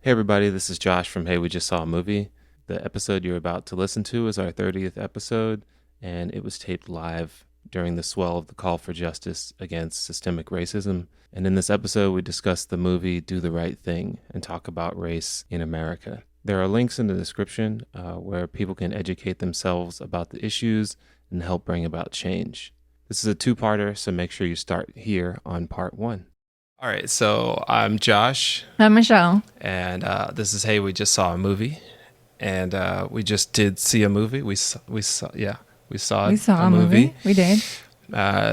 Hey everybody, this is Josh from Hey We Just Saw a Movie. The episode you're about to listen to is our 30th episode, and it was taped live during the swell of the call for justice against systemic racism. And in this episode, we discuss the movie Do the Right Thing and talk about race in America. There are links in the description where people can educate themselves about the issues and help bring about change. This is a two-parter, so make sure you start here on part one. All right, so I'm Josh. I'm Michelle. And this is Hey, We Just Saw a Movie. And we just did see a movie. We saw a movie. We did.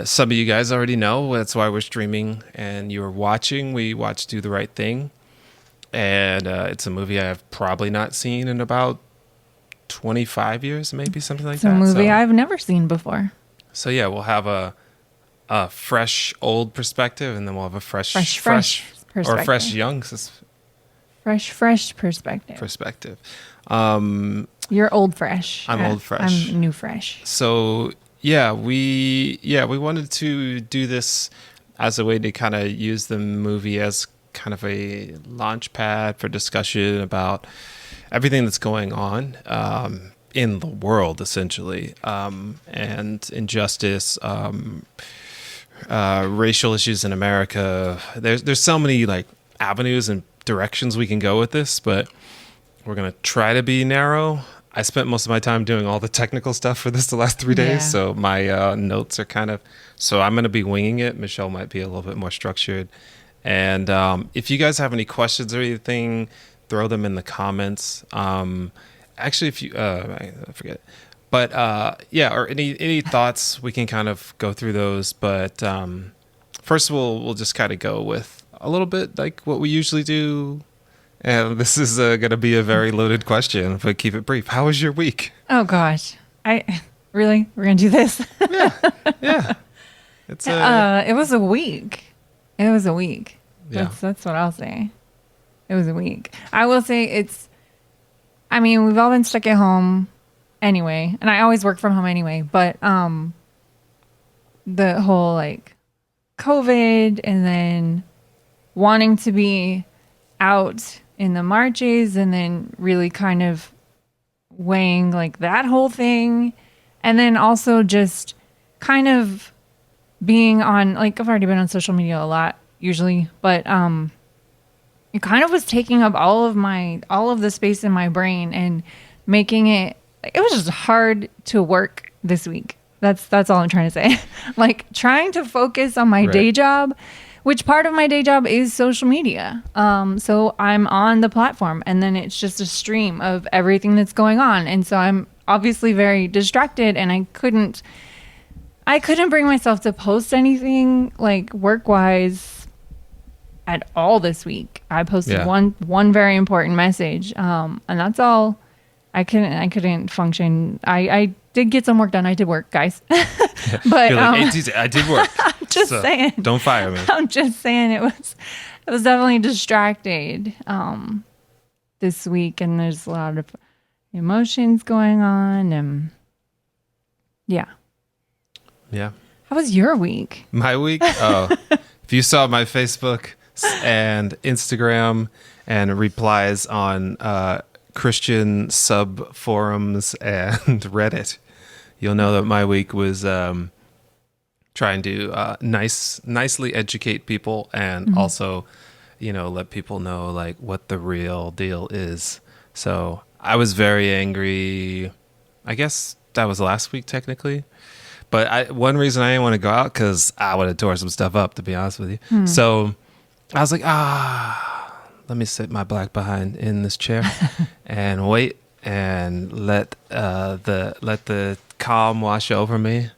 Some of you guys already know. That's why we're streaming and you're watching. We watched Do the Right Thing. And it's a movie I've probably not seen in about 25 years, maybe something like that. It's a movie I've never seen before. So yeah, we'll have a fresh old perspective, and then we'll have a fresh perspective. or fresh young fresh perspective. You're old fresh. I'm old fresh. I'm new fresh. So yeah, we wanted to do this as a way to kind of use the movie as kind of a launch pad for discussion about everything that's going on in the world, essentially, and injustice, racial issues in America. There's so many like avenues and directions we can go with this, but we're gonna try to be narrow. I spent most of my time doing all the technical stuff for this the last 3 days, so my notes are so I'm gonna be winging it. Michelle might be a little bit more structured. And if you guys have any questions or anything, throw them in the comments. Actually, if you I forget. But or any thoughts, we can kind of go through those. But first, we'll just kind of go with a little bit like what we usually do. And this is going to be a very loaded question, but keep it brief. How was your week? Oh gosh, we're gonna do this. Yeah. It was a week. Yeah. That's what I'll say. It was a week. I will say we've all been stuck at home anyway, and I always work from home anyway, but the whole like COVID and then wanting to be out in the marches and then really kind of weighing like that whole thing, and then also just kind of being on, like, I've already been on social media a lot usually, but it kind of was taking up all of the space in my brain and making it was just hard to work this week. That's all I'm trying to say. Like trying to focus on my day job, which part of my day job is social media. So I'm on the platform and then it's just a stream of everything that's going on. And so I'm obviously very distracted, and I couldn't bring myself to post anything like work-wise at all this week. I posted one very important message, and that's all. I couldn't function. I did get some work done. I did work, guys. But I did work. I'm just saying. Don't fire me. I'm just saying it was definitely distracted this week, and there's a lot of emotions going on, and yeah. How was your week? My week? Oh, if you saw my Facebook and Instagram and replies on Christian sub forums and Reddit, you'll know that my week was trying to nicely educate people and also, let people know like what the real deal is. So I was very angry. I guess that was last week technically. But one reason I didn't want to go out, because I would have tore some stuff up, to be honest with you. So I was like, let me sit my black behind in this chair and wait and let the calm wash over me,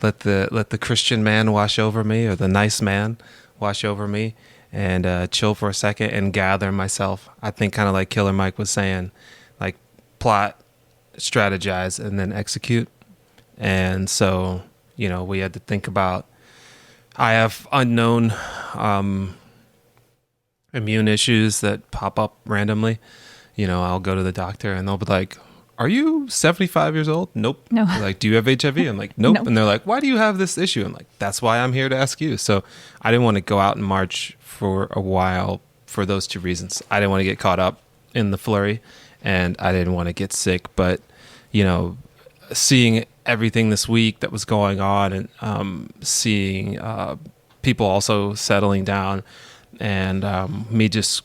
let the Christian man wash over me, or the nice man wash over me, and chill for a second and gather myself. I think kind of like Killer Mike was saying, like plot, strategize, and then execute. And so, we had to think about, I have unknown immune issues that pop up randomly. I'll go to the doctor and they'll be like, are you 75 years old? Nope. No. They're like, do you have HIV? I'm like, nope. Nope. And they're like, why do you have this issue? I'm like, that's why I'm here to ask you. So I didn't want to go out and march for a while for those two reasons. I didn't want to get caught up in the flurry, and I didn't want to get sick. But, seeing everything this week that was going on, and seeing people also settling down, and me just,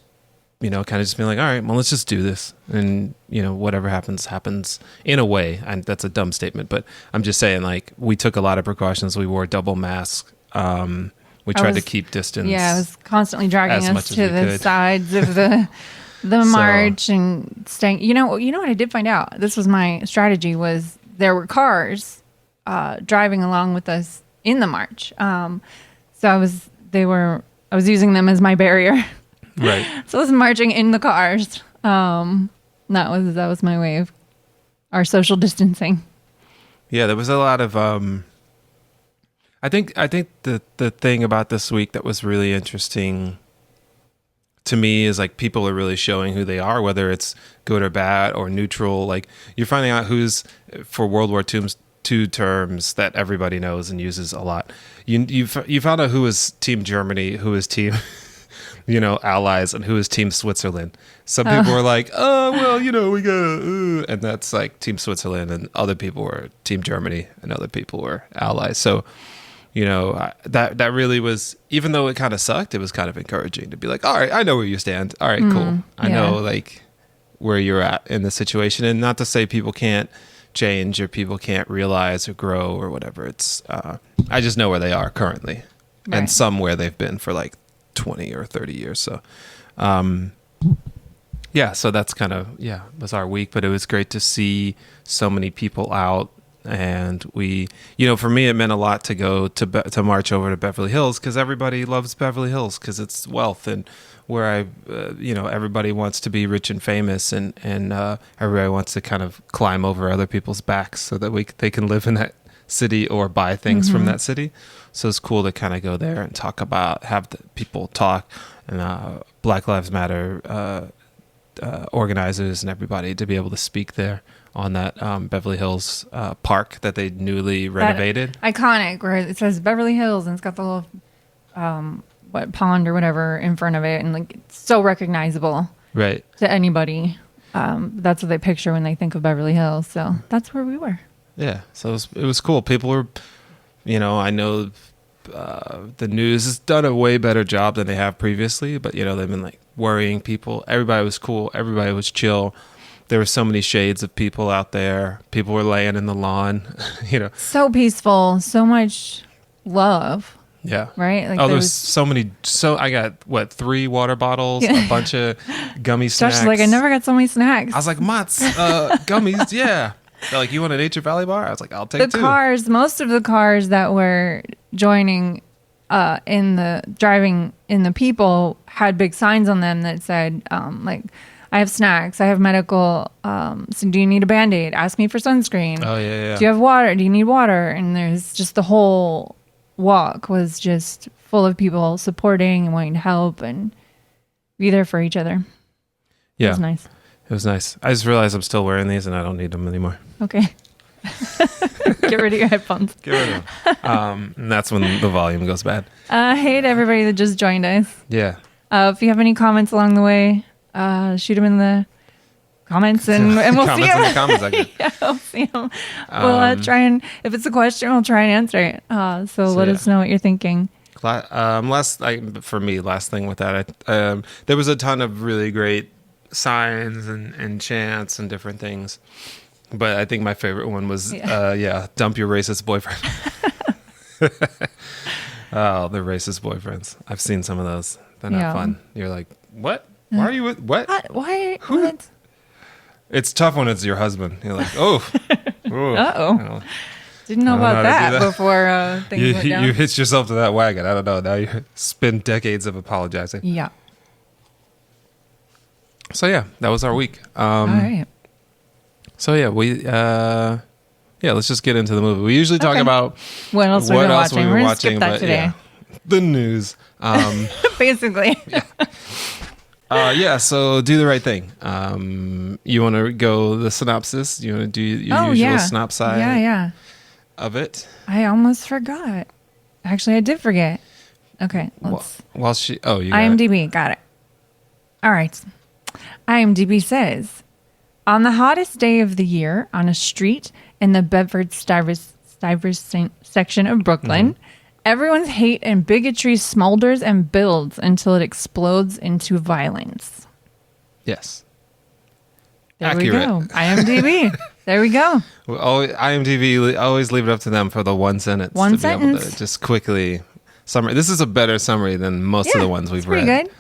kind of just being like, all right, well, let's just do this. And, whatever happens in a way. And that's a dumb statement, but I'm just saying, like, we took a lot of precautions. We wore double masks. We tried to keep distance. Yeah, I was constantly dragging us to the could. Sides of the march and staying. You know what I did find out? This was my strategy, was there were cars driving along with us in the march. So I was using them as my barrier. Right. So I was marching in the cars. That was my way of our social distancing. Yeah, there was a lot of I think the thing about this week that was really interesting to me is, like, people are really showing who they are, whether it's good or bad or neutral. Like, you're finding out who's, for World War II terms that everybody knows and uses a lot. You found out who was Team Germany, who was Team Allies, and who is Team Switzerland. Some people were like, oh, well, we gotta, and that's like Team Switzerland, and other people were Team Germany, and other people were Allies. So, that really was, even though it kind of sucked, it was kind of encouraging to be like, all right, I know where you stand. All right, cool. I know, like, where you're at in the situation. And not to say people can't change or people can't realize or grow or whatever. It's, I just know where they are currently, and somewhere they've been for like 20 or 30 years. So, so that's kind of, was our week, but it was great to see so many people out. And we, for me, it meant a lot to go to march over to Beverly Hills, because everybody loves Beverly Hills because it's wealth, and where everybody wants to be rich and famous, and everybody wants to kind of climb over other people's backs so that they can live in that city or buy things from that city. So it's cool to kind of go there and have the people talk, and Black Lives Matter organizers and everybody to be able to speak there on that Beverly Hills park that they newly renovated. That iconic, where it says Beverly Hills, and it's got the little pond or whatever in front of it, and like it's so recognizable, right, to anybody. That's what they picture when they think of Beverly Hills. So that's where we were. Yeah, so it was cool. People were, I know the news has done a way better job than they have previously, but they've been like worrying people. Everybody was cool. Everybody was chill. There were so many shades of people out there. People were laying in the lawn, So peaceful, so much love. Yeah. Right? Like, there's so many. So I got, 3 water bottles, a bunch of gummy snacks. Josh was like, I never got so many snacks. I was like, Mats, gummies, yeah. They're like, you want a Nature Valley bar? I was like, I'll take 2. Most of the cars that were joining driving in the people had big signs on them that said, like, I have snacks, I have medical, so do you need a Band-Aid? Ask me for sunscreen. Oh, yeah. Do you have water? Do you need water? And there's just the whole walk was just full of people supporting and wanting to help and be there for each other. Yeah. It was nice. It was nice. I just realized I'm still wearing these and I don't need them anymore. Okay. Get rid of your headphones. Get rid of them. And that's when the volume goes bad. Hey to everybody that just joined us. Yeah. If you have any comments along the way, shoot them in the comments and we'll see them. In the comments section. Yeah, we'll see them. We'll try and, if it's a question, we'll try and answer it. So let us know what you're thinking. Last thing with that, there was a ton of really great signs and chants and different things. But I think my favorite one was, dump your racist boyfriend. Oh, the racist boyfriends. I've seen some of those. They're not fun. You're like, what? Why are you with, what? Why? Who? What? It's tough when it's your husband. You're like, oh. Uh-oh. Didn't know about that before things went down. You hitched yourself to that wagon. I don't know. Now you spend decades of apologizing. Yeah. So, yeah, that was our week. All right. So, yeah, let's just get into the movie. We usually talk about what else we've been watching. We're going to skip that today. Yeah, the news. Basically. So do the right thing. You want to go the synopsis? You want to do your usual synopsis of it? I almost forgot. Actually, I did forget. Okay, let's. You got IMDb, got it. All right. IMDb says, on the hottest day of the year on a street in the Bedford-Stuyvesant section of Brooklyn, everyone's hate and bigotry smolders and builds until it explodes into violence. Yes. There Accurate. we go. IMDb. There we go. IMDb, always leave it up to them for the one sentence. One to sentence. Be able to just quickly summary. This is a better summary than most of the ones we've read. Pretty good.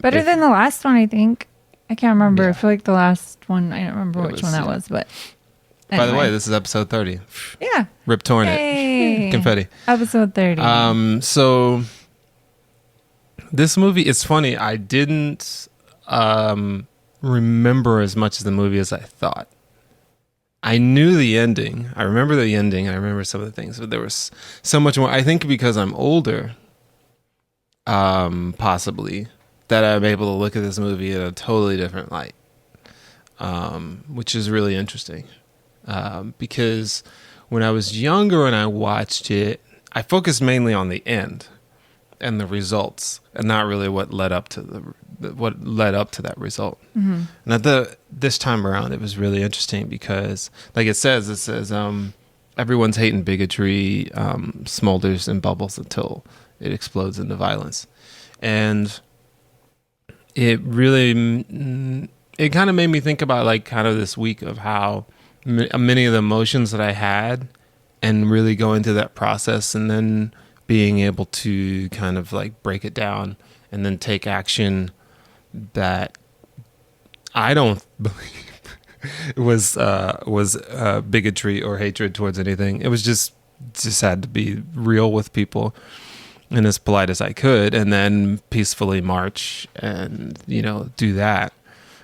Better than the last one, I think. I can't remember. Yeah. I feel like the last one, I don't remember which one that was, but By the anyway. way, this is episode 30. Yeah. Rip torn Hey. it. Confetti. Episode 30. So this movie, it's funny. I didn't remember as much of the movie as I thought. I knew the ending. I remember the ending. I remember some of the things, but there was so much more. I think because I'm older, possibly, that I'm able to look at this movie in a totally different light, which is really interesting. Because when I was younger and I watched it, I focused mainly on the end and the results, and not really what led up to that result. Mm-hmm. And this time around, it was really interesting because, like it says, everyone's hate and bigotry smolders and bubbles until it explodes into violence, and it really it kind of made me think about like kind of this week of how many of the emotions that I had, and really go into that process, and then being able to kind of like break it down and then take action that I don't believe was bigotry or hatred towards anything. It was just had to be real with people and as polite as I could, and then peacefully march and, do that,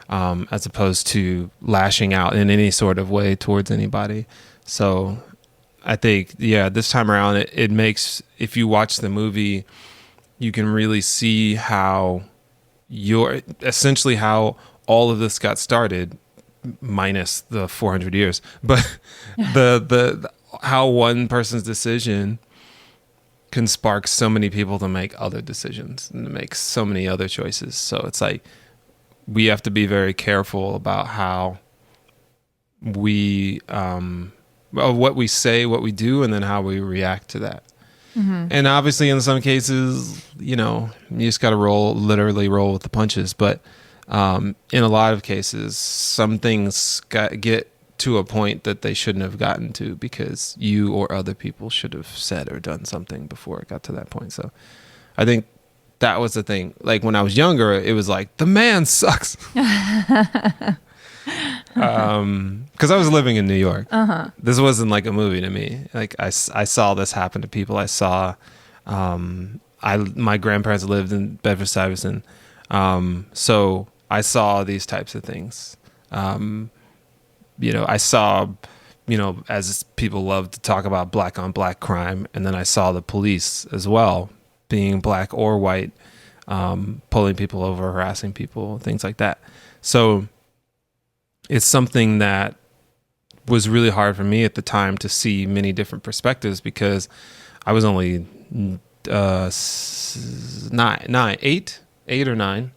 as opposed to lashing out in any sort of way towards anybody. So I think, this time around, it makes, if you watch the movie, you can really see how how all of this got started, minus the 400 years, but the how one person's decision can spark so many people to make other decisions and to make so many other choices. So it's like we have to be very careful about how we what we say, what we do, and then how we react to that. Mm-hmm. And obviously in some cases, you just got to literally roll with the punches. But in a lot of cases, some things get to a point that they shouldn't have gotten to because you or other people should have said or done something before it got to that point. So I think that was the thing. Like when I was younger, it was like, the man sucks. Because I was living in New York. This wasn't like a movie to me. Like I saw this happen to people. I saw, my grandparents lived in Bedford-Stuyvesant. So I saw these types of things. I saw, as people love to talk about black on black crime. And then I saw the police as well, being black or white, pulling people over, harassing people, things like that. So it's something that was really hard for me at the time to see many different perspectives because I was only 8 or 9,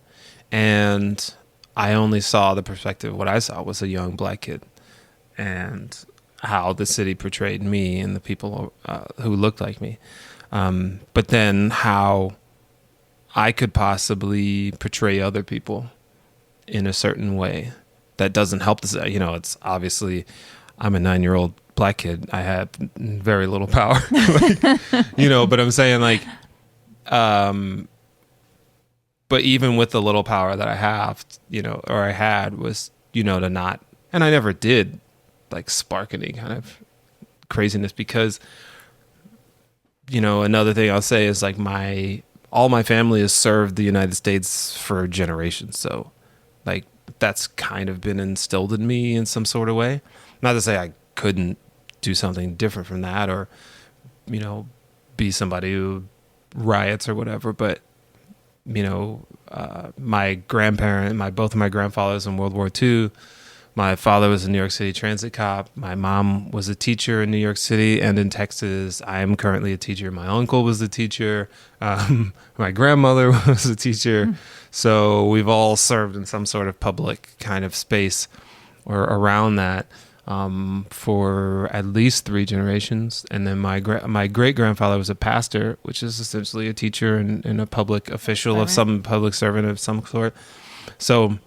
and I only saw the perspective. What I saw was a young black kid, and how the city portrayed me and the people who looked like me. But then how I could possibly portray other people in a certain way that doesn't help this. It's obviously, I'm a 9-year-old black kid. I have very little power, but I'm saying but even with the little power that I have, or I had, was, to not, and I never did like spark any kind of craziness because, another thing I'll say is like all my family has served the United States for generations. So like, that's kind of been instilled in me in some sort of way. Not to say I couldn't do something different from that or, be somebody who riots or whatever. But, my both of my grandfathers in World War II My father was a New York City transit cop. My mom was a teacher in New York City and in Texas. I am currently a teacher. My uncle was a teacher. My grandmother was a teacher. So we've all served in some sort of public kind of space or around that for at least 3 generations. And then my great-grandfather was a pastor, which is essentially a teacher and a public official of some public servant of some sort. So,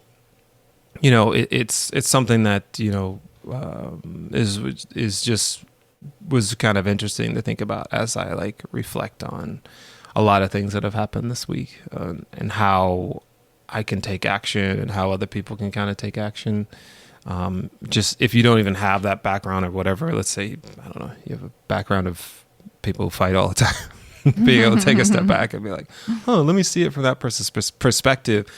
you know, it's something that, you know, is just was kind of interesting to think about as I like reflect on a lot of things that have happened this week and how I can take action and how other people can kind of take action. Just if you don't even have that background or whatever, let's say, I don't know, you have a background of people who fight all the time, being able to take a step back and be like, oh, let me see it from that person's perspective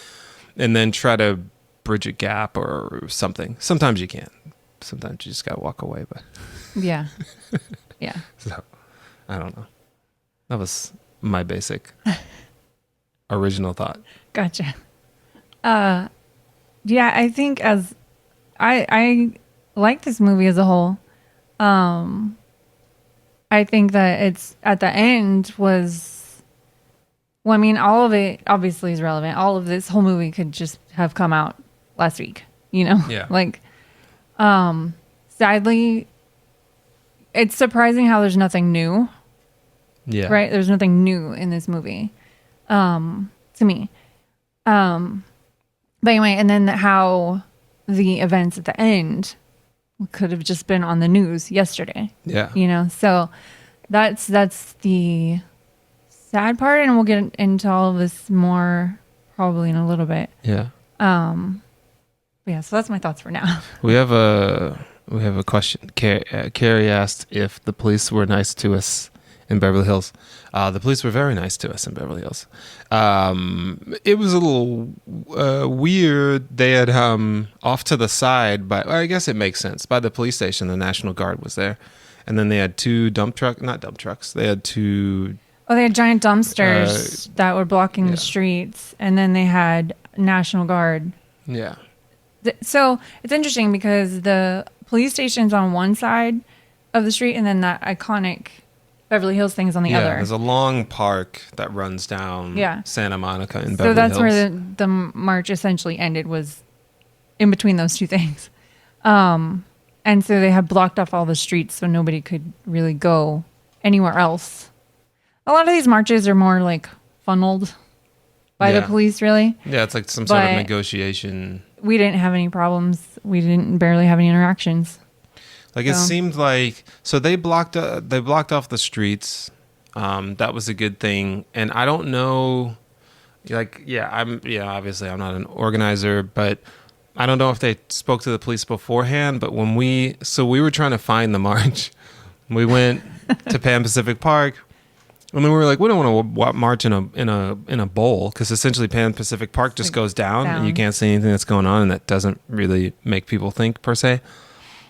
and then try to bridge a gap or something. Sometimes you can't. Sometimes you just got to walk away. But Yeah. so, I don't know. That was my basic original thought. Gotcha. Yeah, I think as I like this movie as a whole. I think that it's at the end was, well, I mean, all of it obviously is relevant. All of this whole movie could just have come out last week, you know? Yeah. Like, sadly, it's surprising how there's nothing new. Yeah. Right? There's nothing new in this movie, to me. But anyway, and then how the events at the end could have just been on the news yesterday. Yeah. You know, so that's the sad part, and we'll get into all of this more probably in a little bit. Yeah. But yeah, so that's my thoughts for now. We have a question. Carrie asked if the police were nice to us in Beverly Hills. The police were very nice to us in Beverly Hills. It was a little weird. They had off to the side, but I guess it makes sense. By the police station, the National Guard was there. And then they had 2 not dump trucks. They had 2... Oh, they had giant dumpsters that were blocking the streets. And then they had National Guard. Yeah. So it's interesting because the police station's on one side of the street and then that iconic Beverly Hills thing is on the other. There's a long park that runs down Santa Monica in Beverly Hills. So that's where the march essentially ended, was in between those 2 things. And so they had blocked off all the streets so nobody could really go anywhere else. A lot of these marches are more like funneled by the police, really. Yeah, it's like some sort of negotiation. We didn't have any problems. We didn't barely have any interactions. Like it seemed like, so they blocked off the streets. That was a good thing. And I don't know, like, obviously I'm not an organizer, but I don't know if they spoke to the police beforehand. But when we were trying to find the march. We went to Pan Pacific Park. And then we were like, we don't want to march in a bowl, because essentially Pan Pacific Park just goes down and you can't see anything that's going on, and that doesn't really make people think per se.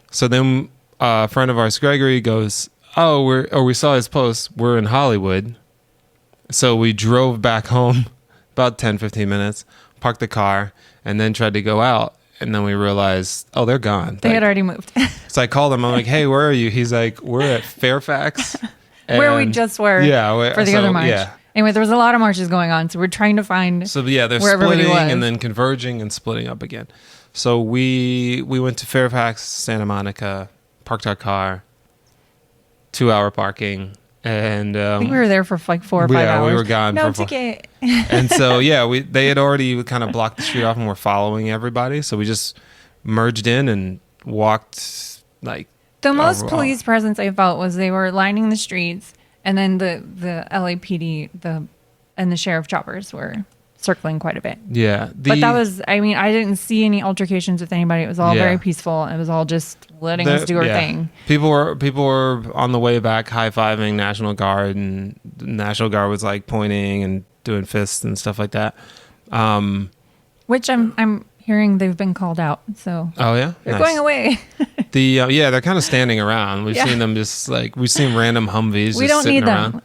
So then a friend of ours, Gregory, goes, we saw his post, we're in Hollywood. So we drove back home about 10, 15 minutes, parked the car, and then tried to go out. And then we realized, they're gone. They had already moved. So I called him. I'm like, hey, where are you? He's like, we're at Fairfax. Where we just were for the other march. Yeah. Anyway, there was a lot of marches going on, so we're trying to find they're splitting and then converging and splitting up again. So we went to Fairfax, Santa Monica, parked our car, 2-hour parking, and I think we were there for like 4 or 5 hours. Yeah, we were gone. No ticket. And so they had already kind of blocked the street off and were following everybody. So we just merged in and walked like. The most police presence I felt was they were lining the streets, and then the LAPD and the sheriff choppers were circling quite a bit. Yeah. But that was, I mean, I didn't see any altercations with anybody. It was all very peaceful. It was all just letting us do our thing. People were on the way back high-fiving National Guard, and the National Guard was like pointing and doing fists and stuff like that. Which I'm hearing they've been called out. So they're going away. They're kind of standing around. We've seen them we've seen random Humvees we just don't sitting need around. them.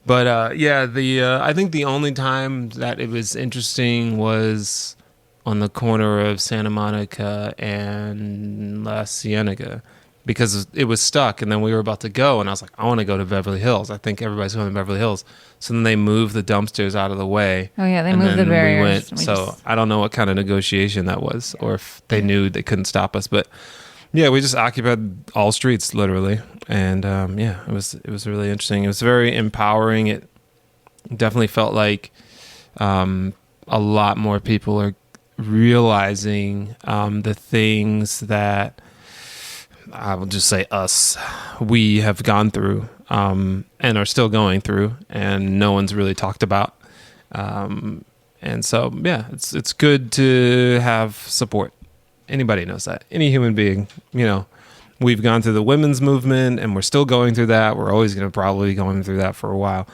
But I think the only time that it was interesting was on the corner of Santa Monica and La Cienega because it was stuck. And then we were about to go, and I was like, I want to go to Beverly Hills. I think everybody's going to Beverly Hills. So then they moved the dumpsters out of the way. Oh, yeah, they and moved the then barriers. So I don't know what kind of negotiation that was, or if they knew they couldn't stop us. But yeah, we just occupied all streets, literally. And yeah, it was really interesting. It was very empowering. It definitely felt like a lot more people are realizing the things that I will just say we have gone through and are still going through, and no one's really talked about. And so, yeah, it's good to have support. Anybody knows that. Any human being, we've gone through the women's movement, and we're still going through that. We're always going to probably be going through that for a while.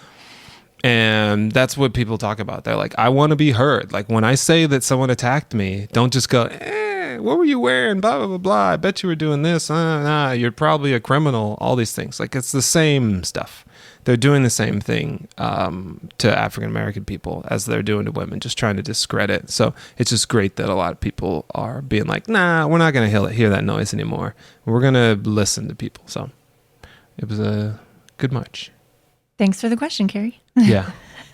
And that's what people talk about. They're like, I want to be heard. Like, when I say that someone attacked me, don't just go, what were you wearing? Blah, blah, blah, blah. I bet you were doing this. You're probably a criminal. All these things. Like, it's the same stuff. They're doing the same thing to African-American people as they're doing to women, just trying to discredit. So it's just great that a lot of people are being like, nah, we're not going to hear that noise anymore. We're going to listen to people. So it was a good march. Thanks for the question, Carrie. Yeah.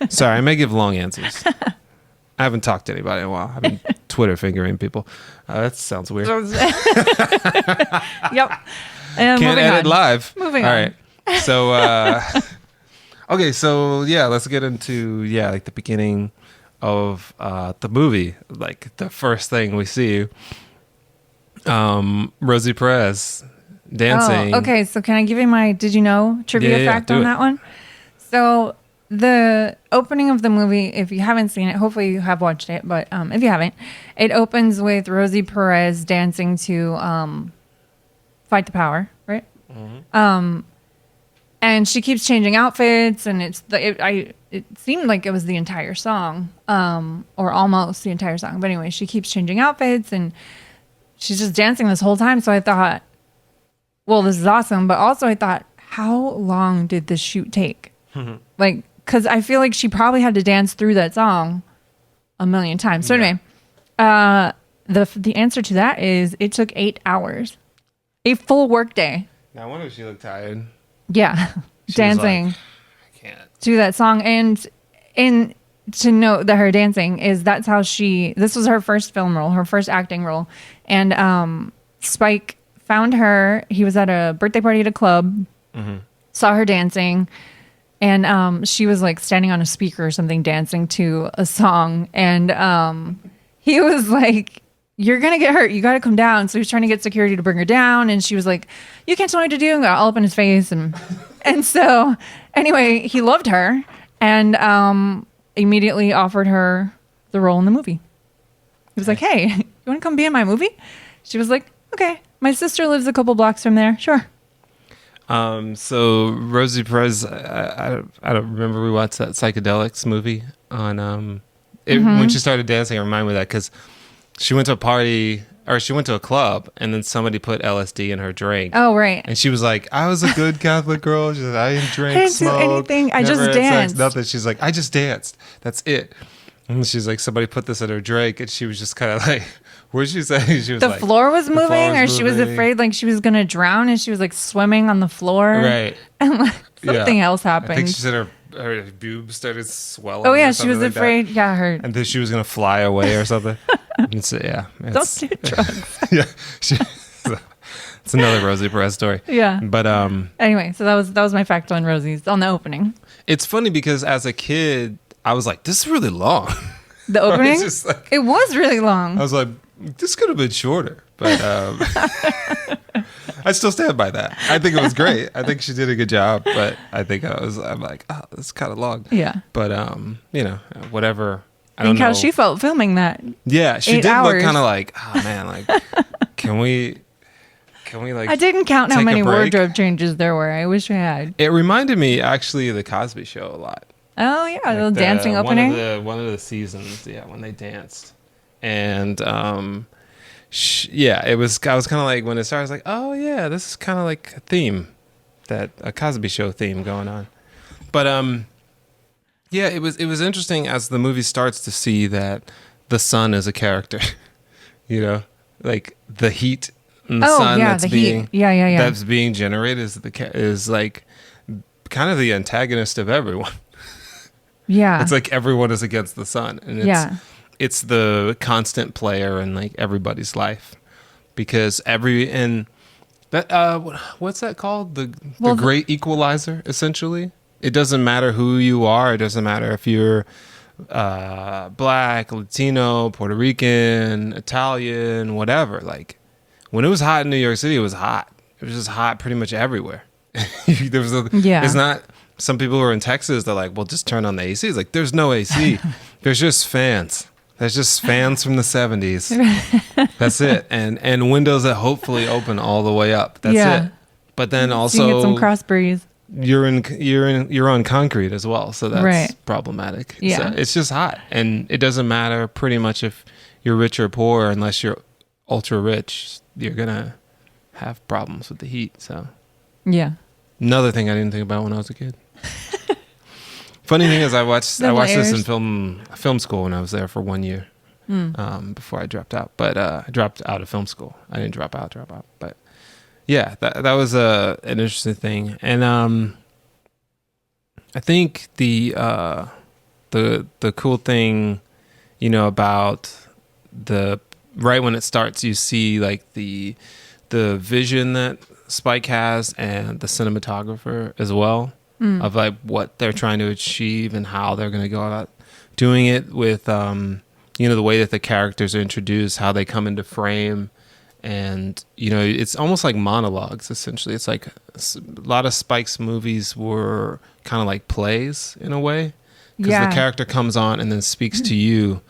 Sorry, I may give long answers. I haven't talked to anybody in a while. I've been Twitter fingering people. That sounds weird. Yep. Can't edit live. Moving All on. right. So, okay. So yeah, let's get into, like the beginning of the movie. Like the first thing we see, Rosie Perez dancing. Oh, okay. So can I give you my did you know trivia fact on that one? So the opening of the movie, if you haven't seen it, hopefully you have watched it, but if you haven't, it opens with Rosie Perez dancing to Fight the Power, right? Mm-hmm. And she keeps changing outfits, and it seemed like it was the entire song, or almost the entire song. But anyway, she keeps changing outfits, and she's just dancing this whole time. So I thought, well, this is awesome. But also I thought, how long did this shoot take? Like, because I feel like she probably had to dance through that song a million times. So anyway, the answer to that is it took 8 hours, a full work day. Now, I wonder if she looked tired. Yeah, dancing like, I can't to that song, and to note that her dancing is that's how this was her first film role, her first acting role, and Spike found her. He was at a birthday party at a club, saw her dancing, and she was like standing on a speaker or something dancing to a song, and he was like, you're gonna get hurt, you gotta come down. So he was trying to get security to bring her down, and she was like, you can't tell me what to do, and got all up in his face, and so anyway, he loved her and immediately offered her the role in the movie. He was like, hey, you want to come be in my movie? She was like, okay, my sister lives a couple blocks from there, sure. So Rosie Perez, I don't remember, we watched that Psychedelics movie on when she started dancing. It reminded me of that because she went to a party, or she went to a club, and then somebody put LSD in her drink. Oh, right. And she was like, I was a good Catholic girl. She said, I didn't drink, I didn't smoke, do anything. I never just had danced. Sex, nothing. She's like, I just danced. That's it. And she's like, somebody put this in her drink, and she was just kind of like, what did she say? She was the like, floor was the floor moving, was or she was moving. afraid like she was going to drown, and she was like swimming on the floor. Right. And like, something else happened. I think she said her boobs started swelling. Oh, yeah, or she was like afraid. that. Yeah, her. And then she was going to fly away or something. And so, yeah. Don't do drugs. Yeah. It's another Rosie Perez story. Yeah. But anyway, so that was my fact on Rosie's on the opening. It's funny because as a kid, I was like, this is really long. The opening? Like, it was really long. I was like, this could have been shorter. But I still stand by that. I think it was great. I think she did a good job. But I think I'm like, oh, this is kind of long. Yeah. But, whatever. I Think don't know how she felt filming that. Yeah, she 8 did hours. look kind of like, oh man, like, can we like? I didn't count how take a many break? wardrobe changes there were. I wish I had. It reminded me actually of the Cosby Show a lot. Oh yeah, Like the dancing opening. One of the seasons, when they danced, and it was. I was kind of like when it started, I was like, oh yeah, this is kind of like a theme, a Cosby Show theme going on, but yeah, it was interesting as the movie starts to see that the sun is a character. You know, like the heat and the Oh, sun yeah, that's the being heat. Yeah. that's being generated is like kind of the antagonist of everyone. Yeah. It's like everyone is against the sun, and it's the constant player in like everybody's life, because what's that called? The great equalizer, essentially. It doesn't matter who you are. It doesn't matter if you're Black, Latino, Puerto Rican, Italian, whatever. Like when it was hot in New York City, it was hot. It was just hot pretty much everywhere. It's not. Some people who are in Texas, they're like, well, just turn on the AC. It's like, there's no AC. There's just fans. There's just fans from the 70s. That's it. And windows that hopefully open all the way up. That's it. But then also, you get some cross breeze. You're on concrete as well, so that's problematic. Yeah. So it's just hot, and it doesn't matter pretty much if you're rich or poor, unless you're ultra rich, you're gonna have problems with the heat. So yeah. Another thing I didn't think about when I was a kid. Funny thing is, I watched this in film school when I was there for 1 year before I dropped out. But I dropped out of film school. I didn't drop out. But yeah, that was an interesting thing. And I think the cool thing, you know, about right when it starts, you see like the vision that Spike has and the cinematographer as well. Of like what they're trying to achieve and how they're going to go about doing it with, you know, the way that the characters are introduced, how they come into frame. And, you know, it's almost like monologues, essentially. It's like a lot of Spike's movies were kind of like plays in a way. Because the character comes on and then speaks to you,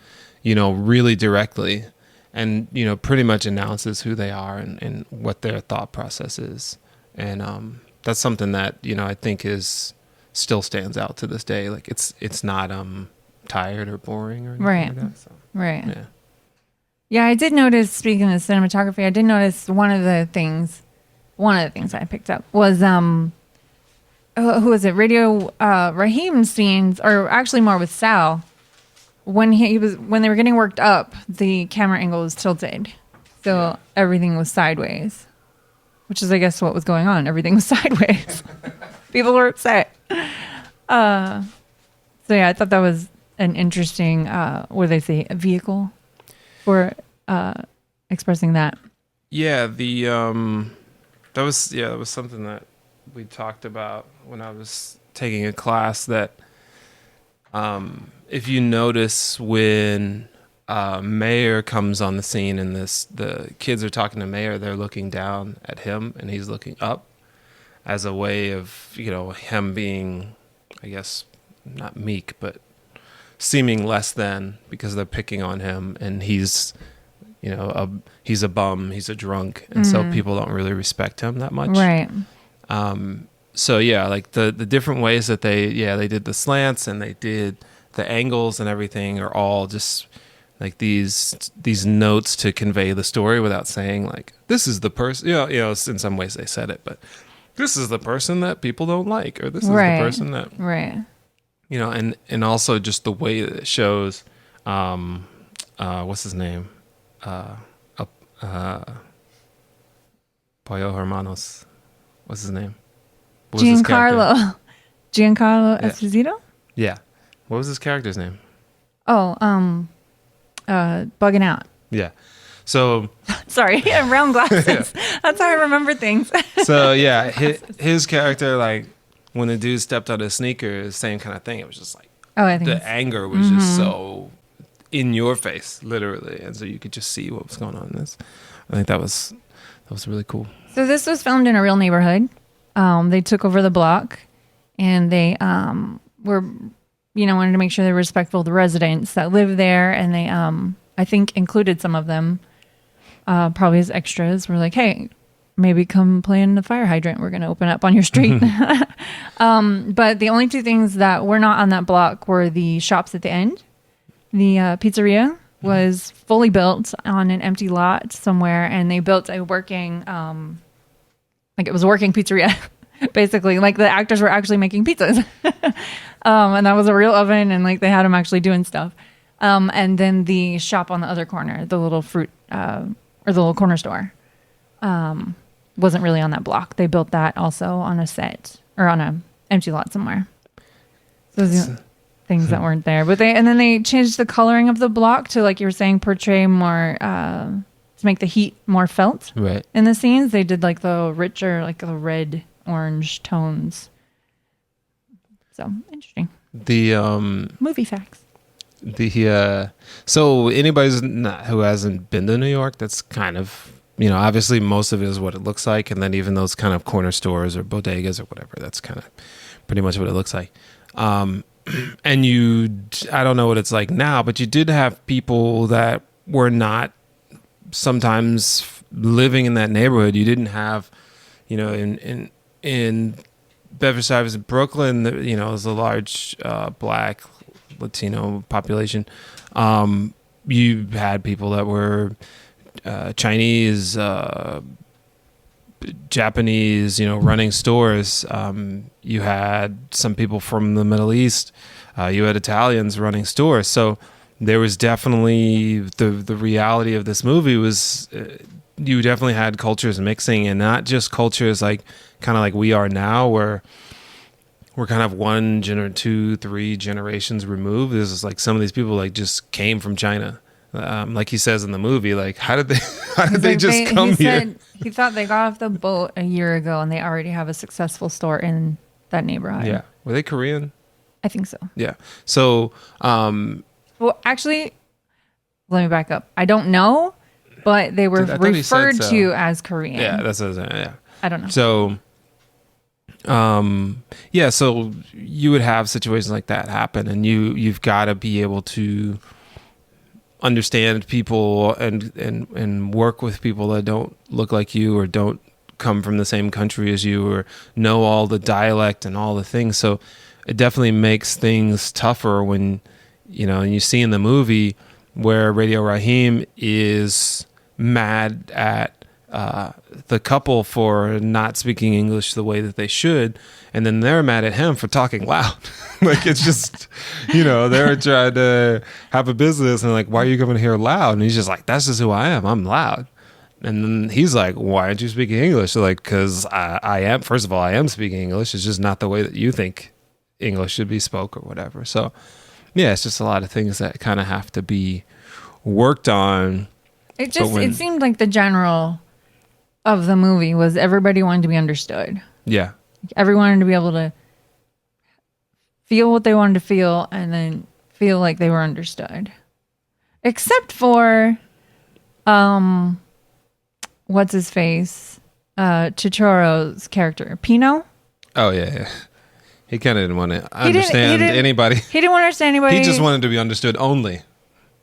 you know, really directly. And, you know, pretty much announces who they are and what their thought process is. And, that's something that, you know, I think still stands out to this day. Like it's not tired or boring or anything like that. So, right. Yeah, I did notice, speaking of cinematography, I did notice one of the things I picked up was who was it? Radio Raheem's scenes, or actually more with Sal. When they were getting worked up, the camera angle was tilted. So everything was sideways. Which is, I guess, what was going on. Everything was sideways. People were upset. So, yeah, I thought that was an interesting, what do they say, a vehicle for expressing that. Yeah, that was something that we talked about when I was taking a class, that if you notice when Mayor comes on the scene and the kids are talking to Mayor, they're looking down at him and he's looking up, as a way of, you know, him being, I guess, not meek, but seeming less than, because they're picking on him and he's, you know, he's a bum, he's a drunk, and so people don't really respect him that much. Right. So yeah, like the different ways that they did the slants and they did the angles and everything are all just like these notes to convey the story without saying like, this is the person, you know, in some ways they said it, but this is the person that people don't like, or this is the person that, you know, and also just the way that it shows, what's his name? Pollo Hermanos. What's his name? Giancarlo Esposito? Yeah. What was his character's name? Oh, bugging out. Yeah. So sorry, round glasses. That's how I remember things. So yeah, his character, like when the dude stepped on his sneakers, same kind of thing. It was just like, I think the anger was just so in your face, literally, and so you could just see what was going on in this. I think that was really cool. So this was filmed in a real neighborhood. They took over the block, and they were, you know, wanted to make sure they were respectful of the residents that live there, and they, I think, included some of them, probably as extras. Were like, hey, maybe come play in the fire hydrant. We're going to open up on your street. But the only two things that were not on that block were the shops at the end. The pizzeria was fully built on an empty lot somewhere, and they built a working, like it was a working pizzeria, basically. Like the actors were actually making pizzas. And that was a real oven, and like they had them actually doing stuff. And then the shop on the other corner, the little fruit or the little corner store, wasn't really on that block. They built that also on a set or on a empty lot somewhere. So those are things that weren't there. But then they changed the coloring of the block to, like you were saying, portray more to make the heat more felt. Right. In the scenes, they did like the richer, like the red, orange tones. So interesting. The movie facts. So anybody who hasn't been to New York, that's kind of, obviously most of it is what it looks like, and then even those kind of corner stores or bodegas or whatever, that's kind of pretty much what it looks like. And I don't know what it's like now, but you did have people that were not sometimes living in that neighborhood. You didn't have, in Bedford-Stuyvesant, Brooklyn, there's a large Black, Latino population. You had people that were Chinese, Japanese, running stores. You had some people from the Middle East. You had Italians running stores. So there was definitely the reality of this movie was you definitely had cultures mixing, and not just cultures like kind of like we are now, where we're kind of 1 or 2, 3 generations removed. This is like some of these people like just came from China. Like he says in the movie, like how did they just come here? He thought they got off the boat a year ago and they already have a successful store in that neighborhood. Yeah. Were they Korean? I think so. Yeah. So, well, actually, let me back up. I don't know, but they were referred to as Korean. Yeah, that's what I was saying. Yeah. I don't know. So, so you would have situations like that happen, and you've got to be able to understand people and work with people that don't look like you or don't come from the same country as you or know all the dialect and all the things. So it definitely makes things tougher when, and you see in the movie where Radio Raheem is mad at the couple for not speaking English the way that they should, and then they're mad at him for talking loud. Like it's just, they're trying to have a business and like, why are you coming here loud? And he's just like, that's just who I am. I'm loud. And then he's like, why aren't you speaking English? They're like, because I am. First of all, I am speaking English. It's just not the way that you think English should be spoke or whatever. So yeah, it's just a lot of things that kind of have to be worked on. It seemed like the general of the movie was everybody wanted to be understood. Yeah. Everyone wanted to be able to feel what they wanted to feel and then feel like they were understood. Except for what's his face? Chichoro's character. Pino? Oh yeah. He kind of didn't want to understand anybody. He didn't want to understand anybody. He just wanted to be understood only.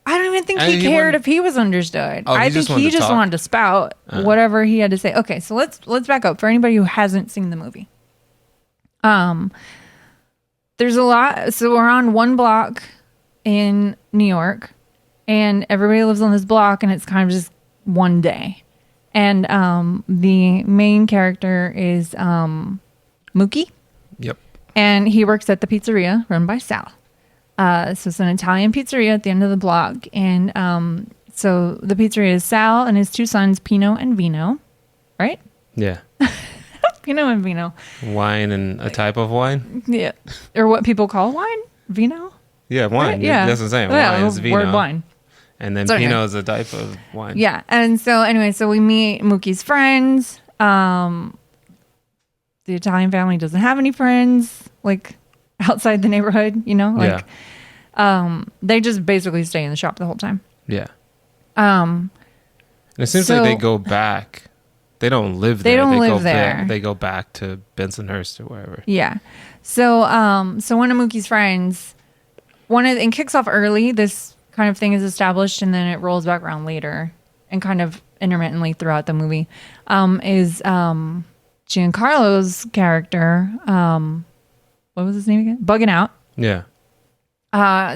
I don't even think he cared if he was understood. I think he just wanted to spout whatever he had to say. Okay, so let's back up for anybody who hasn't seen the movie. There's a lot. So we're on one block in New York, and everybody lives on this block, and it's kind of just one day. And the main character is Mookie. Yep. And he works at the pizzeria run by Sal. So it's an Italian pizzeria at the end of the block. And so the pizzeria is Sal and his 2 sons, Pino and Vino. Right? Yeah. Pino and Vino. Wine and a type of wine? Yeah. Or what people call wine? Vino? Yeah, wine. Right? Yeah. That's what I'm saying. Wine is Vino. Word wine. And then Pinot is a type of wine. Yeah. And so anyway, so we meet Mookie's friends. The Italian family doesn't have any friends, like outside the neighborhood, they just basically stay in the shop the whole time. Yeah. And it seems like they go back. They don't live there. They don't live there. They go back to Bensonhurst or wherever. Yeah. So one of Mookie's friends, and kicks off early. This kind of thing is established, and then it rolls back around later, and kind of intermittently throughout the movie. Is Giancarlo's character? What was his name again? Bugging Out. Yeah.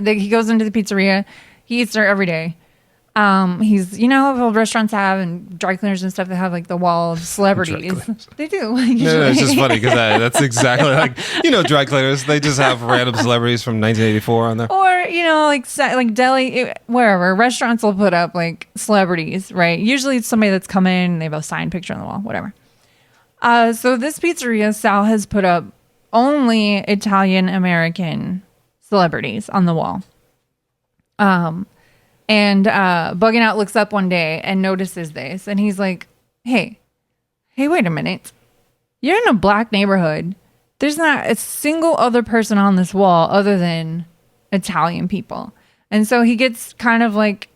He goes into the pizzeria. He eats there every day. He's, you know, how restaurants have and dry cleaners and stuff that have like the wall of celebrities. They do. No, it's just funny because that's exactly like, you know, dry cleaners. They just have random celebrities from 1984 on there. Or, you know, like deli, wherever, restaurants will put up like celebrities, right? Usually it's somebody that's come in and they have a signed picture on the wall, whatever. So this pizzeria, Sal has put up only Italian American celebrities on the wall. And Bugging Out looks up one day and notices this. And he's like, hey, wait a minute. You're in a black neighborhood. There's not a single other person on this wall other than Italian people. And so he gets kind of like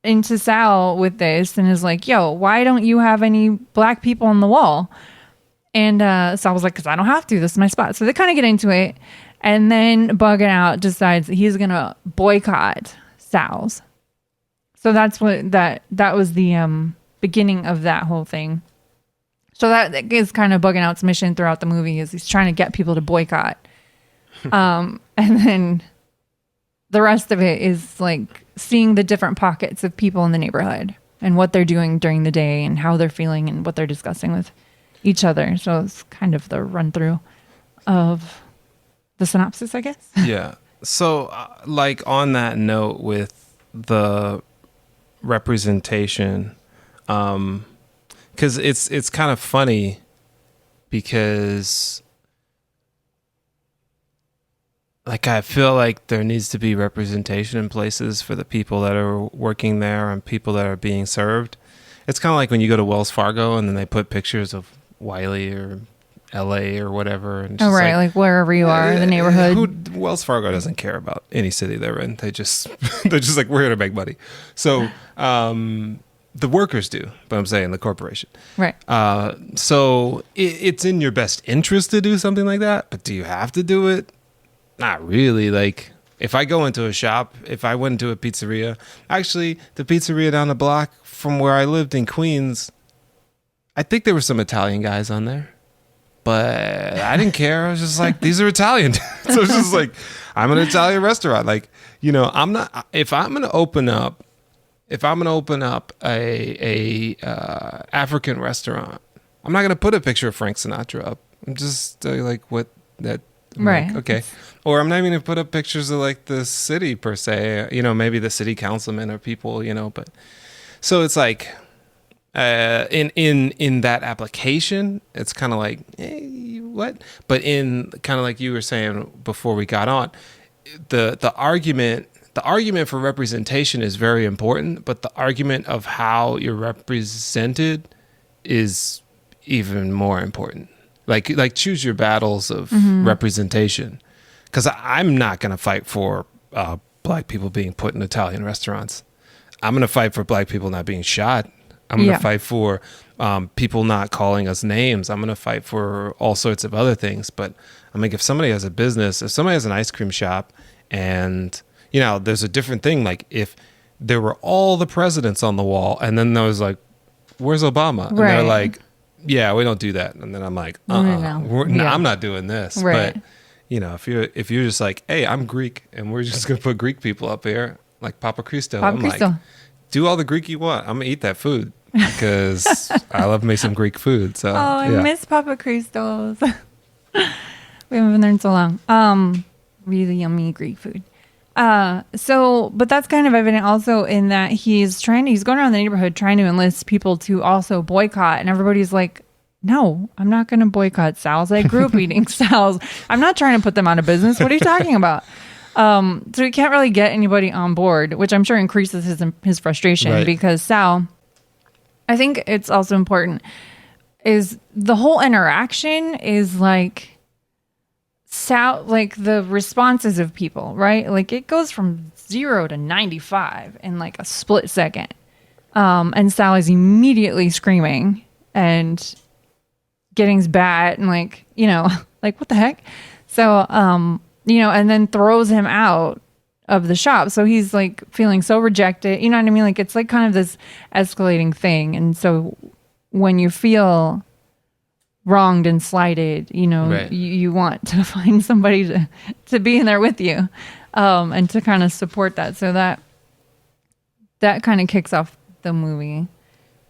into Sal with this and is like, yo, why don't you have any black people on the wall? And Sal was like, because I don't have to. This is my spot. So they kind of get into it. And then Bugging Out decides that he's going to boycott Sal's. So that's what that was the beginning of that whole thing. So that is kind of Bugging Out's mission throughout the movie, is he's trying to get people to boycott. And then the rest of it is like seeing the different pockets of people in the neighborhood and what they're doing during the day and how they're feeling and what they're discussing with each other. So it's kind of the run through of the synopsis, I guess. Yeah. So, like on that note with the representation, because it's kind of funny because like I feel like there needs to be representation in places for the people that are working there and people that are being served. It's kind of like when you go to Wells Fargo and then they put pictures of Wiley or LA or whatever. And oh, right. Like wherever you are, the neighborhood. Wells Fargo doesn't care about any city they're in. They're just like, we're here to make money. So the workers do, but I'm saying the corporation. Right. So it's in your best interest to do something like that. But do you have to do it? Not really. Like if I go into a shop, if I went into a pizzeria, actually the pizzeria down the block from where I lived in Queens, I think there were some Italian guys on there. But I didn't care. I was just like, these are Italian. So it's just like, I'm an Italian restaurant. Like, you know, if I'm going to open up a African restaurant, I'm not going to put a picture of Frank Sinatra up. I'm just like, what that, I'm right. Like, okay. Or I'm not even going to put up pictures of like the city per se, you know, maybe the city councilmen or people, you know, but so it's like, in that application, it's kind of like, what? But in kind of like you were saying before we got on, the argument for representation is very important, but the argument of how you're represented is even more important. Like choose your battles of representation, because I'm not going to fight for black people being put in Italian restaurants. I'm going to fight for black people not being shot. I'm going to fight for people not calling us names. I'm going to fight for all sorts of other things. But I mean, if somebody has a business, if somebody has an ice cream shop, and, you know, there's a different thing. Like if there were all the presidents on the wall and then there was like, where's Obama? And they're like, yeah, we don't do that. And then I'm like, I'm not doing this. Right. But, you know, if you're just like, hey, I'm Greek and we're just going to put Greek people up here, like Papa Cristo. Like, do all the Greek you want. I'm going to eat that food. Because I love me some Greek food. So I miss Papa Christos. We haven't been there in so long. Really yummy Greek food. But that's kind of evident also in that he's going around the neighborhood trying to enlist people to also boycott, and everybody's like, no, I'm not going to boycott Sal's. I grew up eating Sal's. I'm not trying to put them out of business. What are you talking about? So he can't really get anybody on board, which I'm sure increases his frustration because Sal, I think it's also important, is the whole interaction is like the responses of people, right? Like it goes from 0 to 95 in like a split second. And Sal is immediately screaming and getting his bat and like, you know, like what the heck? So, you know, and then throws him out of the shop. So he's like feeling so rejected. You know what I mean? Like it's like kind of this escalating thing. And so when you feel wronged and slighted, you know, you want to find somebody to be in there with you, and to kind of support that. So that kind of kicks off the movie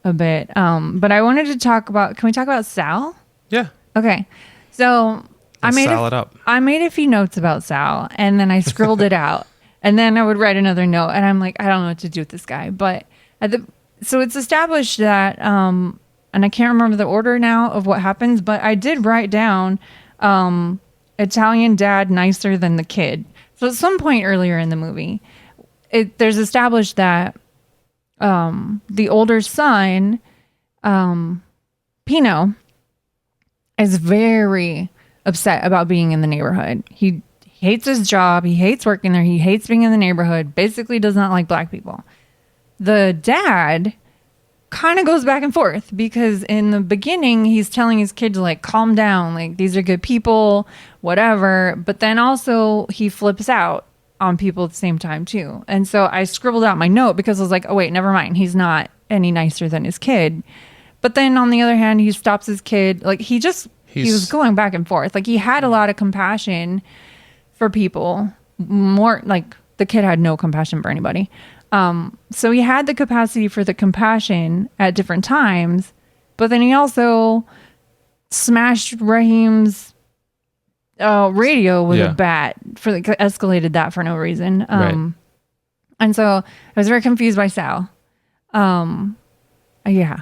a bit. But I wanted to talk about, can we talk about Sal? Yeah. Okay. So Let's sal it up. I made a few notes about Sal, and then I scribbled it out, and then I would write another note, and I'm like, I don't know what to do with this guy. But so it's established that, and I can't remember the order now of what happens, but I did write down Italian dad nicer than the kid. So at some point earlier in the movie, there's established that the older son, Pino, is very upset about being in the neighborhood. He hates his job. He hates working there. He hates being in the neighborhood. Basically does not like black people. The dad kind of goes back and forth because in the beginning, he's telling his kid to like calm down. Like, these are good people, whatever. But then also he flips out on people at the same time too. And so I scribbled out my note because I was like, oh wait, never mind. He's not any nicer than his kid. But then on the other hand, he stops his kid. Like, he was going back and forth. Like, he had a lot of compassion for people. More like the kid had no compassion for anybody. So he had the capacity for the compassion at different times, but then he also smashed Raheem's radio with a bat escalated that for no reason. And so I was very confused by Sal. Yeah.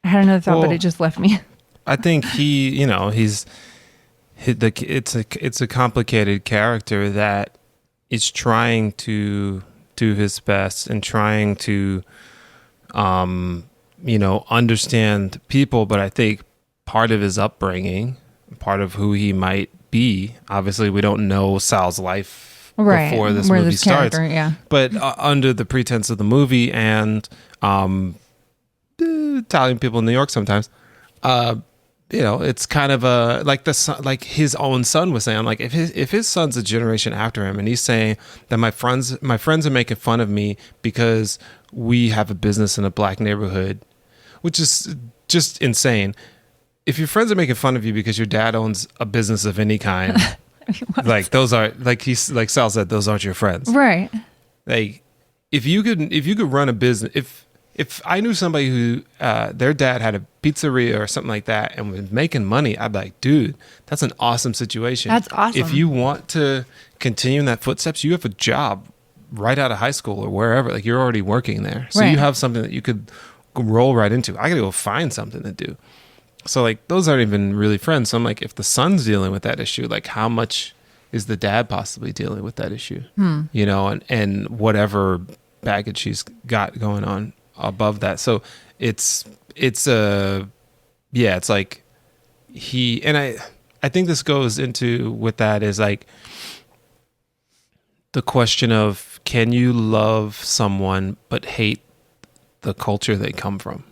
I had another thought, but it just left me. I think it's a complicated character that is trying to do his best and trying to, understand people. But I think part of his upbringing, part of who he might be, obviously we don't know Sal's life before this movie starts. Yeah. But under the pretense of the movie and Italian people in New York sometimes, it's kind of like his own son was saying, like, if his son's a generation after him and he's saying that my friends are making fun of me because we have a business in a black neighborhood, which is just insane. If your friends are making fun of you because your dad owns a business of any kind, like, those are, like like Sal said, those aren't your friends. Right. Like, if you could run a business, if I knew somebody who their dad had a pizzeria or something like that and was making money, I'd be like, dude, that's an awesome situation. That's awesome. If you want to continue in that footsteps, you have a job right out of high school or wherever. Like, you're already working there. So you have something that you could roll right into. I got to go find something to do. So, like, those aren't even really friends. So I'm like, if the son's dealing with that issue, like, how much is the dad possibly dealing with that issue? And whatever baggage he's got going on above that. So it's like I think this goes into with that is like the question of, can you love someone but hate the culture they come from?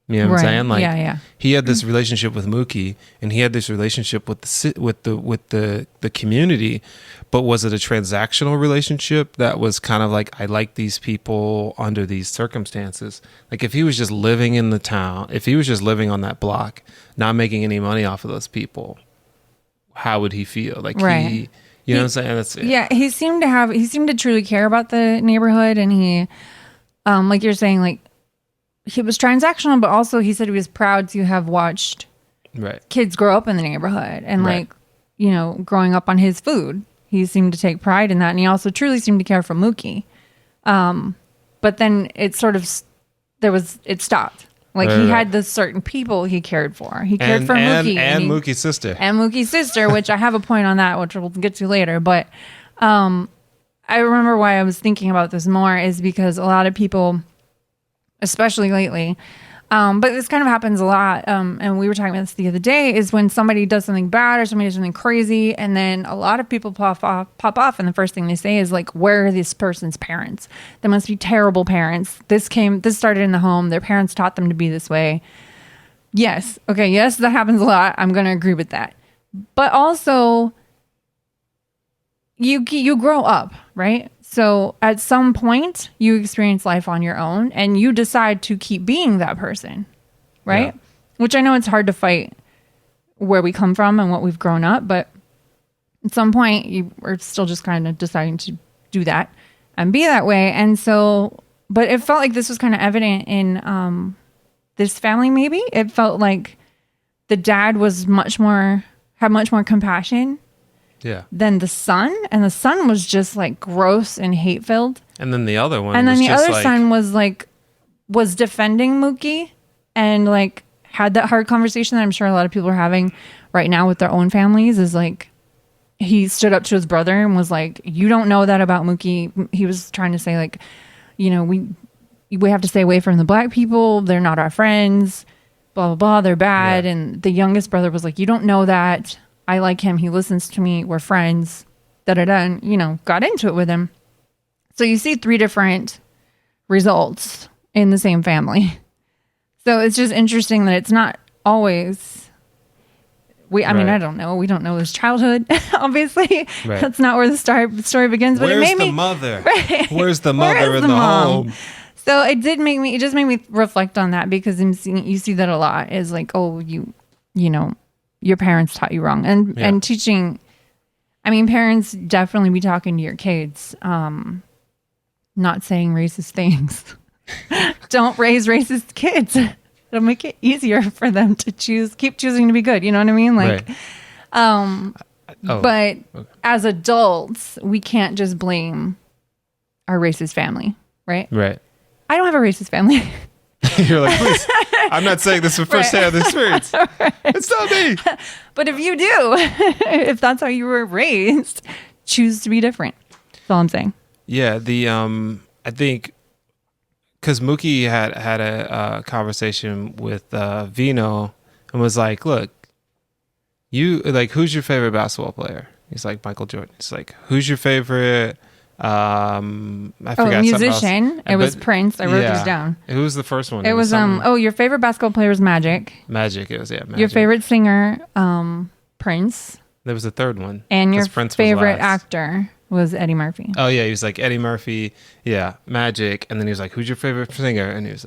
You know what I'm saying? Like, he had this relationship with Mookie, and he had this relationship with the community, but was it a transactional relationship that was kind of like, I like these people under these circumstances? Like, if he was just living in the town, if he was just living on that block, not making any money off of those people, how would he feel? Like, you know what I'm saying? He seemed to truly care about the neighborhood, and he, like you're saying, like, he was transactional, but also he said he was proud to have watched kids grow up in the neighborhood and growing up on his food. He seemed to take pride in that. And he also truly seemed to care for Mookie. But then it sort of, it stopped. Like, he had the certain people he cared for. He cared for Mookie. And Mookie's sister. And Mookie's sister, which I have a point on that, which we'll get to later. But I remember why I was thinking about this more is because a lot of people, especially lately, but this kind of happens a lot, and we were talking about this the other day, is when somebody does something bad or somebody does something crazy, and then a lot of people pop off, and the first thing they say is like, where are this person's parents? They must be terrible parents. This started in the home. Their parents taught them to be this way. Yes, that happens a lot. I'm going to agree with that. But also, you grow up, right? So at some point, you experience life on your own and you decide to keep being that person, right? Yeah. Which I know it's hard to fight where we come from and what we've grown up, but at some point, you are still just kind of deciding to do that. and be that way. And so, but it felt like this was kind of evident in this family. Maybe it felt like the dad was had much more compassion than the son, and the son was just like gross and hate filled. And then the other one, and then was the just other like, son was defending Mookie and like had that hard conversation that I'm sure a lot of people are having right now with their own families. Is like he stood up to his brother and was like, "You don't know that about Mookie." He was trying to say like, you know, we have to stay away from the black people. They're not our friends. Blah blah blah. They're bad. Yeah. And the youngest brother was like, "You don't know that. I like him. He listens to me. We're friends." Da da da. And you know, got into it with him. So you see 3 different results in the same family. So it's just interesting that it's not always. I mean, I don't know. We don't know his childhood, obviously. Right. That's not where the story begins. But where's it made the me. mother? Right. Where's the mother Where's in the the mom? home? So it just made me reflect on that, because you see that a lot is like, oh, you know, your parents taught you wrong. And teaching, I mean, parents definitely be talking to your kids, not saying racist things. Don't raise racist kids. It'll make it easier for them to keep choosing to be good. You know what I mean? Like, right. But as adults, we can't just blame our racist family, right? Right. I don't have a racist family. You're like, please, I'm not saying this from first-hand experience. Right. It's not me. But if you do, if that's how you were raised, choose to be different. That's all I'm saying. Yeah, I think because Mookie had a conversation with Vino and was like, "Look, who's your favorite basketball player?" He's like, "Michael Jordan." He's like, "Who's your favorite?" I forgot. Musician. It was Prince. I wrote these down. Who was the first one? It was your favorite basketball player was Magic. Magic. It was Magic. Your favorite singer, Prince. There was a third one. And your Prince favorite actor was Eddie Murphy. Oh yeah, he was like Eddie Murphy. Yeah, Magic. And then he was like, "Who's your favorite singer?" And he was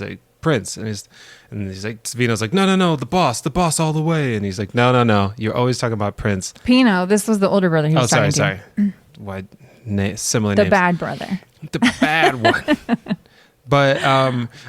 like Prince. And he's like, Vino's like, no, the boss all the way. And he's like, no, you're always talking about Prince. Pino. This was the older brother. He was sorry. Why? Similar the names. Bad brother. The bad one. But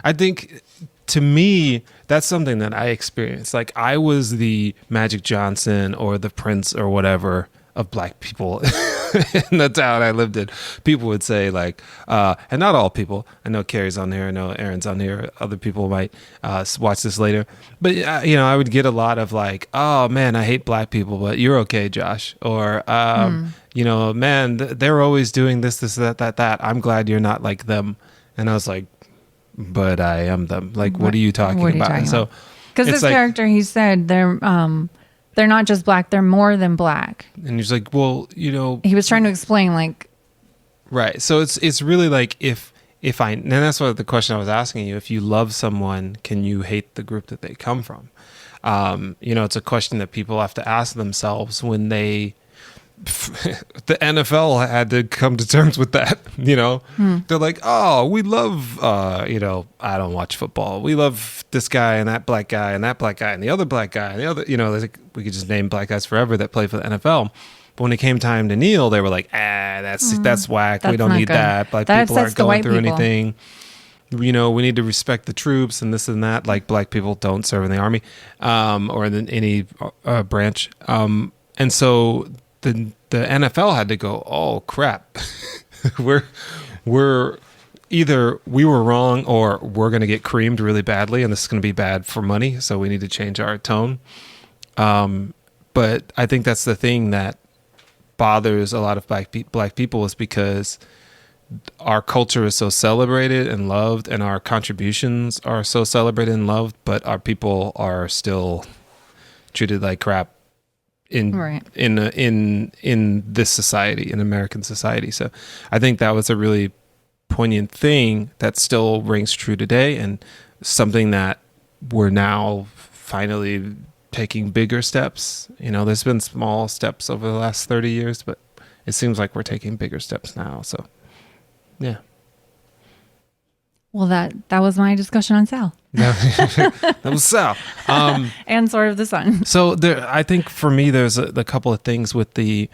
I think to me, that's something that I experienced. Like I was the Magic Johnson or the Prince or whatever of black people in the town I lived in. People would say like, and not all people. I know Carrie's on here. I know Aaron's on here. Other people might watch this later. But I would get a lot of like, "Oh man, I hate black people, but you're okay, Josh." Or man, they're always doing this, that. I'm glad you're not like them. And I was like, but I am them. Like, what are you talking about? So, because this character, he said they're not just black; they're more than black. And he's like, well, he was trying to explain, like, right. So it's really like if and that's what the question I was asking you. If you love someone, can you hate the group that they come from? It's a question that people have to ask themselves when the NFL had to come to terms with that. They're like, "Oh, we love I don't watch football. We love this guy and that black guy and that black guy and the other black guy and the other." Like, we could just name black guys forever that play for the NFL. But when it came time to kneel, they were like, that's whack. We don't need that. Black people aren't going through anything. We need to respect the troops and this and that. Like, black people don't serve in the army or in any branch. And so the NFL had to go, "Oh crap, we're either we were wrong or we're going to get creamed really badly, and this is going to be bad for money. So we need to change our tone." But I think that's the thing that bothers a lot of black people is because our culture is so celebrated and loved, and our contributions are so celebrated and loved, but our people are still treated like crap in this society, in American society. So I think that was a really poignant thing that still rings true today, and something that we're now finally taking bigger steps. There's been small steps over the last 30 years, but it seems like we're taking bigger steps now. So yeah. Well, that was my discussion on Sal. That was Sal. And sort of the sun. So I think for me, there's a couple of things with the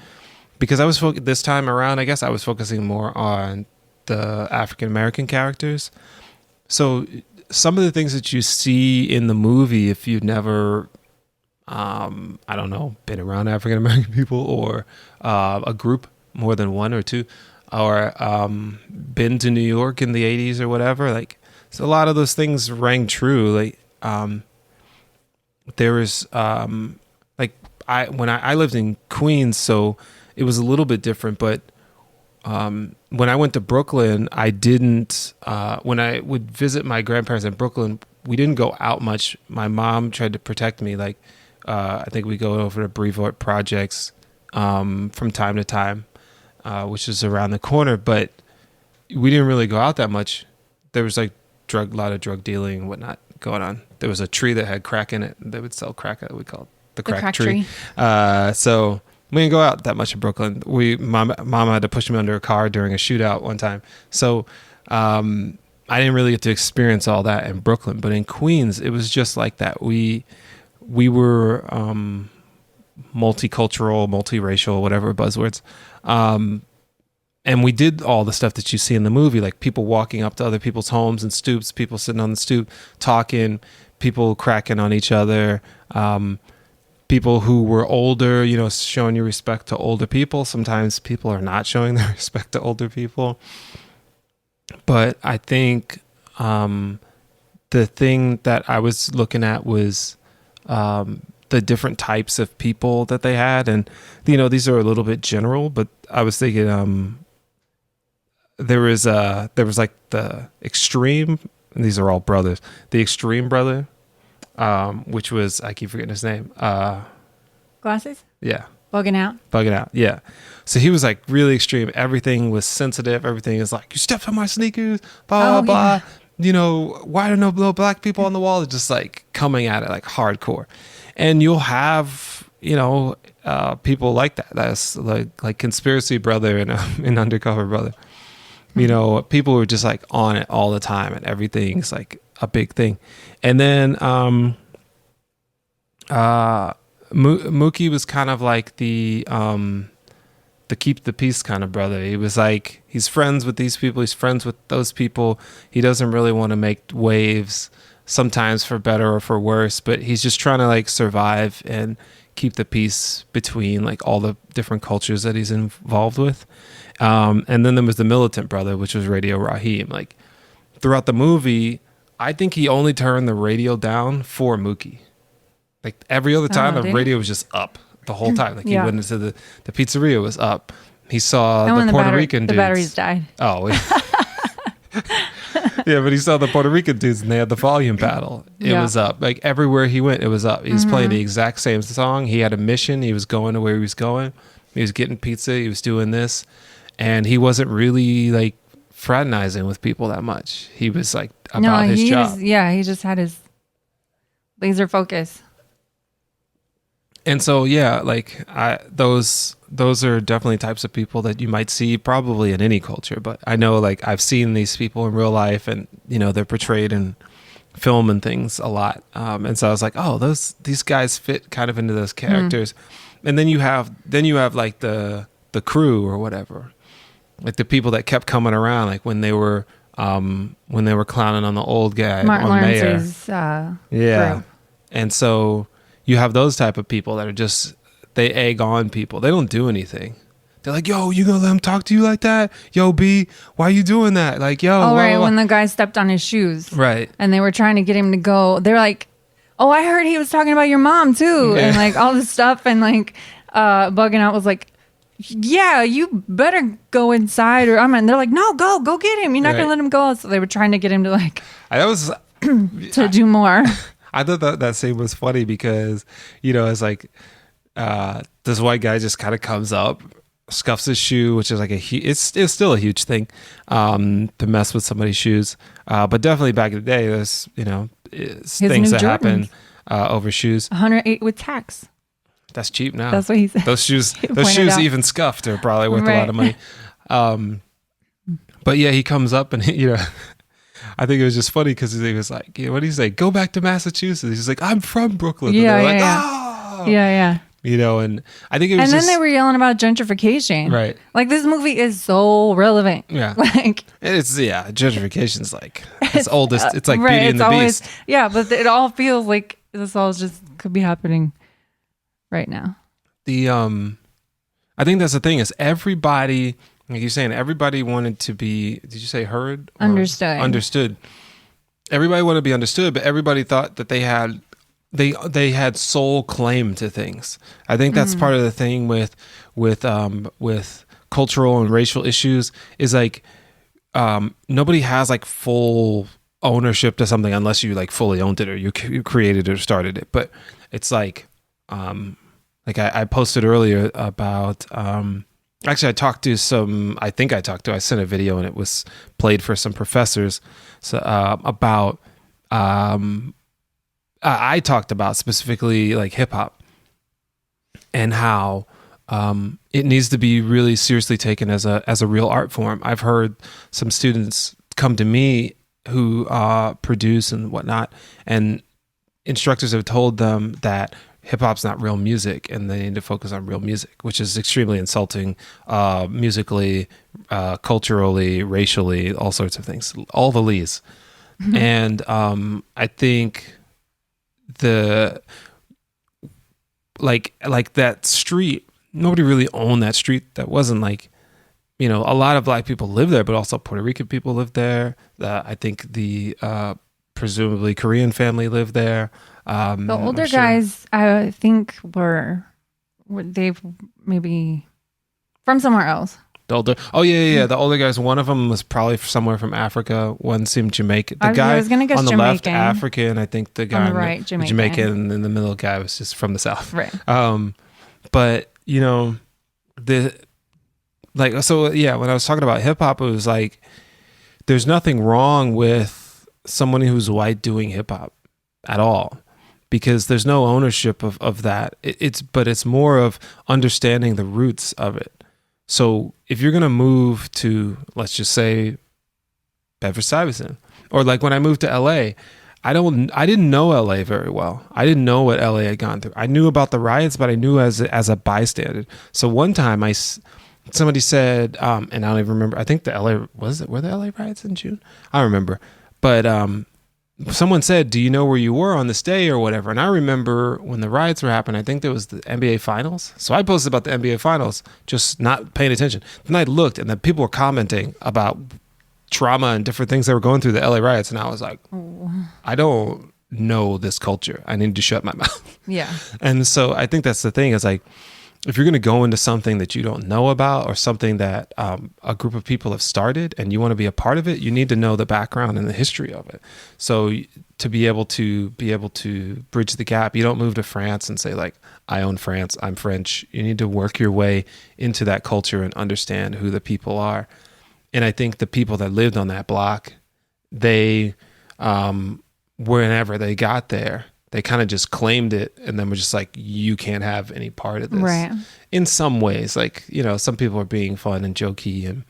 because this time around, I guess I was focusing more on the African American characters. So some of the things that you see in the movie, if you've never, I don't know, been around African American people or a group more than one or two, or been to New York in the 80s or whatever, like, so a lot of those things rang true. Like, there was, like, when I lived in Queens, so it was a little bit different, but when I went to Brooklyn, I didn't, when I would visit my grandparents in Brooklyn, we didn't go out much. My mom tried to protect me. Like, I think we go over to Brevoort Projects from time to time, which is around the corner, but we didn't really go out that much. There was like a lot of drug dealing and whatnot going on. There was a tree that had crack in it. They would sell crack. We call it the crack tree. So we didn't go out that much in Brooklyn. Mom had to push me under a car during a shootout one time. So I didn't really get to experience all that in Brooklyn. But in Queens, it was just like that. We were multicultural, multiracial, whatever buzzwords. And we did all the stuff that you see in the movie, like people walking up to other people's homes and stoops, people sitting on the stoop talking, people cracking on each other, people who were older, showing your respect to older people. Sometimes people are not showing their respect to older people. But I think the thing that I was looking at was the different types of people that they had. And, these are a little bit general, but I was thinking there was like the extreme, and these are all brothers, the extreme brother, which was, I keep forgetting his name. Glasses? Yeah. Bugging out. Yeah. So he was like really extreme. Everything was sensitive. Everything is like, you stepped on my sneakers, blah, blah, blah. Why are no black people on the wall? Just like coming at it like hardcore. And you'll have, people like that. That's like conspiracy brother and an undercover brother. People who are just like on it all the time and everything's like a big thing. And then Mookie was kind of like the keep the peace kind of brother. He was like, he's friends with these people. He's friends with those people. He doesn't really want to make waves, sometimes for better or for worse, but he's just trying to like survive and keep the peace between like all the different cultures that he's involved with. And then there was the militant brother, which was Radio Raheem. Like throughout the movie, I think he only turned the radio down for Mookie. Like every other time, the radio was just up the whole time. Like he went into the pizzeria was up. He saw the Puerto Rican dudes. The batteries died. Oh, yeah, but he saw the Puerto Rican dudes and they had the volume battle. It was up. Like everywhere he went, it was up. He was playing the exact same song. He had a mission. He was going to where he was going. He was getting pizza. He was doing this. And he wasn't really like fraternizing with people that much. He was like about his job. He just had his laser focus. And so, like those are definitely types of people that you might see probably in any culture. But I know like I've seen these people in real life and, they're portrayed in film and things a lot. And so I was like, oh, these guys fit kind of into those characters. And then you have like the crew or whatever, like the people that kept coming around, like when they were clowning on the old guy, Martin on Lawrence's group. And so you have those type of people that are just, they egg on people. They don't do anything. They're like, yo, you gonna let him talk to you like that? Yo, B, why you doing that? Like, yo. Oh, right, when the guy stepped on his shoes. Right. And they were trying to get him to go. They're like, oh, I heard he was talking about your mom too. Yeah. And like all this stuff. And like Bugging Out was like, yeah, you better go inside. And they're like, no, go get him. You're not gonna let him go. So they were trying to get him to like, to do more. I thought that scene was funny because, it's like this white guy just kind of comes up, scuffs his shoe, which is like it's still a huge thing to mess with somebody's shoes. But definitely back in the day, there's, things that happen over shoes. 108 with tax. That's cheap now. That's what he said. Those shoes even scuffed are probably worth a lot of money. But yeah, he comes up and, I think it was just funny because he was like, what did he say? Go back to Massachusetts. He's like, I'm from Brooklyn. Yeah, and they're yeah, like, yeah. oh! Yeah, yeah. you know, and I think it was And then just, they were yelling about gentrification. right. Like, this movie is so relevant. Yeah. Like, It's, yeah, gentrification's like, it's oldest. It's like right, Beauty and the always, Beast. yeah, but it all feels like this all just could be happening right now. I think that's the thing is everybody, like you're saying, everybody wanted to be, did you say heard? Or Understood. Understood. Everybody wanted to be understood, but everybody thought that they had sole claim to things. I think that's part of the thing with cultural and racial issues is like nobody has like full ownership to something unless you like fully owned it or you created it or started it. But it's like I posted earlier about actually I sent a video and it was played for some professors about I talked about specifically like hip hop and how it needs to be really seriously taken as a real art form. I've heard some students come to me who produce and whatnot, and instructors have told them that hip hop's not real music and they need to focus on real music, which is extremely insulting musically, culturally, racially, all sorts of things, all the lees. Mm-hmm. And I think the like that street, nobody really owned that street. That wasn't like, you know, a lot of Black people live there, but also Puerto Rican people live there. I think the presumably Korean family lived there. The older guys, I think, they've maybe from somewhere else. The older guys. One of them was probably somewhere from Africa. One seemed Jamaican. The guy was gonna guess on the Jamaican. left, African. I think the guy on the right, Jamaican. And then the middle guy was just from the South. Right. But you know, when I was talking about hip hop, it was like there's nothing wrong with someone who's white doing hip hop at all, because there's no ownership of that. But it's more of understanding the roots of it. So if you're going to move to, let's just say, Bedford-Stuyvesant, or like when I moved to LA, I didn't know LA very well. I didn't know what LA had gone through. I knew about the riots, but I knew as a bystander. So one time somebody said, and I don't even remember, I think were the LA riots in June? I don't remember. But someone said, do you know where you were on this day or whatever? And I remember when the riots were happening, I think there was the NBA Finals. So I posted about the NBA Finals, just not paying attention. Then I looked, and then people were commenting about trauma and different things that were going through the LA riots. And I was like, I don't know this culture. I need to shut my mouth. Yeah. And so I think that's the thing is like, if you're going to go into something that you don't know about or something that a group of people have started and you want to be a part of it, you need to know the background and the history of it. So to be able to bridge the gap, you don't move to France and say like, I own France, I'm French. You need to work your way into that culture and understand who the people are. And I think the people that lived on that block, they, whenever they got there, they kind of just claimed it and then were just like, you can't have any part of this. Right. In some ways, like, you know, some people are being fun and jokey and,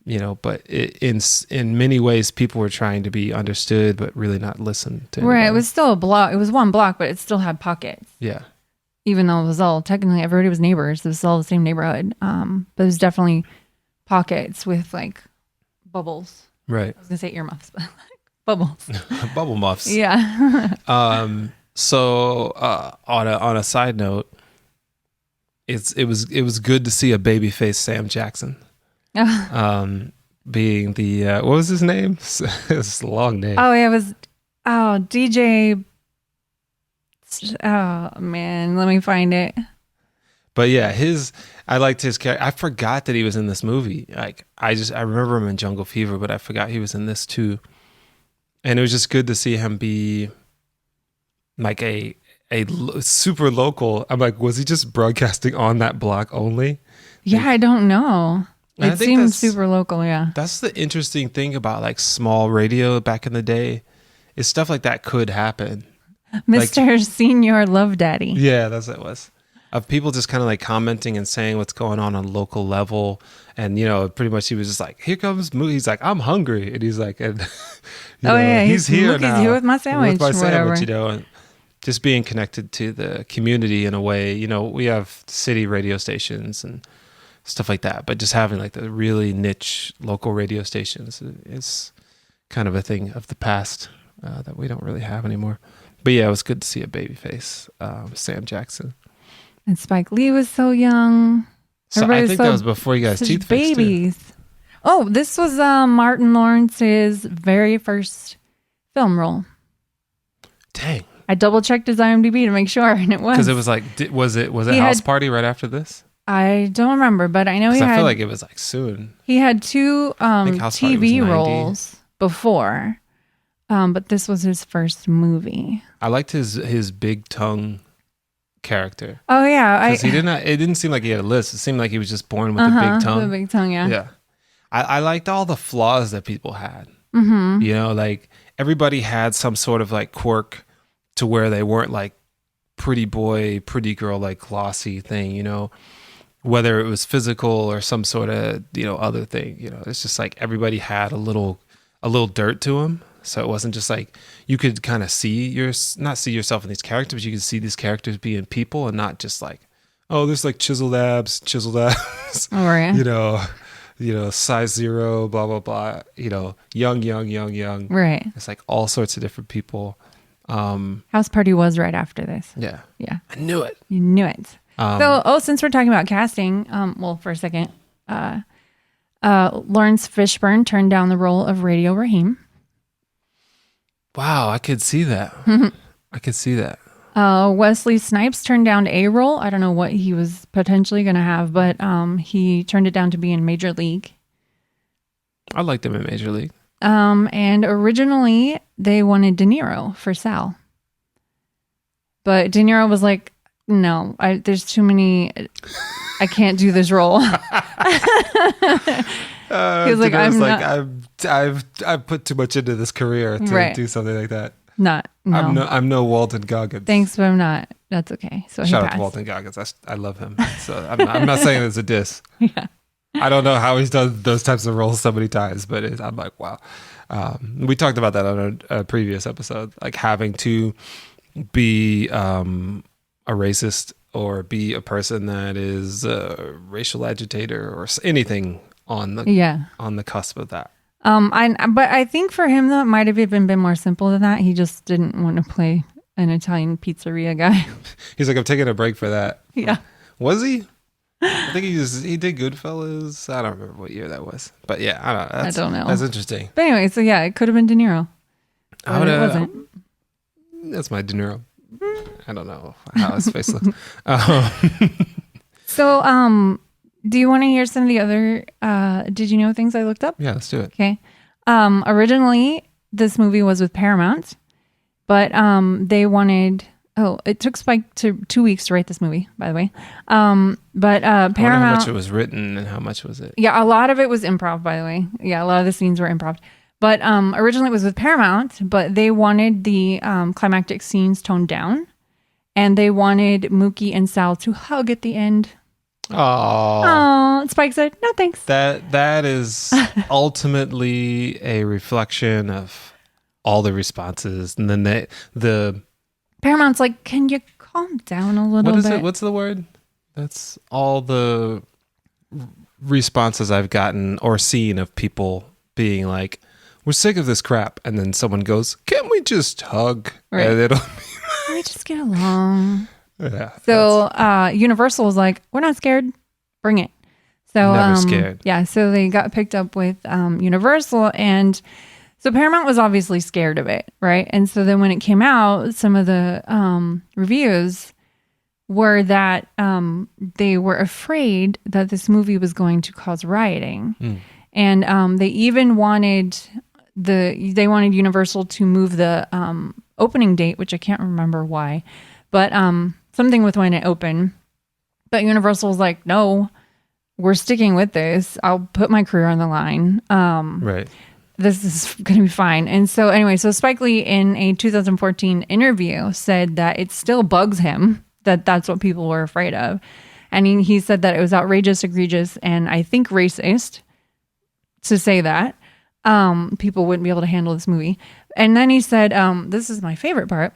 you know, but in many ways, people were trying to be understood, but really not listened to. Right. It was still a block. It was one block, but it still had pockets. Yeah. Even though it was all, technically everybody was neighbors. It was all the same neighborhood. But it was definitely pockets with like bubbles. Right. I was going to say earmuffs, but bubbles. Bubble muffs. Yeah. So on a side note, it was good to see a babyface Sam Jackson, being the what was his name? It's a long name. Oh, it was DJ. Oh man, let me find it. But yeah, I liked his character. I forgot that he was in this movie. Like I remember him in Jungle Fever, but I forgot he was in this too. And it was just good to see him be like a super local. I'm like, was he just broadcasting on that block only? Yeah, I don't know. It seems super local, yeah. That's the interesting thing about like small radio back in the day, is stuff like that could happen. Mr. Senior Love Daddy. Yeah, that's what it was. Of people just kind of like commenting and saying what's going on local level. And, you know, pretty much he was just like, here comes Moo. He's like, I'm hungry. And he's like, and, yeah, he's here look, now. He's here with my sandwich. With my whatever. sandwich, you know. just being connected to the community in a way. You know, we have city radio stations and stuff like that, but just having like the really niche local radio stations is kind of a thing of the past that we don't really have anymore. But yeah, it was good to see a babyface, Sam Jackson. And Spike Lee was so young. So I think that was before you guys teeth babies. fixed. Oh, this was Martin Lawrence's very first film role. Dang. I double checked his IMDb to make sure, and it was. Because it was like, was it House Party right after this? I don't remember, but I know I feel like it was like soon. He had two TV roles before, but this was his first movie. I liked his big tongue character. Oh yeah, because it didn't seem like he had a list. It seemed like he was just born with a big tongue. The big tongue, yeah. Yeah, I liked all the flaws that people had. Mm-hmm. You know, like everybody had some sort of like quirk to where they weren't like pretty boy, pretty girl, like glossy thing. You know, whether it was physical or some sort of other thing. You know, it's just like everybody had a little dirt to them. So it wasn't just like you could kind of not see yourself in these characters, but you could see these characters being people and not just like, oh, there's like chiseled abs. Oh, right. Size 0, blah, blah, blah, young. Right. It's like all sorts of different people. House Party was right after this. Yeah. Yeah. I knew it. You knew it. Since we're talking about casting, for a second, Lawrence Fishburne turned down the role of Radio Raheem. Wow, I could see that. I could see that. Wesley Snipes turned down a role. I don't know what he was potentially going to have, but he turned it down to be in Major League. I liked him in Major League. And originally they wanted De Niro for Sal. But De Niro was like, no, there's too many, I can't do this role. He was like, I've put too much into this career to do something like that. No. I'm no Walton Goggins. Thanks, but I'm not. That's okay. So shout out to Walton Goggins. I love him. So I'm not saying it's a diss. Yeah. I don't know how he's done those types of roles so many times, but I'm like, wow. We talked about that on a previous episode, like having to be a racist or be a person that is a racial agitator or anything on the cusp of that. But I think for him though, it might have even been more simple than that. He just didn't want to play an Italian pizzeria guy. He's like, I'm taking a break for that. Yeah. Was he? I think he did Goodfellas. I don't remember what year that was, but yeah, I don't know. That's interesting. But anyway, so yeah, it could have been De Niro. But it wasn't. That's my De Niro. I don't know how his face looks. So, do you want to hear some of the other did you know things I looked up? Yeah, let's do it. Okay. Originally, this movie was with Paramount, but they wanted. Oh, it took Spike 2 weeks to write this movie, by the way. But Paramount. I wonder how much it was written and how much was it? Yeah, a lot of it was improv, by the way. Yeah, a lot of the scenes were improv. But originally it was with Paramount, but they wanted the climactic scenes toned down, and they wanted Mookie and Sal to hug at the end. Oh, Spike said, "No, thanks." That is ultimately a reflection of all the responses, and then the Paramount's like, "Can you calm down a little bit?" What's the word? That's all the responses I've gotten or seen of people being like, "We're sick of this crap," and then someone goes, "Can't we just hug?" Right. And Can we just get along? Yeah. So Universal was like, "We're not scared. Bring it." So never scared. Yeah. So they got picked up with Universal, and so Paramount was obviously scared of it, right? And so then when it came out, some of the reviews were that they were afraid that this movie was going to cause rioting, and they even wanted Universal to move the opening date, which I can't remember why, but something with when it opened. But Universal was like, "No, we're sticking with this. I'll put my career on the line. Right. This is going to be fine." And so anyway, so Spike Lee in a 2014 interview said that it still bugs him that that's what people were afraid of. And he said that it was outrageous, egregious, and I think racist to say that. People wouldn't be able to handle this movie. And then he said, this is my favorite part.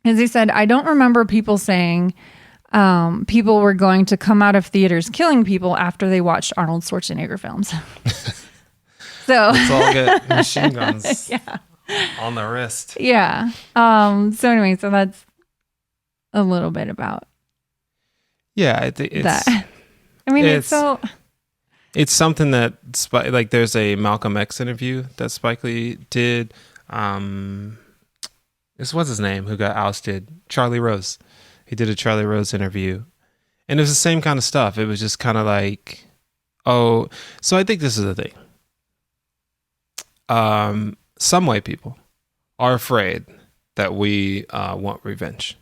As he said, I don't remember people saying people were going to come out of theaters killing people after they watched Arnold Schwarzenegger films. So let's all get machine guns yeah. on the wrist. Yeah. So anyway, so that's a little bit about Yeah, I think it's that. I mean, it's so... It's something that, like, there's a Malcolm X interview that Spike Lee did. This was his name, who got ousted. Charlie Rose. He did a Charlie Rose interview. And it was the same kind of stuff. It was just kind of like, oh, so I think this is the thing. Some white people are afraid that we want revenge.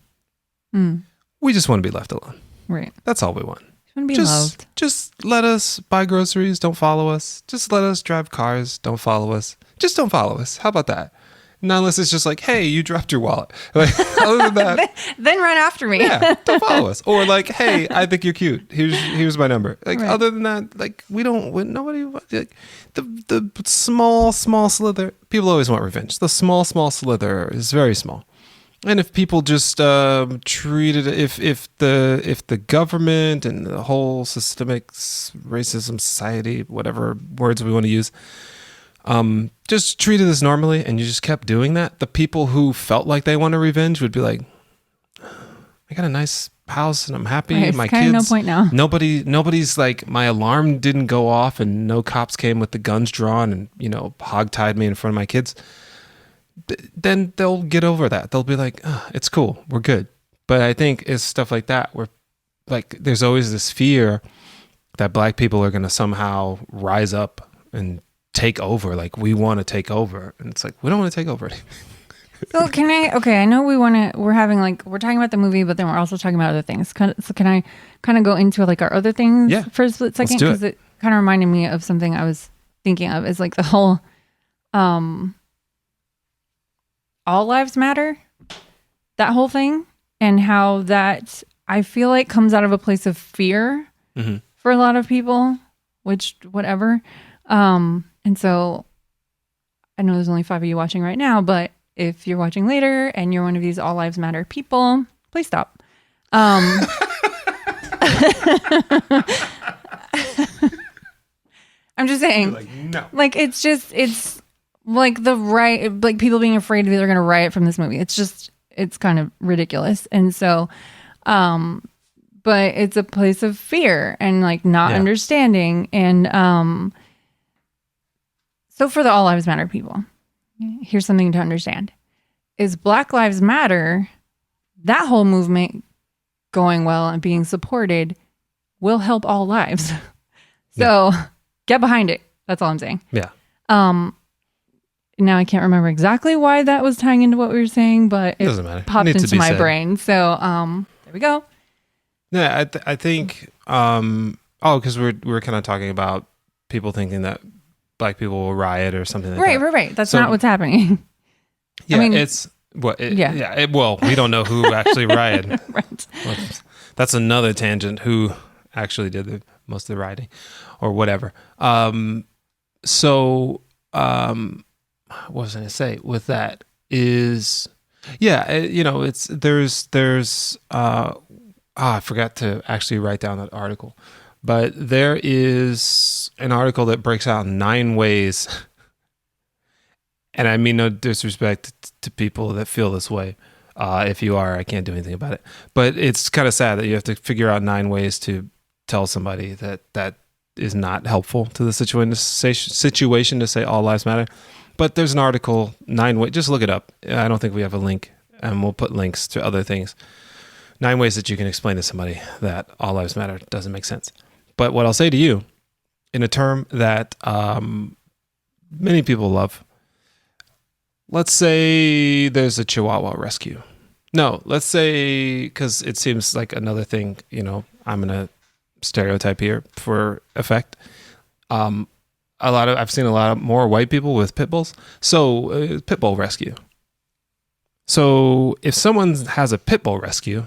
We just want to be left alone. Right. That's all we want. Want to be loved. Just let us buy groceries. Don't follow us. Just let us drive cars. Don't follow us. Just don't follow us. How about that? Not unless it's just like, hey, you dropped your wallet. Like, other than that, then run after me. Yeah, don't follow us. Or like, hey, I think you're cute. Here's my number. Like, right. Other than that, like, nobody, like, the small slither. People always want revenge. The small slither is very small. And if people just treated if the government and the whole systemic racism society, whatever words we want to use, just treated this normally, and you just kept doing that, the people who felt like they wanted revenge would be like, I got a nice house and I'm happy. Right, my kids, no point now. Nobody's like, my alarm didn't go off and no cops came with the guns drawn and hogtied me in front of my kids. Then they'll get over that. They'll be like, oh, it's cool. We're good. But I think it's stuff like that where, like, there's always this fear that black people are going to somehow rise up and take over. Like, we want to take over. And it's like, we don't want to take over anything. So I know we're talking about the movie, but then we're also talking about other things. So can I kind of go into like our other things for a split second? Because it kind of reminded me of something I was thinking of, is like the whole, all lives matter, that whole thing, and how that I feel like comes out of a place of fear for a lot of people, which whatever. And so I know there's only 5 of you watching right now, but if you're watching later and you're one of these all lives matter people, please stop. I'm just saying, like, no. Like, it's like the right, like people being afraid they're going to riot from this movie. It's kind of ridiculous. And so, but it's a place of fear and like not understanding. And, so for the all lives matter people, here's something to understand is Black Lives Matter, that whole movement going well and being supported will help all lives. So get behind it. That's all I'm saying. Yeah. Now I can't remember exactly why that was tying into what we were saying, but it doesn't matter. Popped into my brain. So there we go. Yeah, I think because we're kind of talking about people thinking that black people will riot or something like that. Right. That's not what's happening. Yeah, I mean, it's well, we don't know who actually rioted. Right. Well, that's another tangent. Who actually did most of the rioting, or whatever. What was I going to say with that is, it's there's I forgot to actually write down that article, but there is an article that breaks out 9 ways, and I mean no disrespect to people that feel this way. If you are, I can't do anything about it, but it's kind of sad that you have to figure out 9 ways to tell somebody that is not helpful to the situation to say all lives matter. But there's an article, 9 ways, just look it up. I don't think we have a link, and we'll put links to other things. 9 ways that you can explain to somebody that all lives matter doesn't make sense. But what I'll say to you, in a term that many people love, let's say there's a Chihuahua rescue. No, let's say, because it seems like another thing, I'm going to stereotype here for effect. I've seen a lot more white people with pit bulls. So pit bull rescue. So if someone has a pit bull rescue,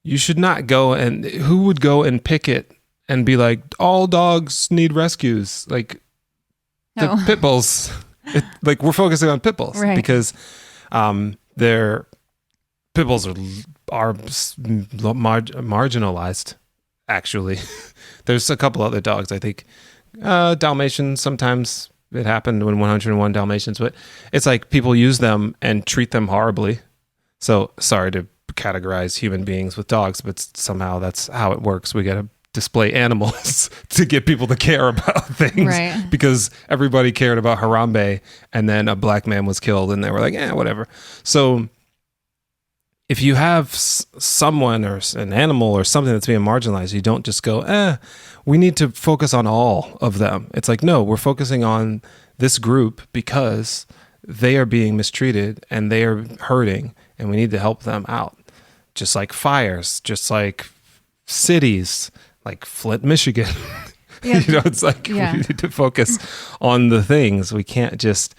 you should not go and who would go and pick it and be like, all dogs need rescues. Like the pit bulls, like we're focusing on pit bulls, right? Because they're pit bulls are marginalized. Actually, there's a couple other dogs. I think Dalmatians, sometimes it happened when 101 Dalmatians, but it's like people use them and treat them horribly. So sorry to categorize human beings with dogs, but somehow that's how it works. We got to display animals to get people to care about things, right? Because everybody cared about Harambe, and then a black man was killed, and they were like, whatever. So if you have someone or an animal or something that's being marginalized, you don't just go, we need to focus on all of them. It's like, no, we're focusing on this group because they are being mistreated and they are hurting, and we need to help them out. Just like fires, just like cities, like Flint, Michigan. Yeah. It's like we need to focus on the things. We can't just,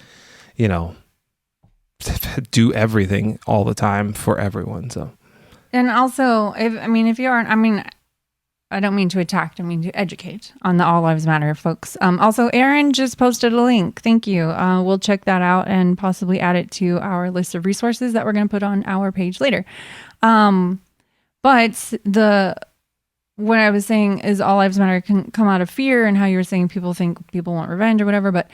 do everything all the time for everyone. So, and also, if you aren't, I don't mean to attack, I mean to educate on the All Lives Matter, folks. Also, Aaron just posted a link. Thank you. We'll check that out and possibly add it to our list of resources that we're going to put on our page later. But what I was saying is All Lives Matter can come out of fear, and how you were saying people think people want revenge or whatever. But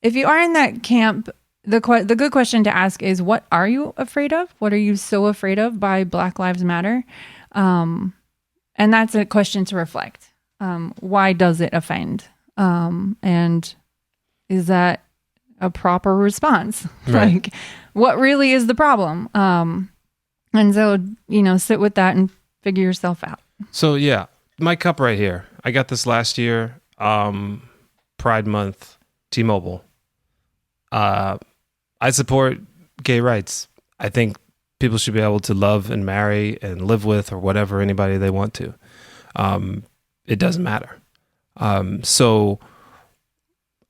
if you are in that camp, the good question to ask is, what are you afraid of? What are you so afraid of by Black Lives Matter? And that's a question to reflect. Why does it offend? And is that a proper response? Right. Like, what really is the problem? And so, sit with that and figure yourself out. So yeah, my cup right here. I got this last year, Pride Month, T-Mobile. I support gay rights. I think people should be able to love and marry and live with or whatever anybody they want to. It doesn't matter. So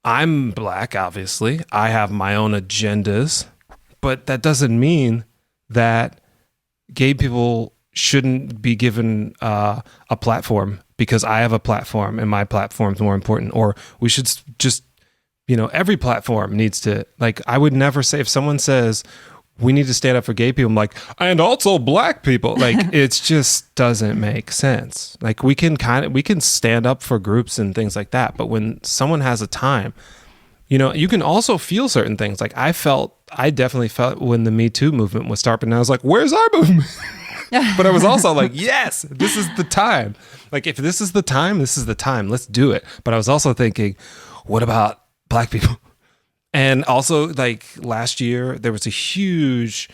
I'm black, obviously. I have my own agendas, but that doesn't mean that gay people shouldn't be given a platform because I have a platform and my platform is more important. Or we should just, every platform needs to, like, I would never say, if someone says we need to stand up for gay people, I'm like, and also black people, like, it just doesn't make sense. Like, we can stand up for groups and things like that. But when someone has a time, you can also feel certain things. Like I definitely felt when the Me Too movement was starting, and I was like, where's our movement? But I was also like, yes, this is the time. Like, if this is the time, this is the time. Let's do it. But I was also thinking, what about black people? And also, like, last year, there was the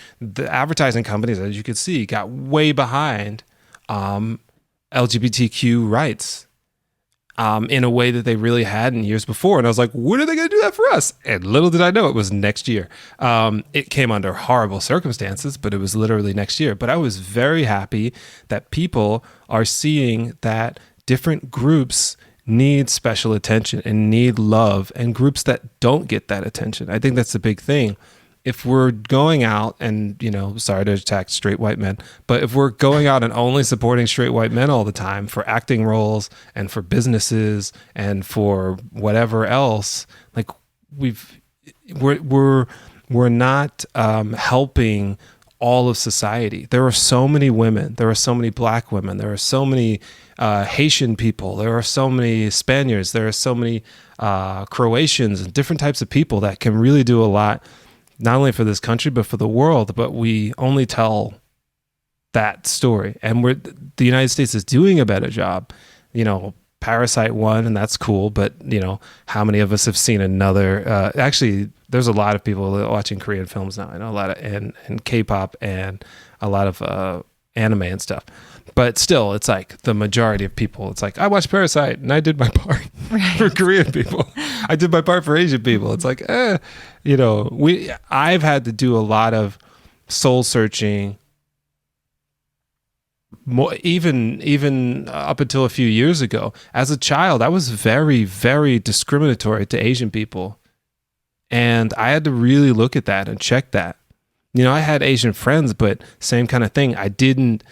advertising companies, as you could see, got way behind LGBTQ rights in a way that they really hadn't years before. And I was like, when are they going to do that for us? And little did I know it was next year. It came under horrible circumstances, but it was literally next year. But I was very happy that people are seeing that different groups need special attention and need love, and groups that don't get that attention. I think that's a big thing. If we're going out and, sorry to attack straight white men, but if we're going out and only supporting straight white men all the time for acting roles and for businesses and for whatever else, like we're not helping all of society. There are so many women. There are so many black women. There are so many Haitian people. There are so many Spaniards. There are so many Croatians and different types of people that can really do a lot, not only for this country, but for the world. But we only tell that story. And the United States is doing a better job. Parasite won, and that's cool. But, how many of us have seen another? Actually, there's a lot of people watching Korean films now. I know a lot of, and K-pop and a lot of anime and stuff. But still, it's like the majority of people, it's like, I watched Parasite and I did my part for Korean people. I did my part for Asian people. It's like, I've had to do a lot of soul searching, even up until a few years ago. As a child, I was very, very discriminatory to Asian people. And I had to really look at that and check that. I had Asian friends, but same kind of thing. I didn't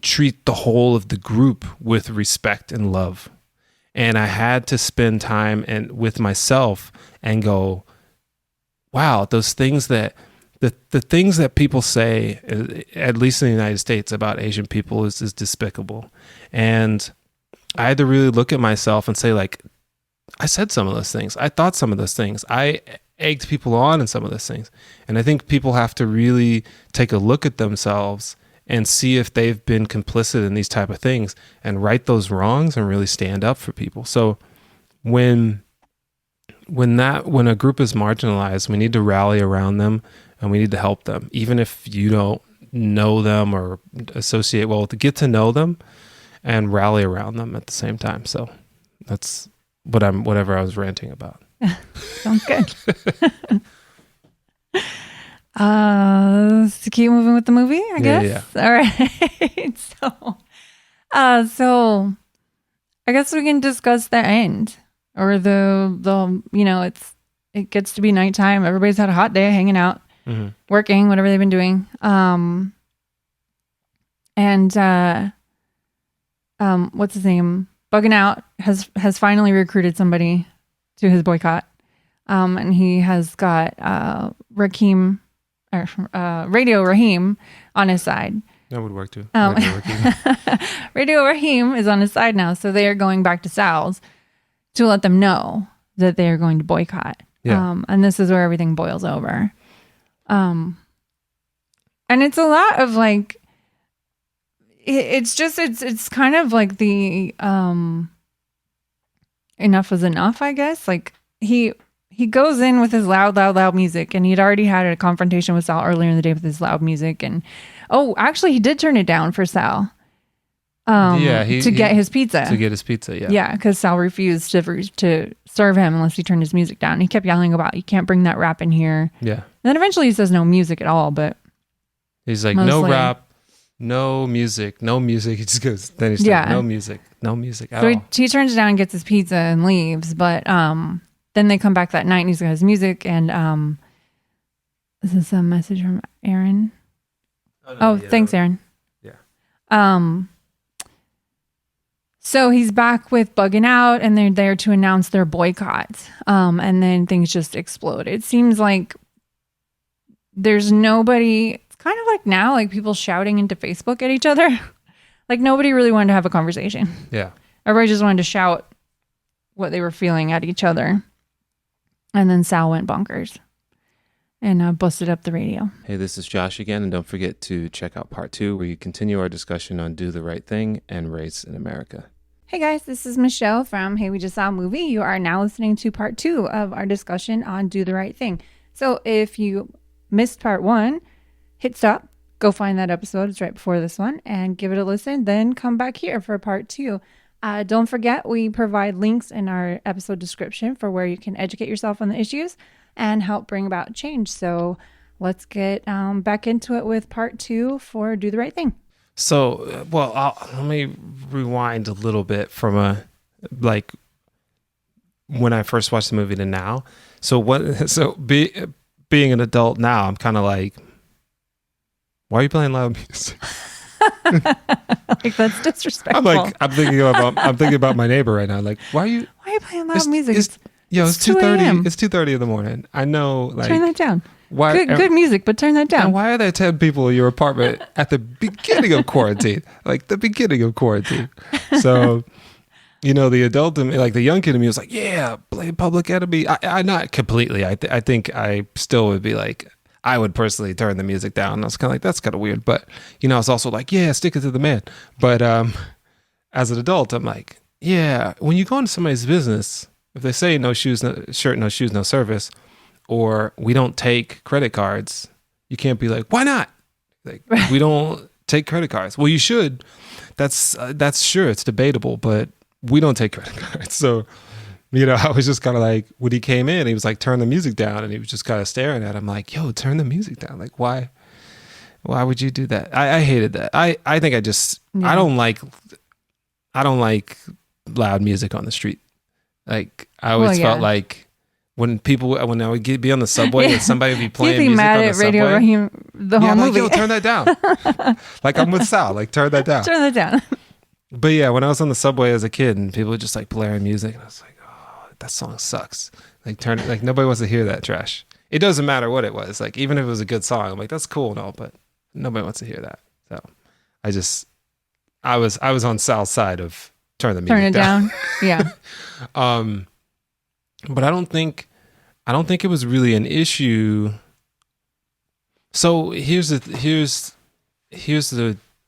treat the whole of the group with respect and love. And I had to spend time with myself and go, wow, those things that the things that people say, at least in the United States, about Asian people is despicable. And I had to really look at myself and say, like, I said some of those things. I thought some of those things. I egged people on in some of those things. And I think people have to really take a look at themselves and see if they've been complicit in these type of things and right those wrongs and really stand up for people. So when a group is marginalized, we need to rally around them and we need to help them, even if you don't know them or associate well, to get to know them and rally around them at the same time. So that's whatever I was ranting about. Sounds good. To keep moving with the movie, I guess. Yeah. All right. So I guess we can discuss the end, or the it gets to be nighttime. Everybody's had a hot day, hanging out, working, whatever they've been doing. What's his name? Bugging Out has finally recruited somebody to his boycott. And he has got Radio Raheem on his side. That would work too. Radio Raheem is on his side now, so they are going back to Sal's to let them know that they are going to boycott. Yeah. And this is where everything boils over. And it's a lot of like, it's kind of like the enough is enough, I guess. Like he goes in with his loud music, and he'd already had a confrontation with Sal earlier in the day with his loud music. And actually he did turn it down for Sal. To get his pizza. To get his pizza, yeah. Yeah, because Sal refused to serve him unless he turned his music down. He kept yelling about, you can't bring that rap in here. Yeah. And then eventually he says no music at all, but he's like, no rap, no music. He just goes, then he's like, no music at all. He turns it down and gets his pizza and leaves. But then they come back that night and he's got his music. And is this a message from Aaron? Thanks, Aaron. Yeah. So he's back with Bugging Out, and they're there to announce their boycott. And then things just explode. It seems like there's nobody. It's kind of like now, like people shouting into Facebook at each other. Like nobody really wanted to have a conversation. Yeah. Everybody just wanted to shout what they were feeling at each other. And then Sal went bonkers and busted up the radio. Hey, this is Josh again, and don't forget to check out part 2, where you continue our discussion on Do the Right Thing and race in America. Hey guys, this is Michelle from Hey We Just Saw a Movie. You are now listening to part 2 of our discussion on Do the Right Thing. So if you missed part 1, hit stop, go find that episode. It's right before this one, and give it a listen. Then come back here for part 2. Don't forget, we provide links in our episode description for where you can educate yourself on the issues and help bring about change. So let's get back into it with part 2 for Do the Right Thing. So, let me rewind a little bit from when I first watched the movie to now. Being an adult now, I'm kind of like, why are you playing loud music? Like that's disrespectful. I'm thinking about my neighbor right now. Like, why are you playing loud music? It's 2:30. It's 2:30 in the morning. I know. Like, turn that down. Why? Good music, but turn that down. And why are there 10 people in your apartment at the beginning of quarantine? Like the beginning of quarantine. So, the adult in me, like the young kid in me was like, yeah, play Public Enemy. I not completely. I think I still would be like, I would personally turn the music down. I was kind of like, that's kind of weird. But, I was also like, yeah, stick it to the man. But as an adult, I'm like, yeah, when you go into somebody's business, if they say no shoes, no shirt, no shoes, no service, or we don't take credit cards, you can't be like, why not? Like, we don't take credit cards. Well, you should. That's sure, it's debatable, but we don't take credit cards. So, I was just kind of like, when he came in, he was like, turn the music down. And he was just kind of staring at him like, yo, turn the music down. Like, why would you do that? I hated that. I think I don't like loud music on the street. Like, I always felt like when I would be on the subway and somebody would be playing music mad on the at subway. Radio Raheem the whole movie. Like, yo, turn that down. Like, I'm with Sal. Like, turn that down. Turn that down. But yeah, when I was on the subway as a kid and people were just like blaring music, and I was like, oh, that song sucks. Like, turn it. Like, nobody wants to hear that trash. it doesn't matter what it was. Like, even if it was a good song, I'm like, that's cool and all, but nobody wants to hear that. So I was on Sal's side of turn the music Turn it down. Yeah. But I don't think it was really an issue. So here's the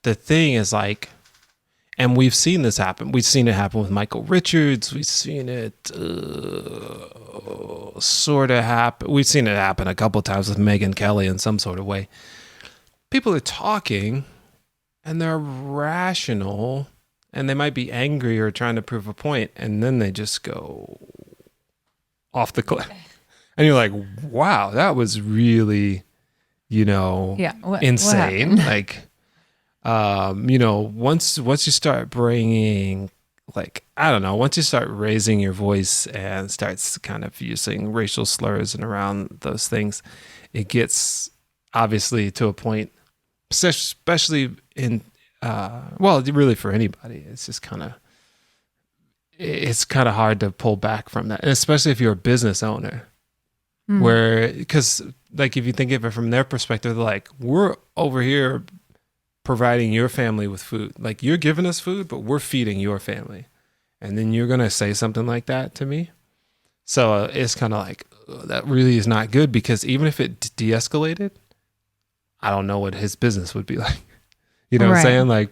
thing is like, and we've seen this happen. We've seen it happen with Michael Richards. We've seen it sort of happen. We've seen it happen a couple of times with Megyn Kelly in some sort of way. People are talking and they're rational and they might be angry or trying to prove a point, and then they just go off the cliff. And you're like, wow, that was really, insane. Like, once you start bringing, like, I don't know, once you start raising your voice and starts kind of using racial slurs and around those things, it gets obviously to a point, especially in, really for anybody, it's just it's kind of hard to pull back from that. And especially if you're a business owner, because like, if you think of it from their perspective, they're like, we're over here providing your family with food. Like, you're giving us food, but we're feeding your family. And then you're going to say something like that to me. So it's kind of like, that really is not good, because even if it de-escalated, I don't know what his business would be like. You know what I'm saying? Like,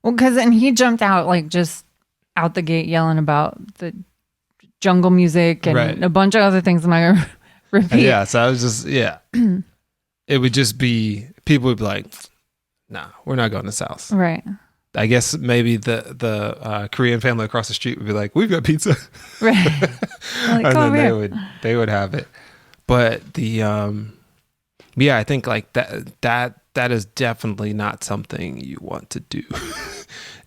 well, and he jumped out, like, just out the gate yelling about the jungle music and a bunch of other things I'm not going to repeat. Yeah, so I was just, it would just be, people would be like, nah, we're not going to South. Right. I guess maybe the Korean family across the street would be like, we've got pizza. Right. Like, and then they would have it. But the, I think like that is definitely not something you want to do,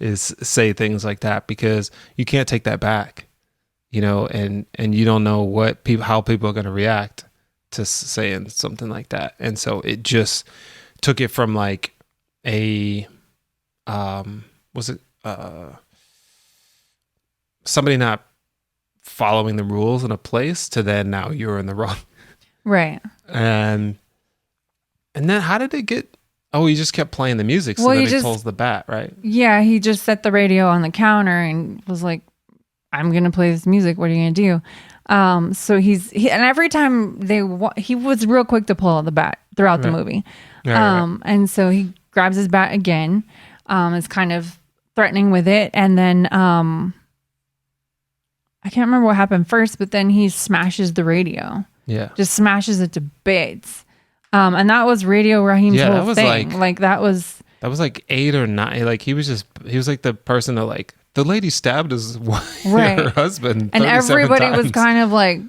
is say things like that, because you can't take that back, and you don't know how people are going to react to saying something like that. And so it just took it from like a, somebody not following the rules in a place to then now you're in the wrong. Right. And then how did it get, he just kept playing the music. So then he pulls the bat, right? Yeah. He just set the radio on the counter and was like, I'm going to play this music. What are you going to do? So and every time he was real quick to pull out the bat throughout the movie. Right. And so he grabs his bat again, is kind of threatening with it. And then, I can't remember what happened first, but then he smashes the radio. Yeah. Just smashes it to bits. And that was Radio Raheem's whole thing. Like that was like 8 or 9. Like he was like the person that like, the lady stabbed his wife, her husband, and everybody times. Was kind of like,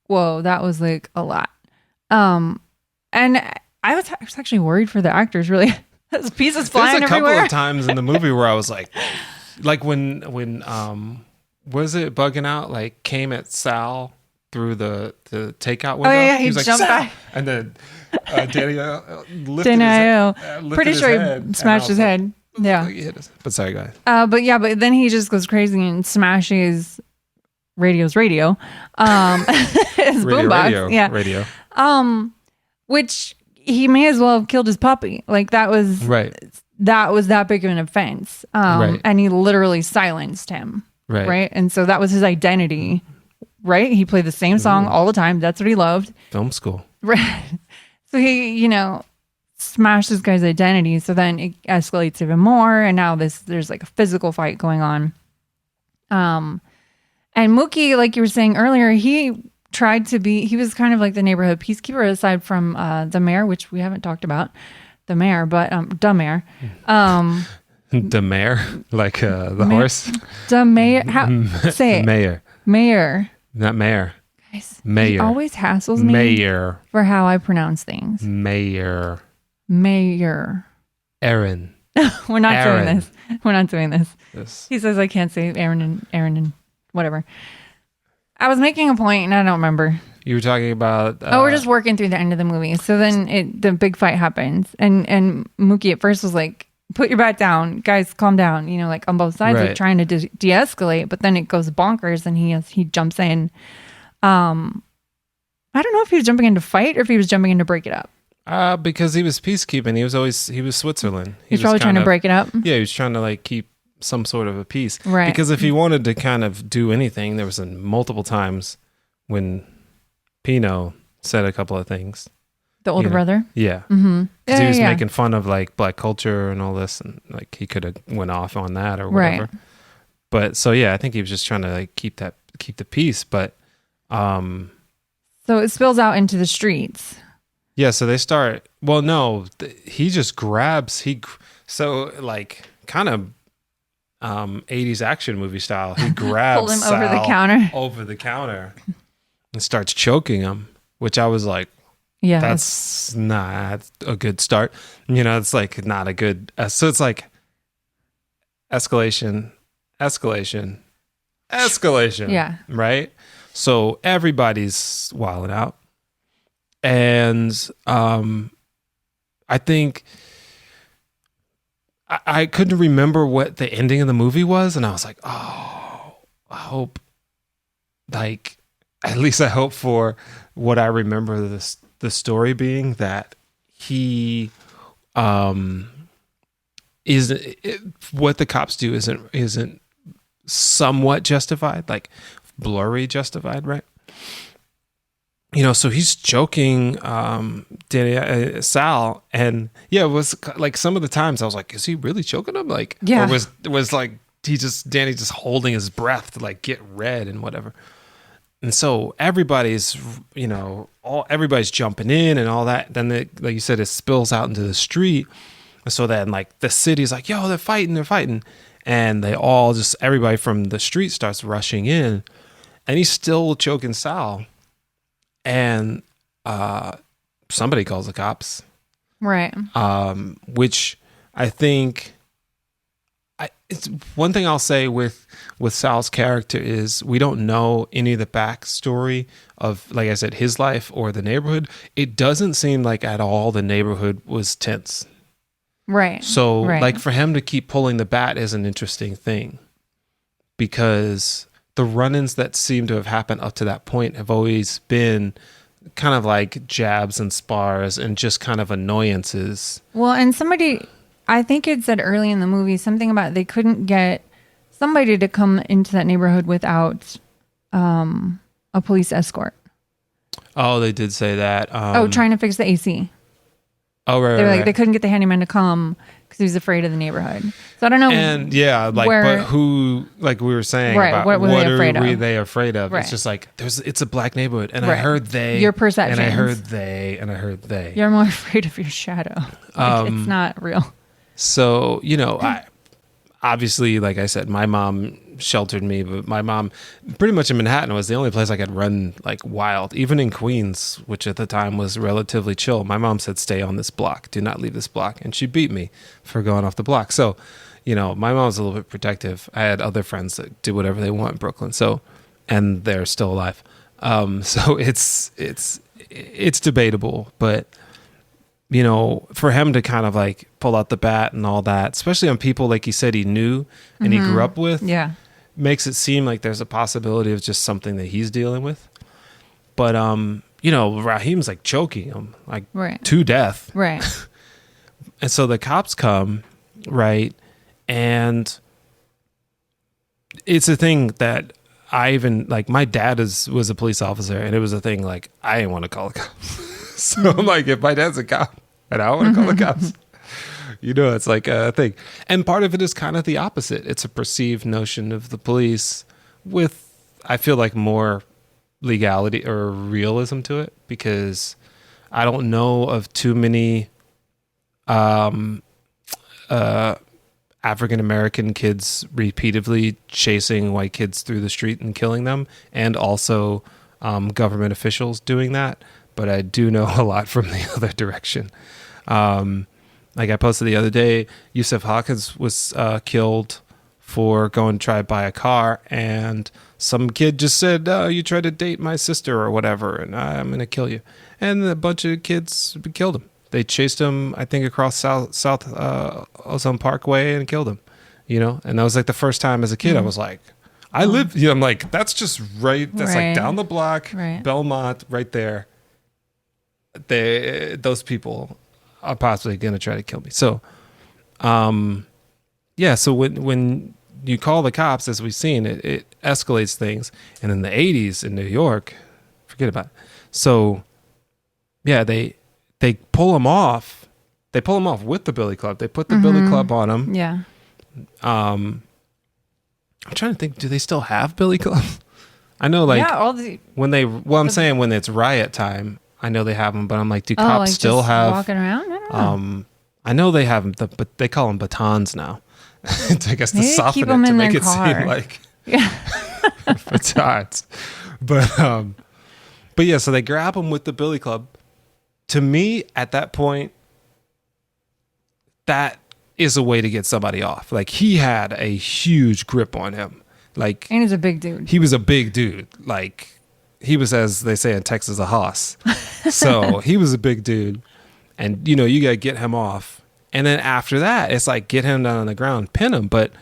whoa, that was like a lot. And I was actually worried for the actors, really. There's pieces flying everywhere. There's a couple of times in the movie where I was like when was it Bugging Out, like came at Sal through the takeout window? Oh yeah, he jumped back. And then Daniel lifted pretty his sure head, he smashed his head. Yeah. But sorry, guys. But then he just goes crazy and smashes radio's radio. His boombox. Radio. Which he may as well have killed his puppy. Like that was that big of an offense. And he literally silenced him. Right. And so that was his identity. Right. He played the same song all the time. That's what he loved. Film school. Right. So he, smashed this guy's identity. So then it escalates even more. And now there's like a physical fight going on. And Mookie, like you were saying earlier, he was kind of like the neighborhood peacekeeper, aside from the mayor, which we haven't talked about the mayor, but the mayor. The mayor, like the horse. The mayor. Say it. Mayor. Not mayor. Guys, mayor. He always hassles me. Mayor. For how I pronounce things. Mayor. Aaron. We're not doing this. We're not doing this. Yes. He says I can't say Aaron and whatever. I was making a point and I don't remember. You were talking about... we're just working through the end of the movie. So then the big fight happens. And Mookie at first was like, put your bat down. Guys, calm down. Like on both sides, like trying to de-escalate. But then it goes bonkers and he jumps in. I don't know if he was jumping in to fight or if he was jumping in to break it up. Because he was peacekeeping. He was Switzerland. He's probably trying to break it up. Yeah, he was trying to like keep some sort of a peace. Right. Because if he wanted to kind of do anything, there was multiple times when Pino said a couple of things. The older brother? Yeah. Mm-hmm. Because he was making fun of like black culture and all this, and like he could have went off on that or whatever. Right. But so yeah, I think he was just trying to like keep the peace. But so it spills out into the streets. Yeah, so they start. Well, no, he just grabs. So like kind of 80s action movie style. He grabs pulled him Sal over the counter and starts choking him, which I was like, yeah, that's not a good start. You know, it's like not a good. So it's like escalation. Yeah. Right. So everybody's wilding out. And I think I couldn't remember what the ending of the movie was, and I was like, oh, I hope, like, at least I hope for what I remember the story being that he what the cops do isn't somewhat justified, like blurry justified, right? You know, so he's choking Sal, and yeah, it was like some of the times I was like, is he really choking him? Like, yeah, or was like Danny just holding his breath to like get red and whatever. And so everybody's, you know, everybody's jumping in and all that. Then like you said, it spills out into the street. And so then like the city's like, yo, they're fighting. And they all just, everybody from the street starts rushing in, and he's still choking Sal. And somebody calls the cops, right? Which I think it's one thing I'll say with Sal's character is we don't know any of the backstory of, like I said, his life or the neighborhood. It doesn't seem like at all the neighborhood was tense, right? So like for him to keep pulling the bat is an interesting thing, because the run-ins that seem to have happened up to that point have always been kind of like jabs and spars and just kind of annoyances. Well, and I think it said early in the movie something about they couldn't get somebody to come into that neighborhood without a police escort. Oh, they did say that. Trying to fix the AC. Oh, right. They're like, they couldn't get the handyman to come because he was afraid of the neighborhood. So I don't know. And yeah, like, but who, like we were saying, right, about what were they afraid of? Right. It's just like, it's a black neighborhood. And I heard they. Your perception. And I heard they. And I heard they. You're more afraid of your shadow. Like, it's not real. So, you know, obviously, like I said, my mom sheltered me, but my mom pretty much in Manhattan was the only place I could run like wild. Even in Queens, which at the time was relatively chill, my mom said, stay on this block, do not leave this block, and she beat me for going off the block. So, you know, my mom's a little bit protective. I had other friends that do whatever they want in Brooklyn, so, and they're still alive. So it's debatable, but you know, for him to kind of like pull out the bat and all that, especially on people like he said he knew and he grew up with, makes it seem like there's a possibility of just something that he's dealing with. But you know, Raheem's like choking him like to death, right? And so the cops come, right, and it's a thing that I even like. My dad was a police officer, and it was a thing like I didn't want to call the cops. So I'm like, if my dad's a cop and I want to call the cops, you know, it's like a thing. And part of it is kind of the opposite. It's a perceived notion of the police with, I feel like, more legality or realism to it, because I don't know of too many African-American kids repeatedly chasing white kids through the street and killing them, and also government officials doing that. But I do know a lot from the other direction. Like I posted the other day, Yusuf Hawkins was killed for going to try to buy a car, and some kid just said, you tried to date my sister or whatever, and I'm going to kill you. And a bunch of kids killed him. They chased him, I think, across South Ozone Parkway and killed him. You know, and that was like the first time as a kid I was like, I live, I'm like, that's just right. That's Right. like down the block, Right. Belmont, right there. Those people are possibly going to try to kill me. So, yeah. So when you call the cops, as we've seen, it escalates things. And in the 80s in New York, forget about it. So, yeah, they pull him off. They pull him off with the billy club. They put the billy club on him. Yeah. I'm trying to think. Do they still have billy clubs? I know, like, yeah, all the when they. Well, I'm saying when it's riot time, I know they have them. But I'm like, do cops like still just have? walking around? I don't know. I know they have them, but they call them batons now. I guess to Maybe soften keep it them to in make their it seem car. like Yeah. batons. But yeah, so they grab him with the billy club. To me, at that point, that is a way to get somebody off. Like, he had a huge grip on him. Like, And he's a big dude. he was a big dude. Like, he was, as they say in Texas, a hoss. So he was a big dude. And, you got to get him off. And then after that, it's like, get him down on the ground, pin him. But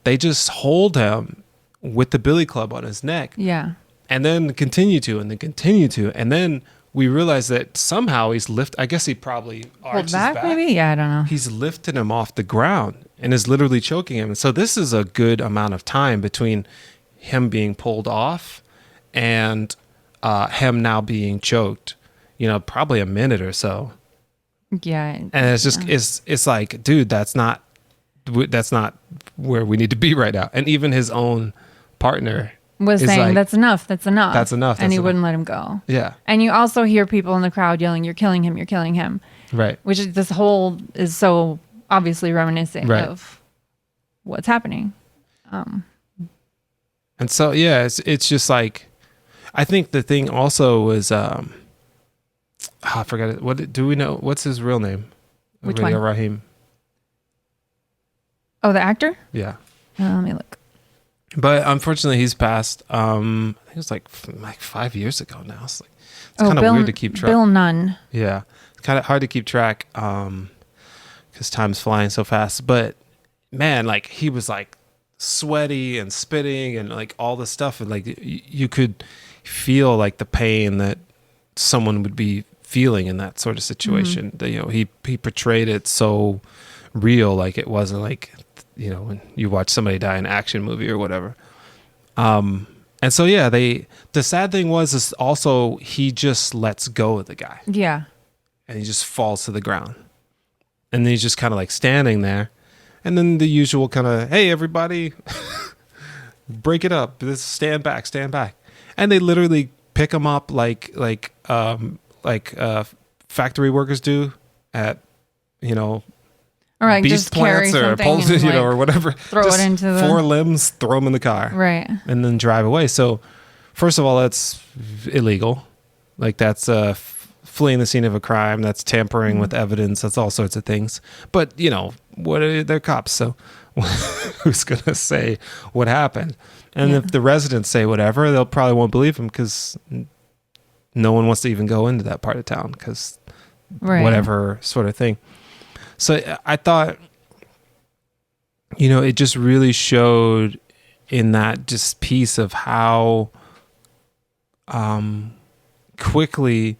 they just hold him with the billy club on his neck. Yeah. And then continue to. And then we realize that somehow I guess he probably Hold arches back, maybe? Yeah, I don't know. He's lifting him off the ground and is literally choking him. So this is a good amount of time between him being pulled off and him now being choked. Probably a minute or so. Yeah. And it's just it's like, dude, that's not where we need to be right now. And even his own partner was is saying, like, that's enough. That's enough. That's enough. And he enough. wouldn't let him go. Yeah. And you also hear people in the crowd yelling, "You're killing him. You're killing him." Right. Which is, this whole is so obviously reminiscent Right. of what's happening. And so, yeah, it's just like, I think the thing also was, I forgot it. What do we know? What's his real name? Which one? Rahim. Oh, the actor? Yeah. Let me look. But unfortunately, he's passed. I think it was like 5 years ago now. It's kind of weird to keep track. Bill Nunn. Yeah, it's kind of hard to keep track because time's flying so fast. But man, like, he was like sweaty and spitting and like all this stuff, and like you could feel like the pain that someone would be feeling in that sort of situation. Mm-hmm. He portrayed it so real, like it wasn't like, when you watch somebody die in an action movie or whatever. And so, yeah, the sad thing is also he just lets go of the guy. Yeah. And he just falls to the ground. And then he's just kind of like standing there. And then the usual kind of, hey, everybody, break it up. Stand back. And they literally pick him up like factory workers do at, Or like beast just carry plants or something and, or whatever. throw just it into the 4 limbs, throw them in the car. Right. And then drive away. So, first of all, that's illegal. Like, that's fleeing the scene of a crime. That's tampering with evidence. That's all sorts of things. But, they're cops. So, who's going to say what happened? And if the residents say whatever, they'll probably won't believe them because no one wants to even go into that part of town because whatever sort of thing. So I thought, it just really showed in that just piece of how quickly,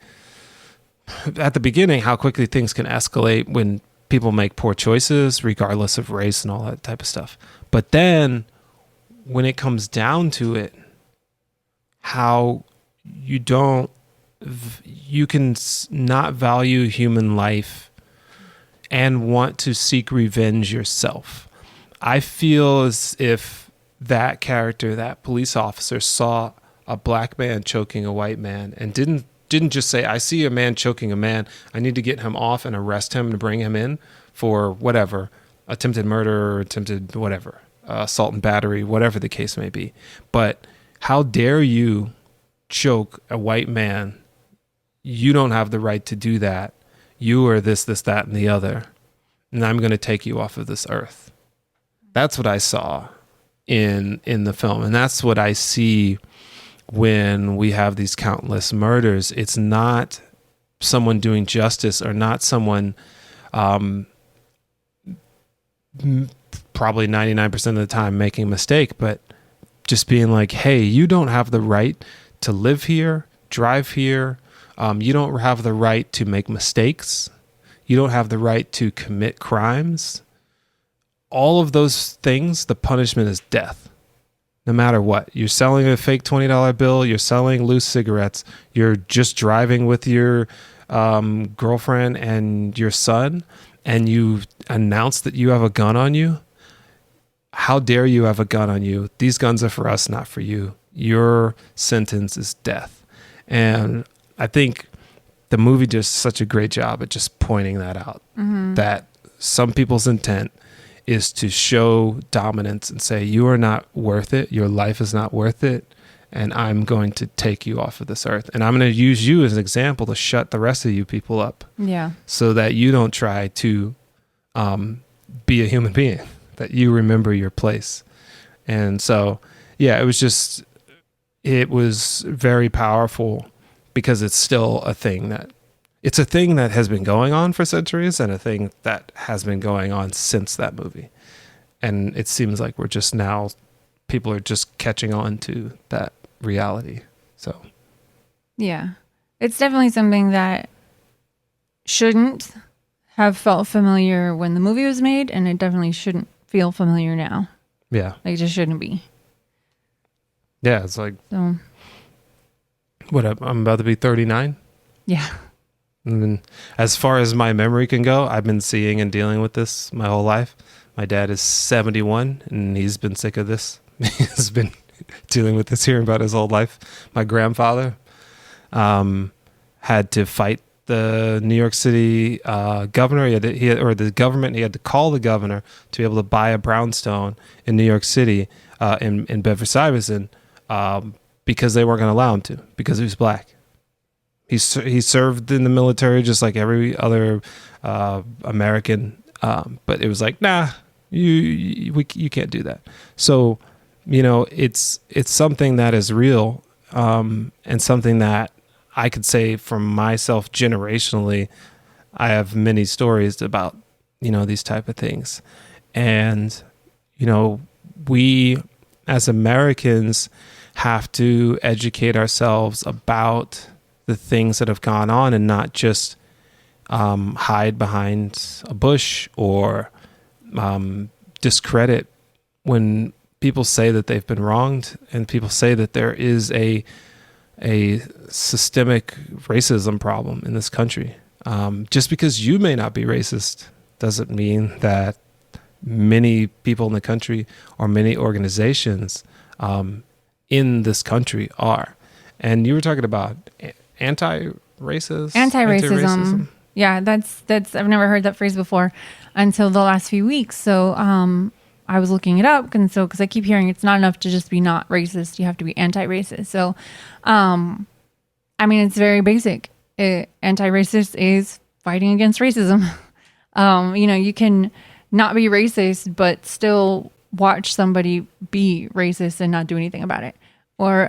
at the beginning, how quickly things can escalate when people make poor choices, regardless of race and all that type of stuff. But then when it comes down to it, how you can not value human life and want to seek revenge yourself. I feel as if that character, that police officer, saw a black man choking a white man and didn't just say, I see a man choking a man, I need to get him off and arrest him and bring him in for whatever, attempted murder or attempted whatever, assault and battery, whatever the case may be. But how dare you choke a white man? You don't have the right to do that. You are this, that, and the other, and I'm going to take you off of this earth. That's what I saw in the film, and that's what I see when we have these countless murders. It's not someone doing justice or not someone, probably 99% of the time, making a mistake, but just being like, hey, you don't have the right to live here, drive here. You don't have the right to make mistakes. You don't have the right to commit crimes. All of those things, the punishment is death. No matter what. You're selling a fake $20 bill. You're selling loose cigarettes. You're just driving with your girlfriend and your son, and you announce that you have a gun on you. How dare you have a gun on you? These guns are for us, not for you. Your sentence is death. And I think the movie does such a great job at just pointing that out, that some people's intent is to show dominance and say, you are not worth it. Your life is not worth it. And I'm going to take you off of this earth. And I'm going to use you as an example to shut the rest of you people up. Yeah. So that you don't try to be a human being, that you remember your place. And so, yeah, it was very powerful because it's still a thing that has been going on for centuries, and a thing that has been going on since that movie. And it seems like people are just catching on to that reality. So, yeah, it's definitely something that shouldn't have felt familiar when the movie was made, and it definitely shouldn't feel familiar now. Yeah. Like, it just shouldn't be. Yeah, it's like, what, I'm about to be 39? Yeah. And as far as my memory can go, I've been seeing and dealing with this my whole life. My dad is 71, and he's been sick of this. He's been dealing with this here about his whole life. My grandfather had to fight the New York City governor. Or the government. He had to call the governor to be able to buy a brownstone in New York City, in Bedford-Stuyvesant, because they weren't going to allow him to, because he was black. He served in the military just like every other American, but it was like, nah, you can't do that. So, it's something that is real, and something that I could say for myself generationally. I have many stories about these type of things, and we as Americans have to educate ourselves about the things that have gone on, and not just hide behind a bush or discredit when people say that they've been wronged, and people say that there is a systemic racism problem in this country. Just because you may not be racist doesn't mean that many people in the country or many organizations in this country are. And you were talking about anti-racism. Yeah, that's I've never heard that phrase before until the last few weeks. So I was looking it up, and so because I keep hearing it's not enough to just be not racist, you have to be anti-racist. So it's very basic. Anti-racist is fighting against racism. You can not be racist but still watch somebody be racist and not do anything about it, or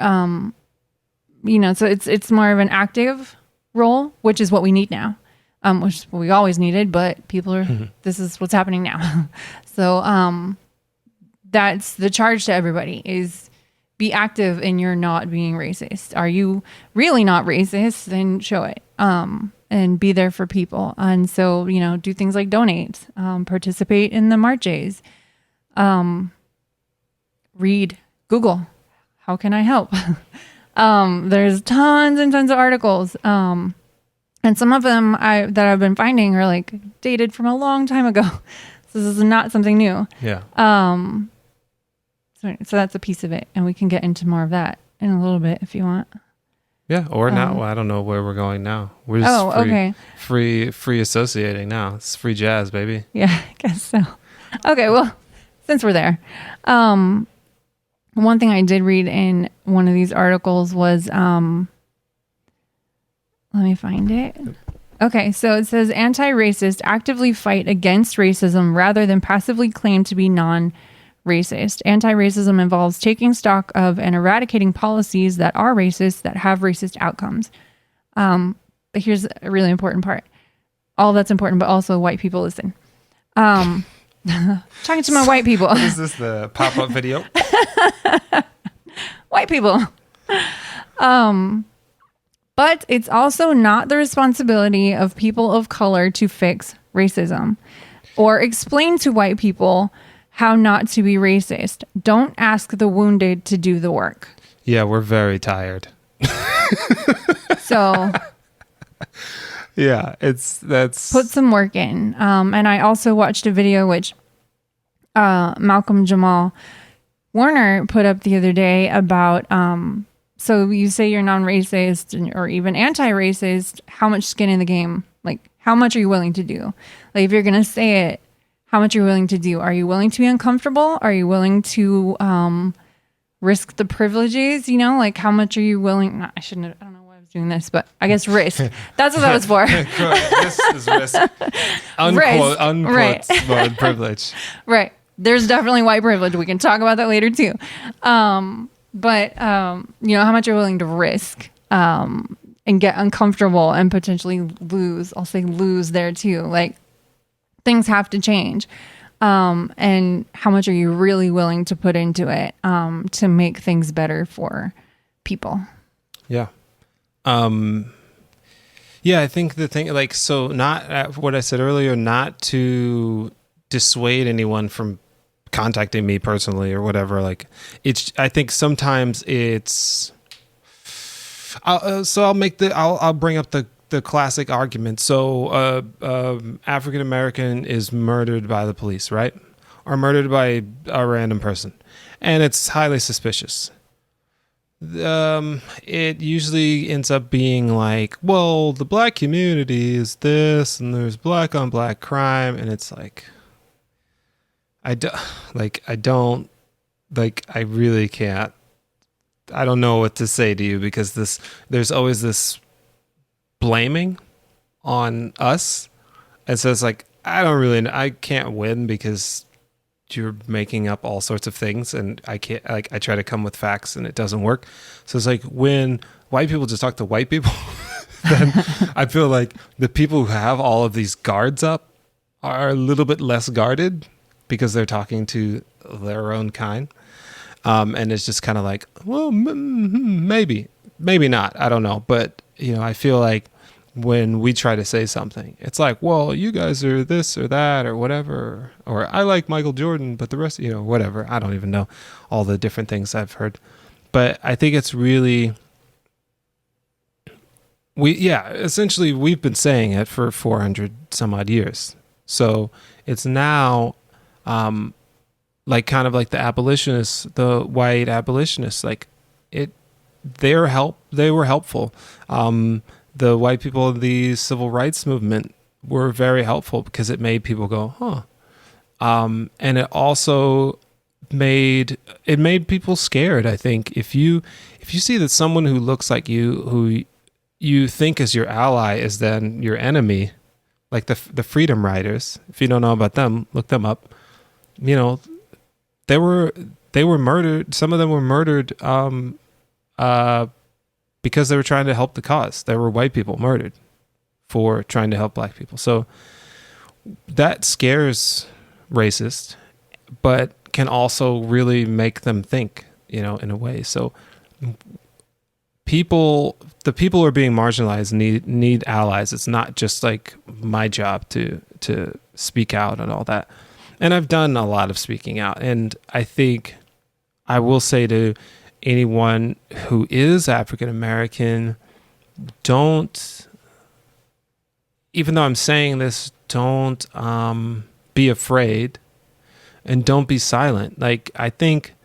so it's more of an active role, which is what we need now, which is what we always needed, but people are, this is what's happening now. So that's the charge to everybody, is be active in your not being racist. Are you really not racist? Then show it, and be there for people. And so, do things like donate, participate in the marches, read, Google, how can I help? There's tons and tons of articles. And some of them that I've been finding are like dated from a long time ago. So this is not something new. Yeah. So that's a piece of it. And we can get into more of that in a little bit if you want. Yeah. Or now, well, I don't know where we're going now. We're just free associating now. It's free jazz, baby. Yeah, I guess so. Okay. Well, since we're there, one thing I did read in one of these articles was, let me find it. Okay, so it says anti-racist actively fight against racism rather than passively claim to be non-racist. Anti-racism involves taking stock of and eradicating policies that are racist, that have racist outcomes. But here's a really important part. All that's important, but also white people listen. Talking to my white people. Is this the pop-up video? White people. But it's also not the responsibility of people of color to fix racism or explain to white people how not to be racist. Don't ask the wounded to do the work. Yeah, we're very tired. So yeah, that's put some work in. And I also watched a video which Malcolm Jamal Warner put up the other day about so you say you're non-racist or even anti-racist, how much skin in the game? Like, how much are you willing to do? Like, if you're going to say it, how much are you willing to do? Are you willing to be uncomfortable? Are you willing to risk the privileges? You know, like, how much are you willing? I shouldn't have, I don't know why I was doing this, but I guess risk. That's what that was for. This is risk. Unquote, Right. Word privilege. Right. There's definitely white privilege. We can talk about that later too. But you know, how much you're willing to risk and get uncomfortable and potentially lose. I'll say lose there too. Like, things have to change. And how much are you really willing to put into it to make things better for people? Yeah. Yeah, I think the thing, like, so not what I said earlier, not to dissuade anyone from contacting me personally or whatever. Like, it's, I think sometimes it's, I'll bring up the classic argument. So, African American is murdered by the police, right? Or murdered by a random person, and it's highly suspicious. It usually ends up being like, well, the black community is this, and there's black on black crime, and it's like, I really can't. I don't know what to say to you, because there's always this blaming on us, and so it's like, I can't win because you're making up all sorts of things, and I can't, like, I try to come with facts and it doesn't work. So it's like, when white people just talk to white people, then I feel like the people who have all of these guards up are a little bit less guarded because they're talking to their own kind. And it's just kind of like, well, maybe not. I don't know. But, you know, I feel like when we try to say something, it's like, well, you guys are this or that or whatever, or I like Michael Jordan, but the rest, you know, whatever. I don't even know all the different things I've heard. But I think it's really, essentially we've been saying it for 400 some odd years. So it's now, like, kind of like the abolitionists, the white abolitionists, like, they were helpful. The white people in the civil rights movement were very helpful because it made people go, huh. And it also made people scared. I think if you see that someone who looks like you, who you think is your ally, is then your enemy, like the Freedom Riders, if you don't know about them, look them up. You know, they were murdered. Some of them were murdered because they were trying to help the cause. There were white people murdered for trying to help black people. So that scares racists, but can also really make them think, you know, in a way. So the people who are being marginalized need allies. It's not just like my job to speak out and all that. And I've done a lot of speaking out. And I think I will say to anyone who is African American, don't, even though I'm saying this, don't be afraid and don't be silent. Like, I think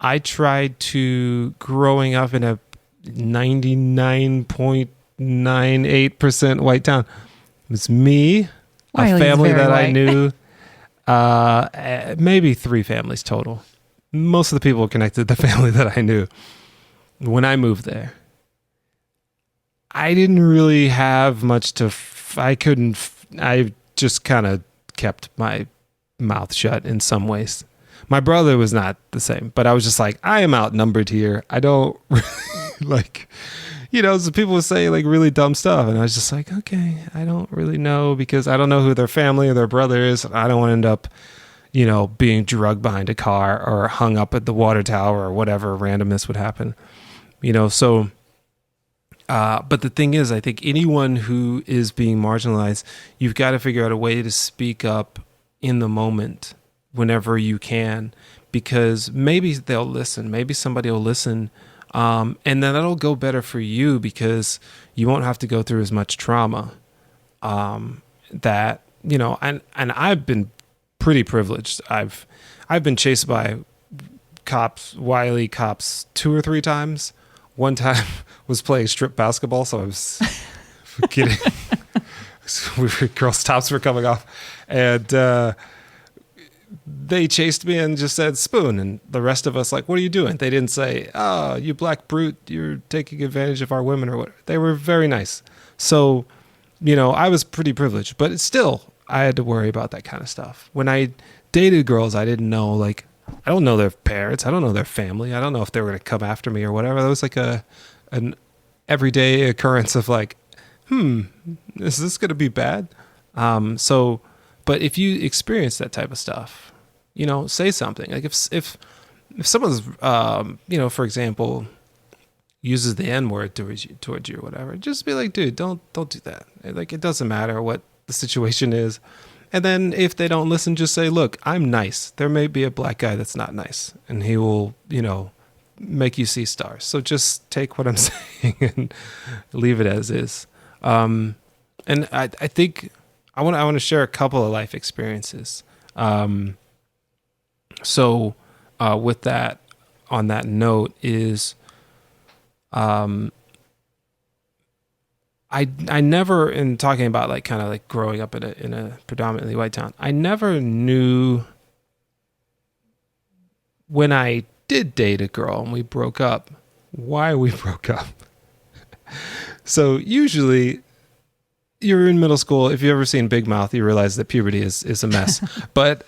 I tried to, growing up in a 99.98% white town, it was me, Wiley's a family that white. I knew, maybe 3 families total. Most of the people connected to the family that I knew. When I moved there, I didn't really have much to, I just kind of kept my mouth shut in some ways. My brother was not the same, but I was just like, I am outnumbered here. I don't like, you know, so people would say like really dumb stuff. And I was just like, okay, I don't really know, because I don't know who their family or their brother is. I don't want to end up, being drugged behind a car or hung up at the water tower or whatever randomness would happen. So but the thing is, I think anyone who is being marginalized, you've got to figure out a way to speak up in the moment whenever you can, because maybe they'll listen, maybe somebody will listen, and then that'll go better for you because you won't have to go through as much trauma. That and I've been pretty privileged. I've been chased by wily cops 2 or 3 times. One time was playing strip basketball, so I was kidding. Girls' tops were coming off, and they chased me and just said spoon, and the rest of us like, what are you doing? They didn't say, oh, you black brute, you're taking advantage of our women or what. They were very nice. So, I was pretty privileged, but still, I had to worry about that kind of stuff. When I dated girls, I didn't know, like, I don't know their parents. I don't know their family. I don't know if they were going to come after me or whatever. That was like an everyday occurrence of like, is this going to be bad? But if you experience that type of stuff, say something. Like if someone's, for example, uses the N-word towards you or whatever, just be like, dude, don't do that. Like, it doesn't matter what the situation is. And then if they don't listen, just say, look, I'm nice. There may be a black guy that's not nice, and he will, make you see stars. So just take what I'm saying and leave it as is. And I think I want to share a couple of life experiences. So with that, on that note is, I never, in talking about like kind of like growing up in a predominantly white town, I never knew when I did date a girl and we broke up, why we broke up. So usually you're in middle school. If you've ever seen Big Mouth, you realize that puberty is a mess. But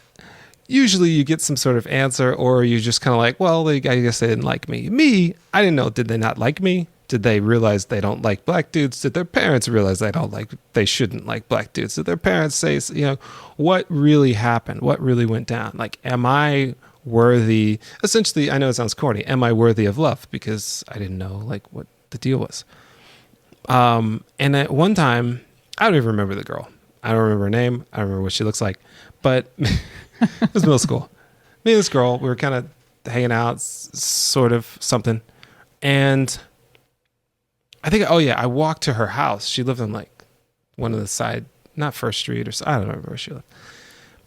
usually you get some sort of answer, or you just kind of like, well, I guess they didn't like me. I didn't know. Did they not like me? Did they realize they don't like black dudes? Did their parents realize they shouldn't like black dudes? Did their parents say, what really happened? What really went down? Like, am I worthy? Essentially, I know it sounds corny. Am I worthy of love? Because I didn't know like what the deal was. And at one time, I don't even remember the girl. I don't remember her name. I don't remember what she looks like, but it was middle school. Me and this girl, we were kind of hanging out, sort of something. And I think, I walked to her house. She lived on like one of the side, not First Street or I don't remember where she lived.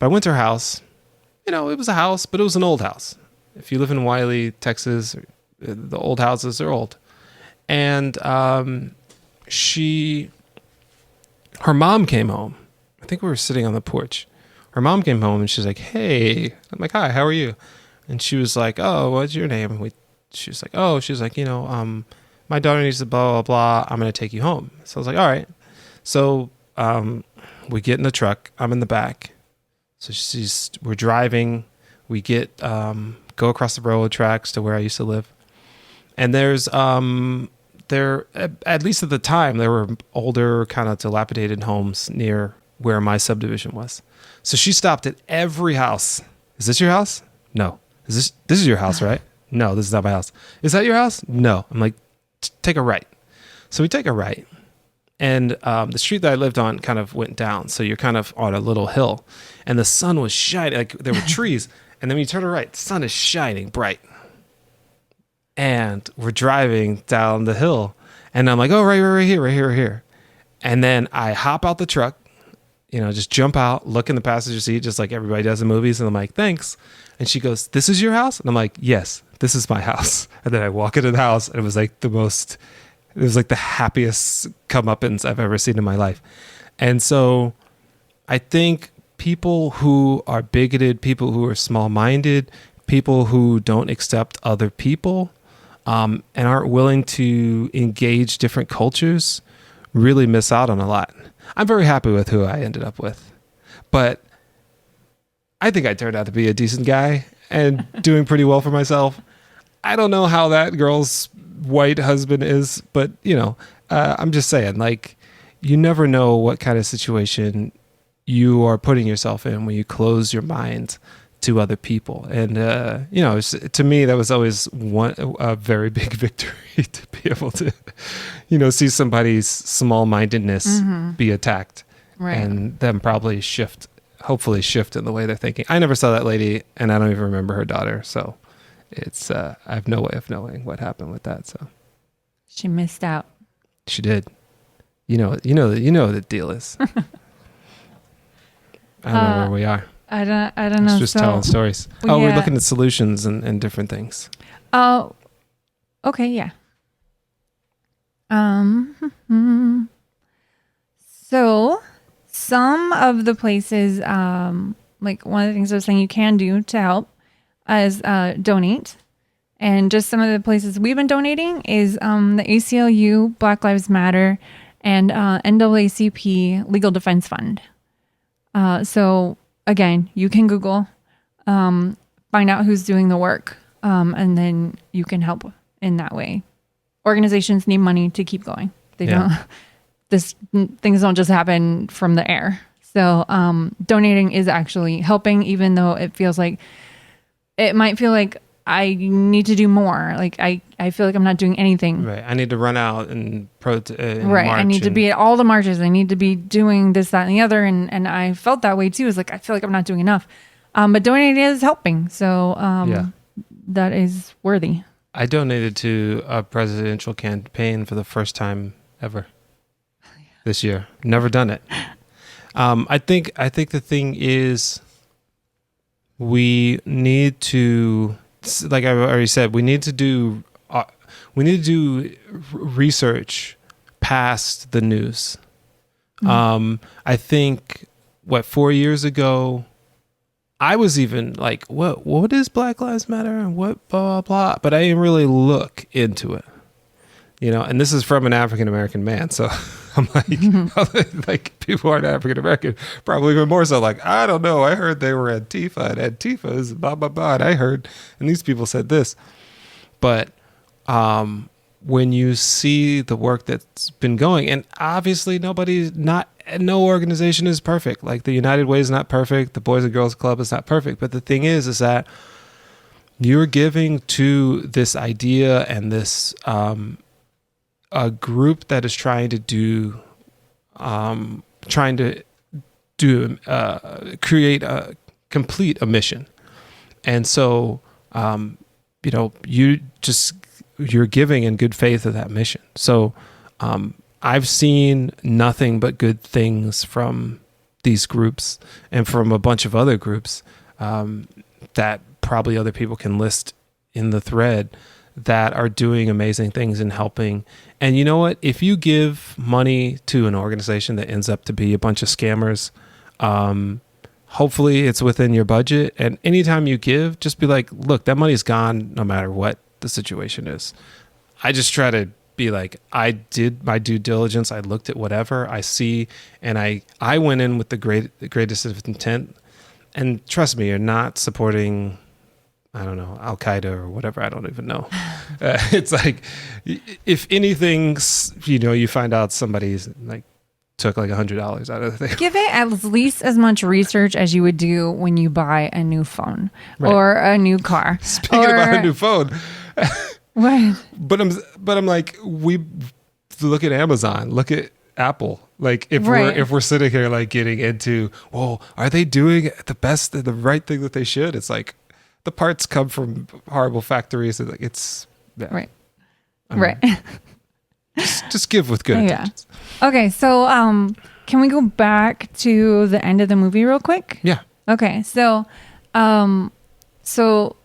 But I went to her house. It was a house, but it was an old house. If you live in Wiley, Texas, the old houses are old. And her mom came home. I think we were sitting on the porch. Her mom came home and she's like, hey. I'm like, hi, how are you? And she was like, oh, what's your name? And she was like, my daughter needs to blah, blah, blah. I'm going to take you home. So I was like, all right. So we get in the truck. I'm in the back. So we're driving. We go across the railroad tracks to where I used to live. And there's, at least at the time, there were older kind of dilapidated homes near where my subdivision was. So she stopped at every house. Is this your house? No. This is your house, right? No, this is not my house. Is that your house? No. I'm like, take a right. So we take a right, and the street that I lived on kind of went down. So you're kind of on a little hill, and the sun was shining. Like there were trees, and then when you turn to the right, the sun is shining bright. And we're driving down the hill, and I'm like, oh, right here. And then I hop out the truck, just jump out, look in the passenger seat, just like everybody does in movies. And I'm like, thanks. And she goes, this is your house? And I'm like, yes, this is my house. And then I walk into the house, and it was like the happiest comeuppance I've ever seen in my life. And so I think people who are bigoted, people who are small-minded, people who don't accept other people, and aren't willing to engage different cultures really miss out on a lot. I'm very happy with who I ended up with, but I think I turned out to be a decent guy and doing pretty well for myself. I don't know how that girl's white husband is, but I'm just saying, like, you never know what kind of situation you are putting yourself in when you close your mind to other people. And, to me, that was always a very big victory to be able to, see somebody's small-mindedness be attacked and them probably hopefully shift in the way they're thinking. I never saw that lady, and I don't even remember her daughter. So it's, I have no way of knowing what happened with that. So she missed out. She did. You know what the deal is. I don't know where we are. I don't know. It's just telling stories. We're looking at solutions and different things. Oh, okay, yeah. So some of the places, like one of the things I was saying you can do to help is donate. And just some of the places we've been donating is the ACLU, Black Lives Matter, and NAACP Legal Defense Fund. So again, you can Google, find out who's doing the work, and then you can help in that way. Organizations need money to keep going. They don't. Things don't just happen from the air. So donating is actually helping, even though it might feel like I need to do more. Like I feel like I'm not doing anything. Right. I need to run out and right. I need to be at all the marches. I need to be doing this, that, and the other. And I felt that way too. It's like I feel like I'm not doing enough. But donating is helping. So that is worthy. I donated to a presidential campaign for the first time ever this year. Never done it. I think the thing is we need to, like I already said, we need to do research past the news. I think 4 years ago, I was even like, what is Black Lives Matter and what blah, blah, blah. But I didn't really look into it, and this is from an African-American man. So I'm like, like people who aren't African-American, probably even more so like, I don't know. I heard they were Antifa and Antifa is blah, blah, blah. And I heard, and these people said this, but, when you see the work that's been going, and obviously no organization is perfect. Like the United Way is not perfect. The Boys and Girls Club is not perfect. But the thing is that you're giving to this idea and this, a group that is trying to complete a mission. And so, you're giving in good faith of that mission. So, I've seen nothing but good things from these groups and from a bunch of other groups that probably other people can list in the thread that are doing amazing things and helping. And you know what? If you give money to an organization that ends up to be a bunch of scammers, hopefully it's within your budget. And anytime you give, just be like, look, that money's gone no matter what the situation is. I just try to be like, I did my due diligence. I looked at whatever I see, and I went in with the greatest of intent. And trust me, you're not supporting, I don't know, Al-Qaeda or whatever. I don't even know. It's like, if anything, you find out somebody's like took like $100 out of the thing. Give it at least as much research as you would do when you buy a new phone or a new car. Speaking about a new phone. What? But I'm like, we look at Amazon, look at Apple. Like if we're sitting here like getting into, well, are they doing the right thing that they should? It's like the parts come from horrible factories. And like it's right. Just give with good intentions. Okay, so can we go back to the end of the movie real quick? Yeah. Okay, so so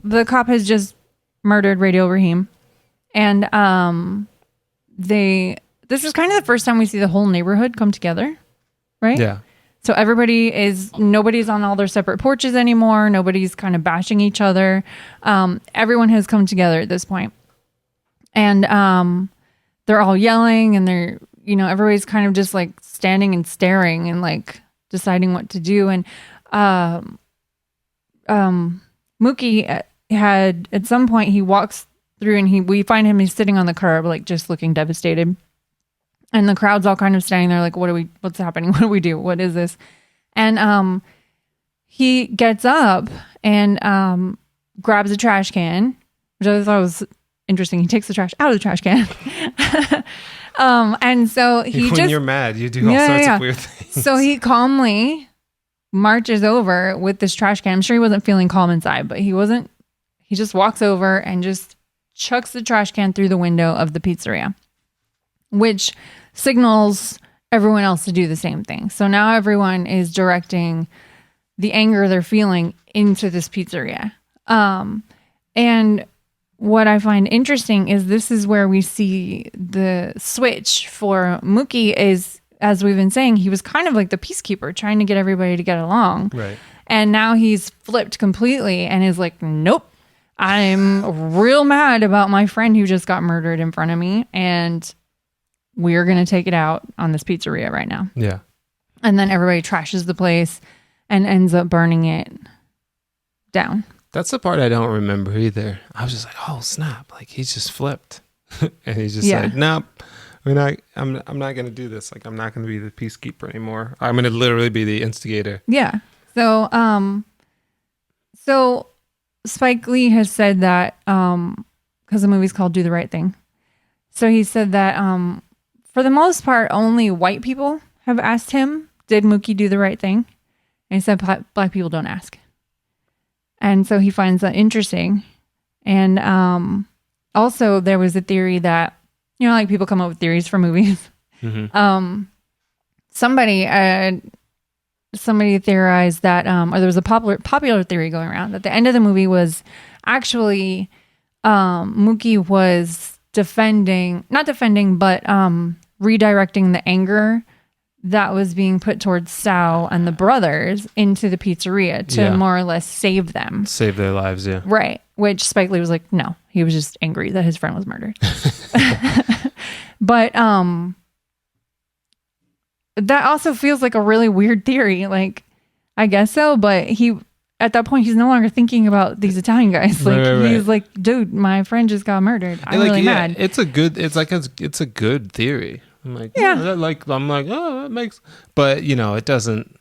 the cop has just murdered Radio Raheem, and this is kind of the first time we see the whole neighborhood come together, right? Yeah. So nobody's on all their separate porches anymore. Nobody's kind of bashing each other. Everyone has come together at this point. And they're all yelling, and they're, everybody's kind of just like standing and staring and like deciding what to do. And Mookie had, at some point, he walks through and we find him, he's sitting on the curb, like just looking devastated. And the crowd's all kind of standing there like, what's happening? What do we do? What is this? And he gets up and grabs a trash can, which I thought was interesting. He takes the trash out of the trash can. And so when you're mad, you do all sorts of weird things. So he calmly marches over with this trash can. I'm sure he wasn't feeling calm inside, but he wasn't. He just walks over and just chucks the trash can through the window of the pizzeria, which signals everyone else to do the same thing. So now everyone is directing the anger they're feeling into this pizzeria. And what I find interesting is this is where we see the switch for Mookie is, as we've been saying, he was kind of like the peacekeeper trying to get everybody to get along. Right. And now he's flipped completely and is like, nope, I'm real mad about my friend who just got murdered in front of me. And we're going to take it out on this pizzeria right now. Yeah. And then everybody trashes the place and ends up burning it down. That's the part I don't remember either. I was just like, oh snap. Like he's just flipped. And he's just like, nope. I'm not going to do this. Like, I'm not going to be the peacekeeper anymore. I'm going to literally be the instigator. Yeah. So, so Spike Lee has said that, because the movie's called Do the Right Thing. So he said that, for the most part, only white people have asked him, did Mookie do the right thing? And he said, black people don't ask. And so he finds that interesting. And, also there was a theory that, you know, like people come up with theories for movies. Mm-hmm. Somebody theorized that, or there was a popular theory going around that the end of the movie was actually Mookie was not defending, but redirecting the anger that was being put towards Sal and the brothers into the pizzeria to more or less save them. Save their lives, yeah. Right. Which Spike Lee was like, no, he was just angry that his friend was murdered. But that also feels like a really weird theory. Like, I guess so, but at that point, he's no longer thinking about these Italian guys. Like, he's like, dude, my friend just got murdered. I'm really mad. It's a good theory. I'm like, oh, that makes, but you know, it doesn't.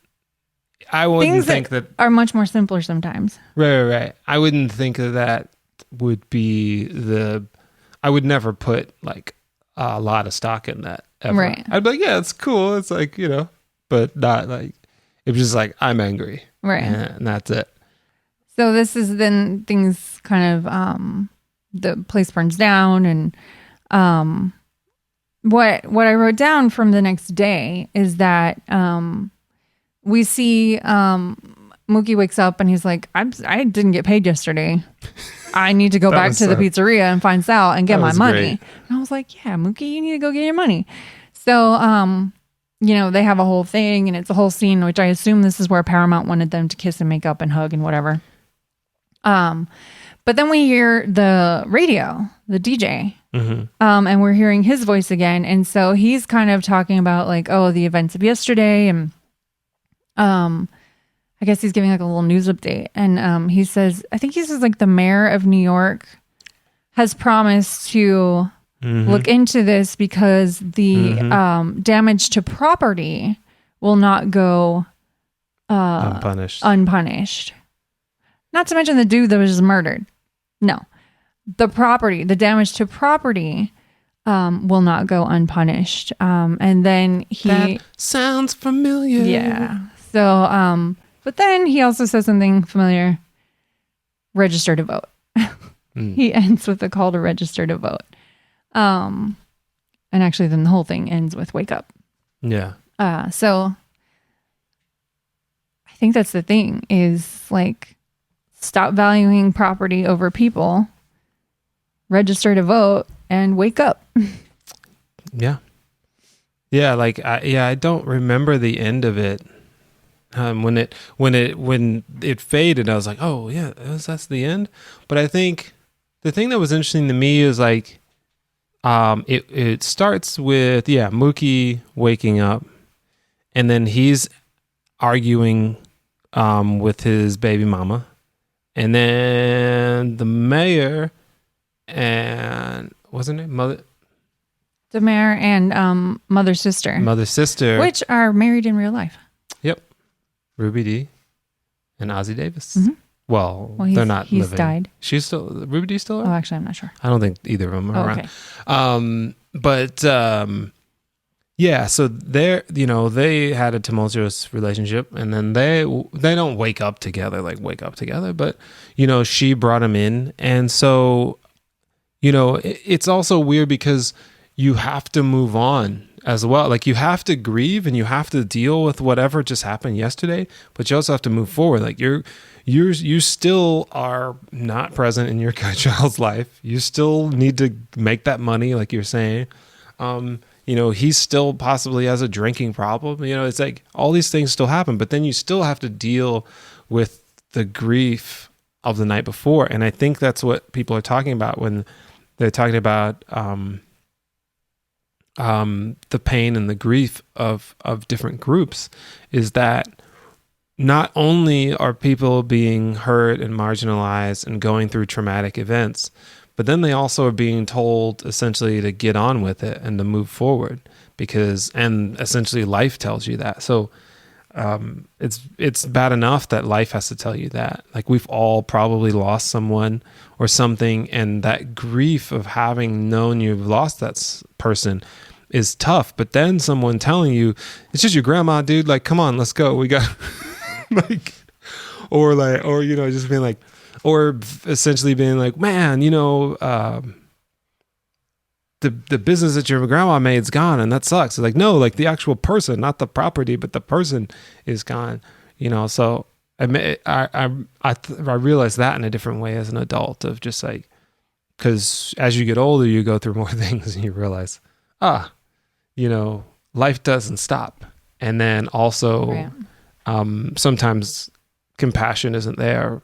I wouldn't Things think that are much more simpler sometimes. Right. I wouldn't think that would be I would never put like a lot of stock in that ever. Right. I'd be like, yeah, it's cool. It's like, you know, but not like, it was just like, I'm angry. Right. And that's it. So this is then things kind of, the place burns down and, what I wrote down from the next day is that, we see, Mookie wakes up and he's like, I didn't get paid yesterday. I need to go back to the pizzeria and find Sal and get my money. Great. And I was like, yeah, Mookie, you need to go get your money. So, you know, they have a whole thing and it's a whole scene, which I assume this is where Paramount wanted them to kiss and make up and hug and whatever. But then we hear the radio, the DJ, mm-hmm. And we're hearing his voice again. And so he's kind of talking about like, oh, the events of yesterday. And, I guess he's giving like a little news update. And, he says like the mayor of New York has promised to mm-hmm. look into this because the, mm-hmm. Damage to property will not go, unpunished. Not to mention the dude that was just murdered. No, the damage to property, will not go unpunished. And then that sounds familiar. Yeah. So, but then he also says something familiar, register to vote. He ends with a call to register to vote. And actually then the whole thing ends with wake up. Yeah. So I think that's the thing is like, stop valuing property over people, register to vote, and wake up. Yeah. Yeah, like I don't remember the end of it. When it faded, I was like, oh yeah, that's the end. But I think the thing that was interesting to me is like, it starts with Mookie waking up, and then he's arguing with his baby mama. And then the mayor and wasn't it mother? The mayor and mother's sister. Mother's sister. Which are married in real life. Yep. Ruby D. and Ozzie Davis. Well, Well, they're not he's living. died. She's still, Ruby Dee's still Oh, around? actually, I'm not sure. I don't think either of them are around. Okay. But yeah, so they had a tumultuous relationship, and then they don't wake up together, but she brought him in, and so it's also weird because you have to move on as well. Like, you have to grieve and you have to deal with whatever just happened yesterday, but you also have to move forward. Like, you still are not present in your child's life. You still need to make that money, like you're saying. He still possibly has a drinking problem. It's like all these things still happen, but then you still have to deal with the grief of the night before. And I think that's what people are talking about when they're talking about the pain and the grief of different groups, is that not only are people being hurt and marginalized and going through traumatic events, but then they also are being told essentially to get on with it and to move forward, and essentially life tells you that. So it's bad enough that life has to tell you that. Like, we've all probably lost someone or something, and that grief of having known you've lost that person is tough. But then someone telling you, it's just your grandma, dude. Like, come on, let's go. We got just being like, or essentially being like, man, the business that your grandma made's gone, and that sucks. It's like, no, like the actual person, not the property, but the person is gone. So I realized that in a different way as an adult, of just like, because as you get older, you go through more things, and you realize, life doesn't stop. And then also, sometimes compassion isn't there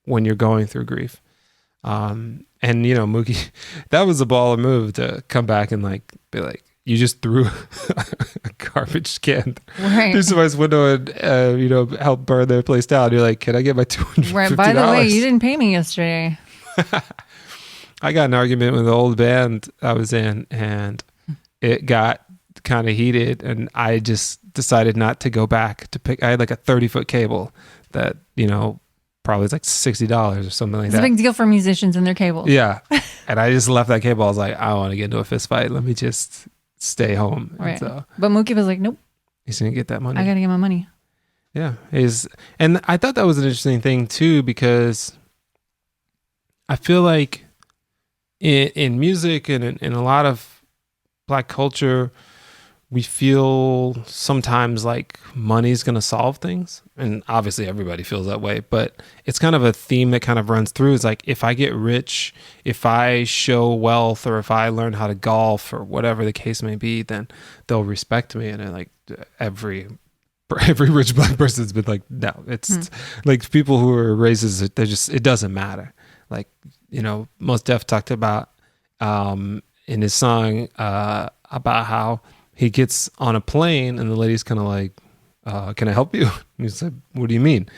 when you're going through grief. And Mookie, that was a baller move to come back and like be like, you just threw a garbage can through somebody's window and help burn their place down. You're like, can I get my $250? Right. By the way, you didn't pay me yesterday. I got an argument with the old band I was in, and it got kind of heated, and I just decided not to go back to pick. I had like a 30-foot cable that probably it's like $60 or something like It's that. a big deal for musicians and their cables. Yeah. And I just left that cable. I was like, I don't want to get into a fist fight. Let me just stay home. Right. And so but Mookie was like, nope. He's going to get that money. I got to get my money. Yeah. And I thought that was an interesting thing too, because I feel like in music and in a lot of Black culture, we feel sometimes like money's going to solve things. And obviously everybody feels that way, but it's kind of a theme that kind of runs through. It's like, if I get rich, if I show wealth, or if I learn how to golf, or whatever the case may be, then they'll respect me. And like every rich Black person's been like, no, it's like people who are raised as it doesn't matter. Like, Mos Def talked about in his song about how he gets on a plane and the lady's kind of like, can I help you? And he's like, what do you mean?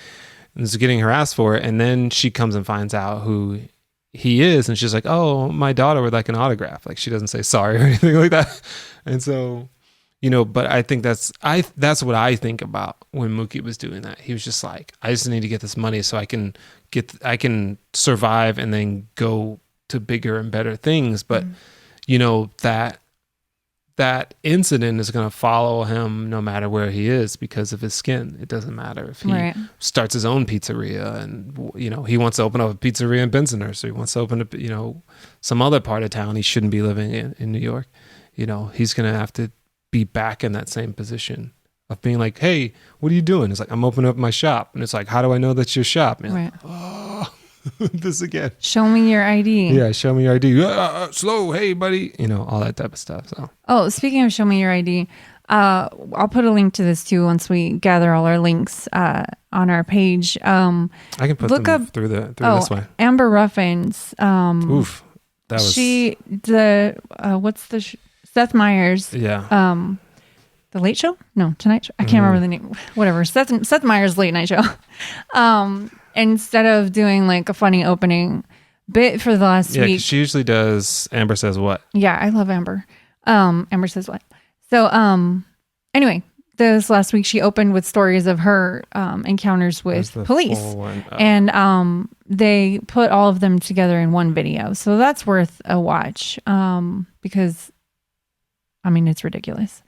And he's getting harassed for it. And then she comes and finds out who he is. And she's like, oh, my daughter would like an autograph. Like, she doesn't say sorry or anything like that. And so, but I think that's what I think about when Mookie was doing that. He was just like, I just need to get this money so I can survive and then go to bigger and better things. But, that incident is going to follow him no matter where he is because of his skin. It doesn't matter if he starts his own pizzeria and, he wants to open up a pizzeria in Bensonhurst, or he wants to open up, some other part of town he shouldn't be living in New York. He's going to have to be back in that same position of being like, hey, what are you doing? It's like, I'm opening up my shop. And it's like, how do I know that's your shop? And like, oh, this again. Show me your ID. Yeah, show me your ID. Slow, hey, buddy. All that type of stuff. So. Oh, speaking of show me your ID, I'll put a link to this too once we gather all our links on our page. I can put them up through this way. Amber Ruffins. Oof, that was Seth Meyers. Yeah. The Late Show? No, Tonight Show. I can't remember the name. Whatever. Seth Meyers' late night show. Instead of doing like a funny opening bit for the last week. Yeah, she usually does Amber Says What. Yeah, I love Amber. Amber Says What. So, anyway, this last week. She opened with stories of her encounters with police, and they put all of them together in one video. So that's worth a watch because, I mean, it's ridiculous.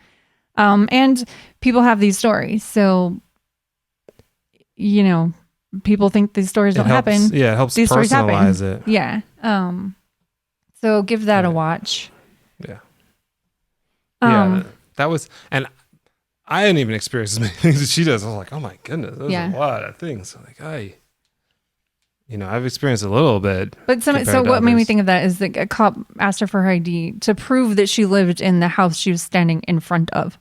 And people have these stories, so you know, people think these stories don't happen. Yeah, it helps these stories happen. Personalize it. Yeah. So give that a watch. Yeah. Yeah, that was, and I hadn't even experienced as many things as she does. I was like, oh my goodness, there's a lot of things. Like I've experienced a little bit. But so what made me think of that is that a cop asked her for her ID to prove that she lived in the house she was standing in front of.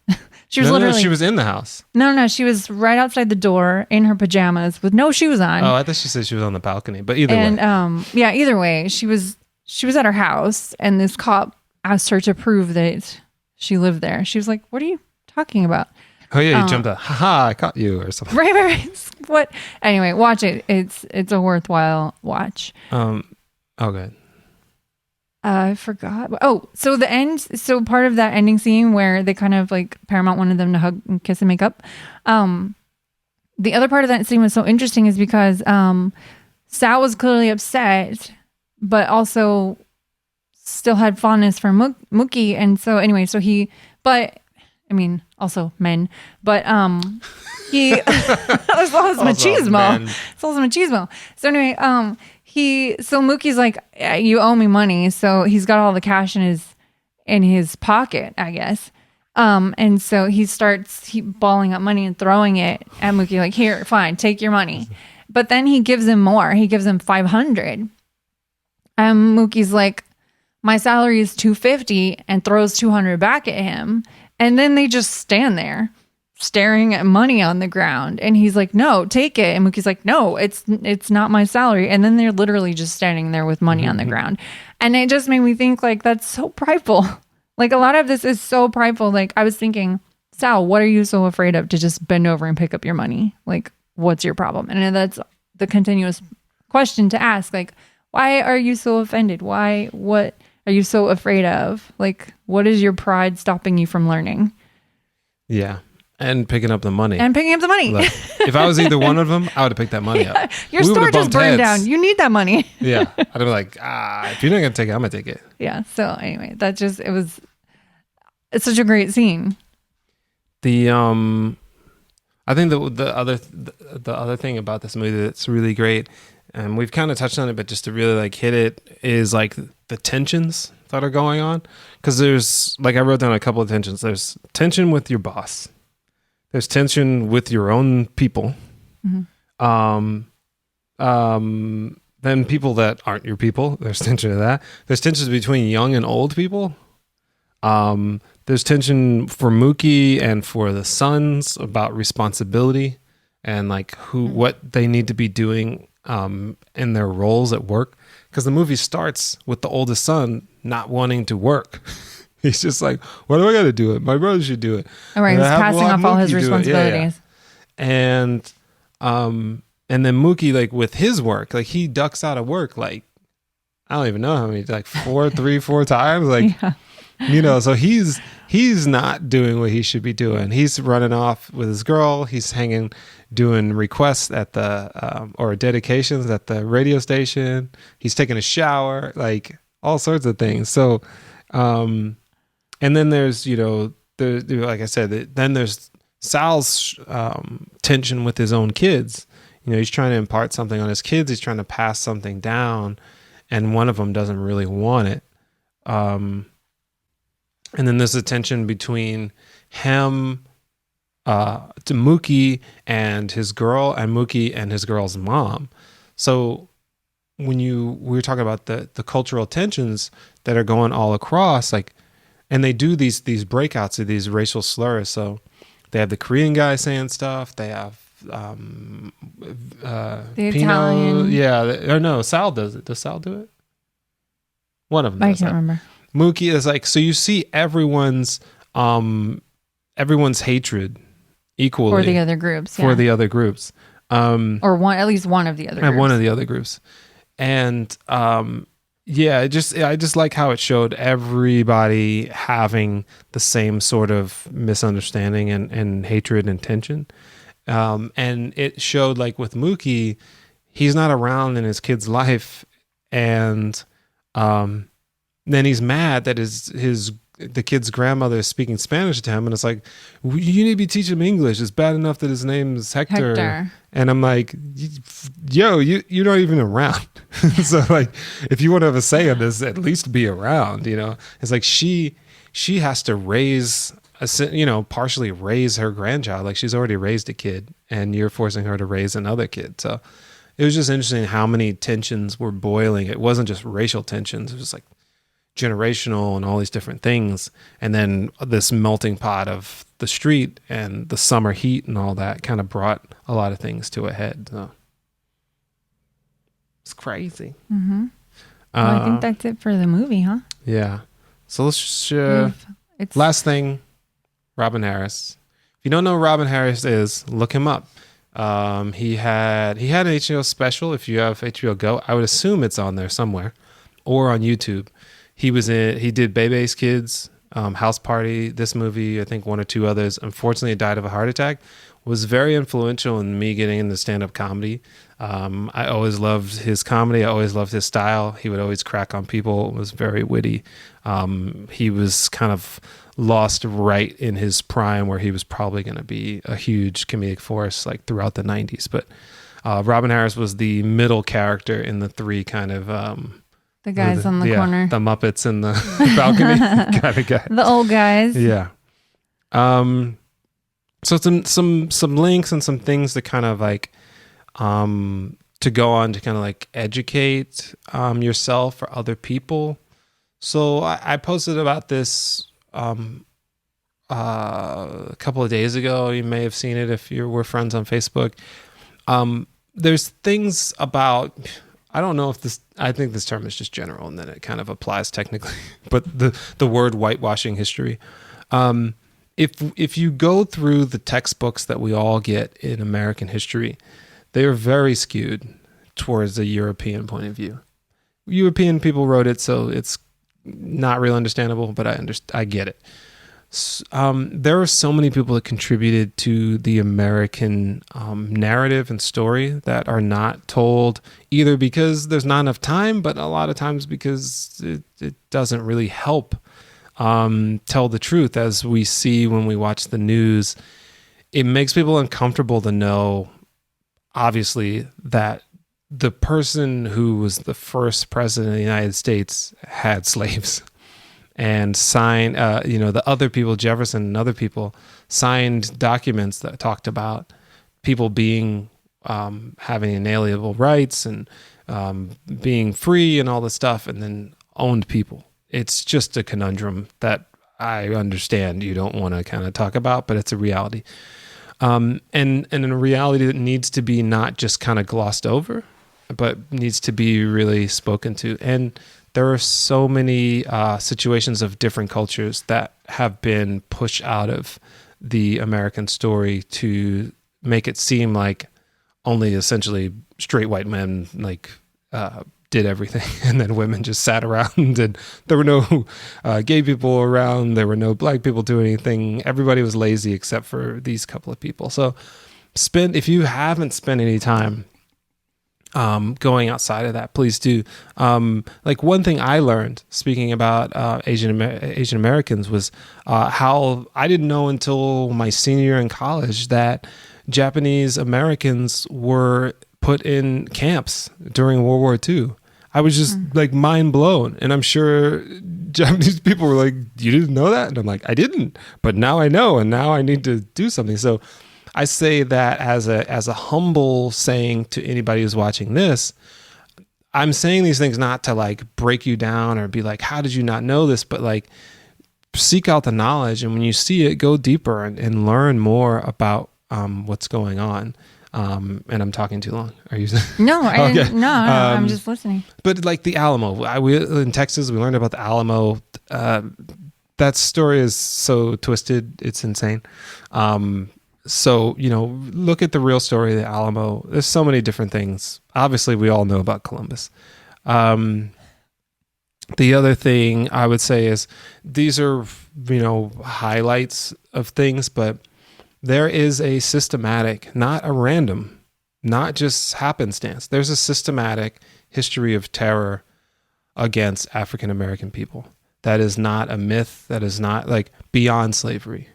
She was she was in the house. No, she was right outside the door in her pajamas with no shoes on. Oh, I thought she said she was on the balcony, but either way. Either way, she was at her house, and this cop asked her to prove that she lived there. She was like, "What are you talking about?" Oh yeah, you jumped out. Haha, I caught you or something. Right. What? Anyway, watch it. It's a worthwhile watch. Okay. I forgot. Oh, so the end. So part of that ending scene where they kind of like Paramount wanted them to hug and kiss and make up. The other part of that scene was so interesting is because Sal was clearly upset, but also still had fondness for Mookie, and so anyway, also men, but he as well as machismo. It's also machismo. So anyway, Mookie's like, you owe me money, so he's got all the cash in his pocket, I guess. And so he starts balling up money and throwing it at Mookie, like, here, fine, take your money. But then he gives him more. He gives him $500. Mookie's like, my salary is $250, and throws $200 back at him. And then they just stand there staring at money on the ground. And he's like, no, take it. And Mookie's like, no, it's not my salary. And then they're literally just standing there with money on the ground. And it just made me think, like, that's so prideful. Like, a lot of this is so prideful. Like, I was thinking, Sal, what are you so afraid of to just bend over and pick up your money? Like, what's your problem? And that's the continuous question to ask. Like, why are you so offended? What are you so afraid of? Like, what is your pride stopping you from learning? Yeah. And picking up the money. Like, if I was either one of them, I would have picked that money up. Your store just burned down. You need that money. Yeah. I'd be like, if you're not going to take it, I'm going to take it. Yeah. So anyway, it's such a great scene. I think the other thing about this movie that's really great, and we've kind of touched on it, but just to really like hit it, is like the tensions that are going on. Because there's, like, I wrote down a couple of tensions. There's tension with your boss. There's tension with your own people. Mm-hmm. Then people that aren't your people, there's tension to that. There's tensions between young and old people. There's tension for Mookie and for the sons about responsibility and like what they need to be doing in their roles at work. Because the movie starts with the oldest son not wanting to work. He's just like, what do I got to do it? My brother should do it. All right, he's passing off all his responsibilities. Yeah. And then Mookie, like with his work, like he ducks out of work, like I don't even know how many, like four times, like so he's not doing what he should be doing. He's running off with his girl. He's doing requests at the or dedications at the radio station. He's taking a shower, like all sorts of things. So and then there's like I said, then there's Sal's tension with his own kids. He's trying to impart something on his kids. He's trying to pass something down, and one of them doesn't really want it. And then there's a tension between him to Mookie and his girl, and Mookie and his girl's mom. So when we were talking about the cultural tensions that are going all across, like, and they do these breakouts of these racial slurs. So they have the Korean guy saying stuff. They have the Italian. Yeah. Or no, Sal does it. Does Sal do it? One of them does. I can't remember. Mookie is like, so you see everyone's hatred equally for the other groups. For the other groups. Or at least one of the other groups. One of the other groups. And Yeah, I just like how it showed everybody having the same sort of misunderstanding and hatred and tension. And it showed like with Mookie, he's not around in his kid's life, and um, then he's mad that the kid's grandmother is speaking Spanish to him, and it's like, you need to be teaching him English. It's bad enough that his name's Hector. And I'm like, yo, you're not even around. So like, if you want to have a say on this, at least be around. It's like she has to raise partially raise her grandchild. Like she's already raised a kid, and you're forcing her to raise another kid. So it was just interesting how many tensions were boiling. It wasn't just racial tensions. It was like generational and all these different things, and then this melting pot of the street and the summer heat and all that kind of brought a lot of things to a head. So it's crazy. Mm-hmm. Well, I think that's it for the movie, huh? Yeah. So let's just last thing, Robin Harris. If you don't know who Robin Harris is, look him up. He had an HBO special. If you have HBO Go, I would assume it's on there somewhere, or on YouTube. He did Bebe's Kids, House Party, this movie, I think one or two others. Unfortunately, died of a heart attack. Was very influential in me getting into stand-up comedy. I always loved his comedy. I always loved his style. He would always crack on people. It was very witty. He was kind of lost right in his prime, where he was probably going to be a huge comedic force like throughout the 90s. But Robin Harris was the middle character in the three kind of... the guys on the corner. The Muppets in the balcony kind of guys. The old guys. Yeah. So some links and some things to kind of like to go on to kind of like educate yourself or other people. So I posted about this a couple of days ago. You may have seen it if we're friends on Facebook. There's things about... I don't know if I think this term is just general, and then it kind of applies technically, but the word whitewashing history. If you go through the textbooks that we all get in American history, they are very skewed towards a European point of view. European people wrote it, so it's not real understandable, but I get it. There are so many people that contributed to the American narrative and story that are not told, either because there's not enough time, but a lot of times because it doesn't really help tell the truth. As we see when we watch the news, it makes people uncomfortable to know, obviously, that the person who was the first president of the United States had slaves. And signed, the other people, Jefferson and other people, signed documents that talked about people being, having inalienable rights and being free and all this stuff, and then owned people. It's just a conundrum that I understand you don't want to kind of talk about, but it's a reality. And a reality that needs to be not just kind of glossed over, but needs to be really spoken to. And there are so many situations of different cultures that have been pushed out of the American story to make it seem like only essentially straight white men did everything, and then women just sat around, and there were no gay people around, there were no black people doing anything. Everybody was lazy except for these couple of people. So if you haven't spent any time going outside of that, please do. Like one thing I learned speaking about Asian Americans was how I didn't know until my senior year in college that Japanese Americans were put in camps during World War II. I was just like mind blown, and I'm sure Japanese people were like, "You didn't know that?" And I'm like, "I didn't, but now I know, and now I need to do something." So I say that as a humble saying to anybody who's watching this. I'm saying these things not to like break you down or be like, how did you not know this? But like seek out the knowledge. And when you see it, go deeper and learn more about what's going on. And I'm talking too long. Are you? No, I didn't. No, I'm just listening. But like the Alamo, we in Texas, we learned about the Alamo. That story is so twisted. It's insane. So, look at the real story of the Alamo. There's so many different things. Obviously, we all know about Columbus. The other thing I would say is these are, highlights of things, but there is a systematic, not a random, not just happenstance. There's a systematic history of terror against African American people. That is not a myth. That is not like beyond slavery,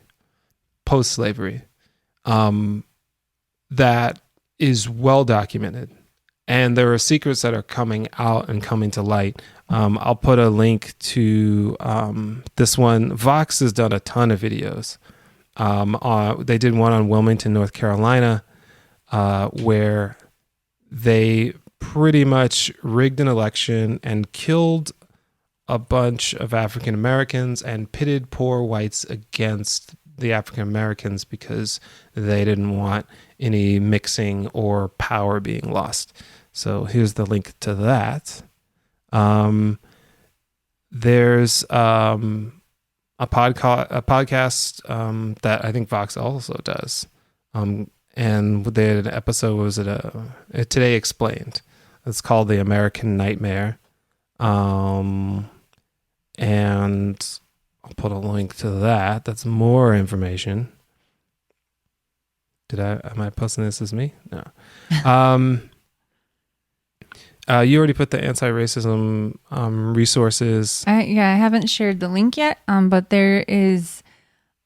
post slavery. That is well documented. And there are secrets that are coming out and coming to light. I'll put a link to this one. Vox has done a ton of videos. They did one on Wilmington, North Carolina, where they pretty much rigged an election and killed a bunch of African Americans and pitted poor whites against the African Americans because they didn't want any mixing or power being lost. So here's the link to that. There's a podcast that I think Vox also does. And they had an episode, was it Today Explained? It's called The American Nightmare. And I'll put a link to that. That's more information. Am I posting this as me? No. You already put the anti-racism resources. I haven't shared the link yet, but there is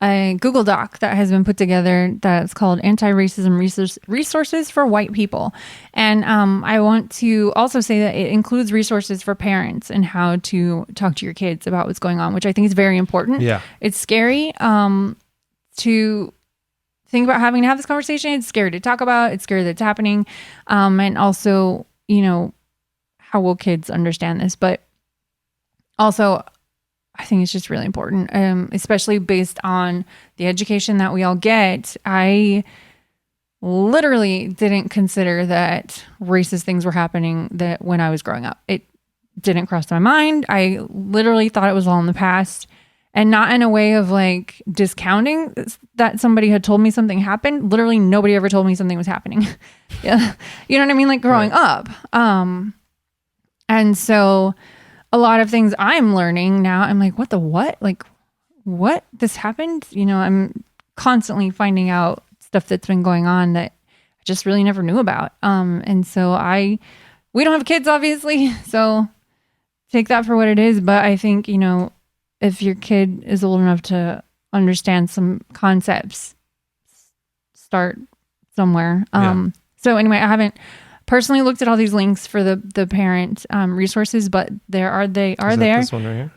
a Google Doc that has been put together that's called Anti-Racism Resources for White People. And I want to also say that it includes resources for parents and how to talk to your kids about what's going on, which I think is very important. Yeah. It's scary to think about having to have this conversation. It's scary to talk about. It's scary that it's happening. And also, how will kids understand this? But also, I think it's just really important, especially based on the education that we all get. I literally didn't consider that racist things were happening that when I was growing up. It didn't cross my mind. I literally thought it was all in the past, and not in a way of like discounting that somebody had told me something happened. Literally nobody ever told me something was happening. Yeah. You know what I mean? Like growing up. And so a lot of things I'm learning now, I'm like, what? Like, what? This happened? I'm constantly finding out stuff that's been going on that I just really never knew about. And so we don't have kids, obviously, so take that for what it is. But I think, if your kid is old enough to understand some concepts, start somewhere. So anyway, I haven't personally looked at all these links for the parent resources, but they are there. This one right here.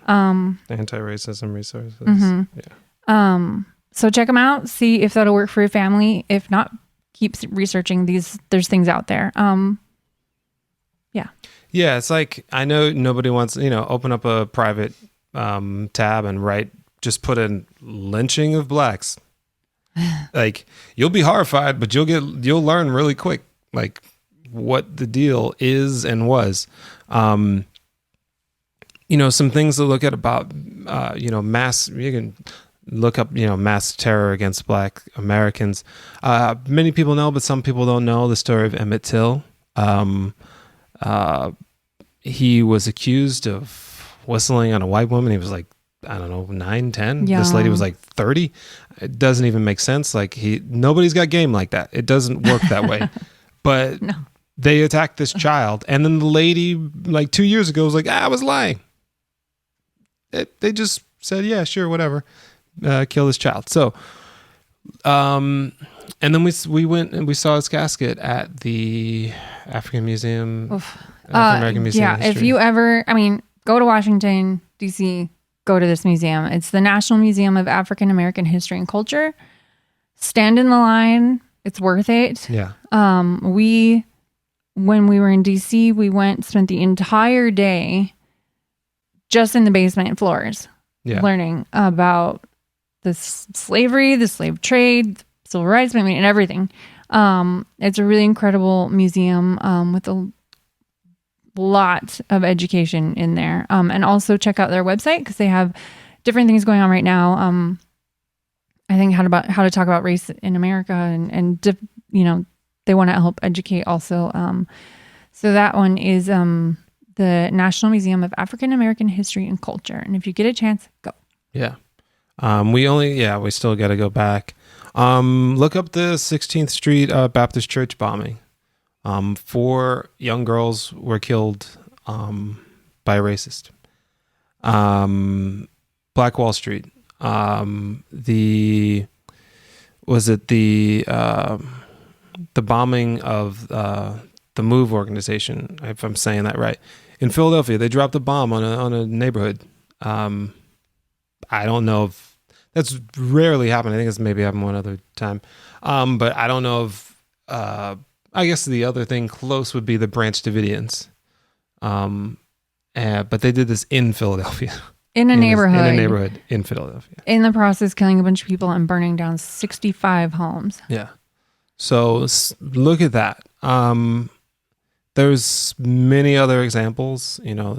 The anti-racism resources. Mm-hmm. Yeah. So check them out. See if that'll work for your family. If not, keep researching these. There's things out there. Yeah. Yeah. It's like, I know nobody wants, open up a private tab and just put in lynching of blacks. Like, you'll be horrified, but you'll learn really quick, like, what the deal is and was. Some things to look at about, mass, you can look up, mass terror against Black Americans. Many people know, but some people don't know the story of Emmett Till. He was accused of whistling on a white woman. He was like, I don't know, 9, 10. Yeah. This lady was like 30. It doesn't even make sense. Like, nobody's got game like that. It doesn't work that way. But no. They attacked this child, and then the lady, like 2 years ago, was like, I was lying. They just said, yeah, sure, whatever. Kill this child. So, and then we went and we saw his casket at the African Museum, African American Museum. Yeah, if you ever, go to Washington, D.C., go to this museum. It's the National Museum of African American History and Culture. Stand in the line. It's worth it. Yeah. When we were in DC, we spent the entire day just in the basement floors, learning about the slavery, the slave trade, civil rights movement, and everything. It's a really incredible museum with a lot of education in there. And also check out their website because they have different things going on right now. I think how to talk about race in America and they want to help educate also. So that one is the National Museum of African American History and Culture. And if you get a chance, go. Yeah. We still got to go back. Look up the 16th Street Baptist Church bombing. 4 young girls were killed by a racist. Black Wall Street. The bombing of the MOVE organization, if I'm saying that right, in Philadelphia? They dropped a bomb on a neighborhood. I don't know if that's rarely happened. I think it's maybe happened one other time. But I don't know if, I guess the other thing close would be the Branch Davidians. But they did this in Philadelphia. In a neighborhood. In a neighborhood in Philadelphia. In the process, killing a bunch of people and burning down 65 homes. Yeah. So look at that. There's many other examples. I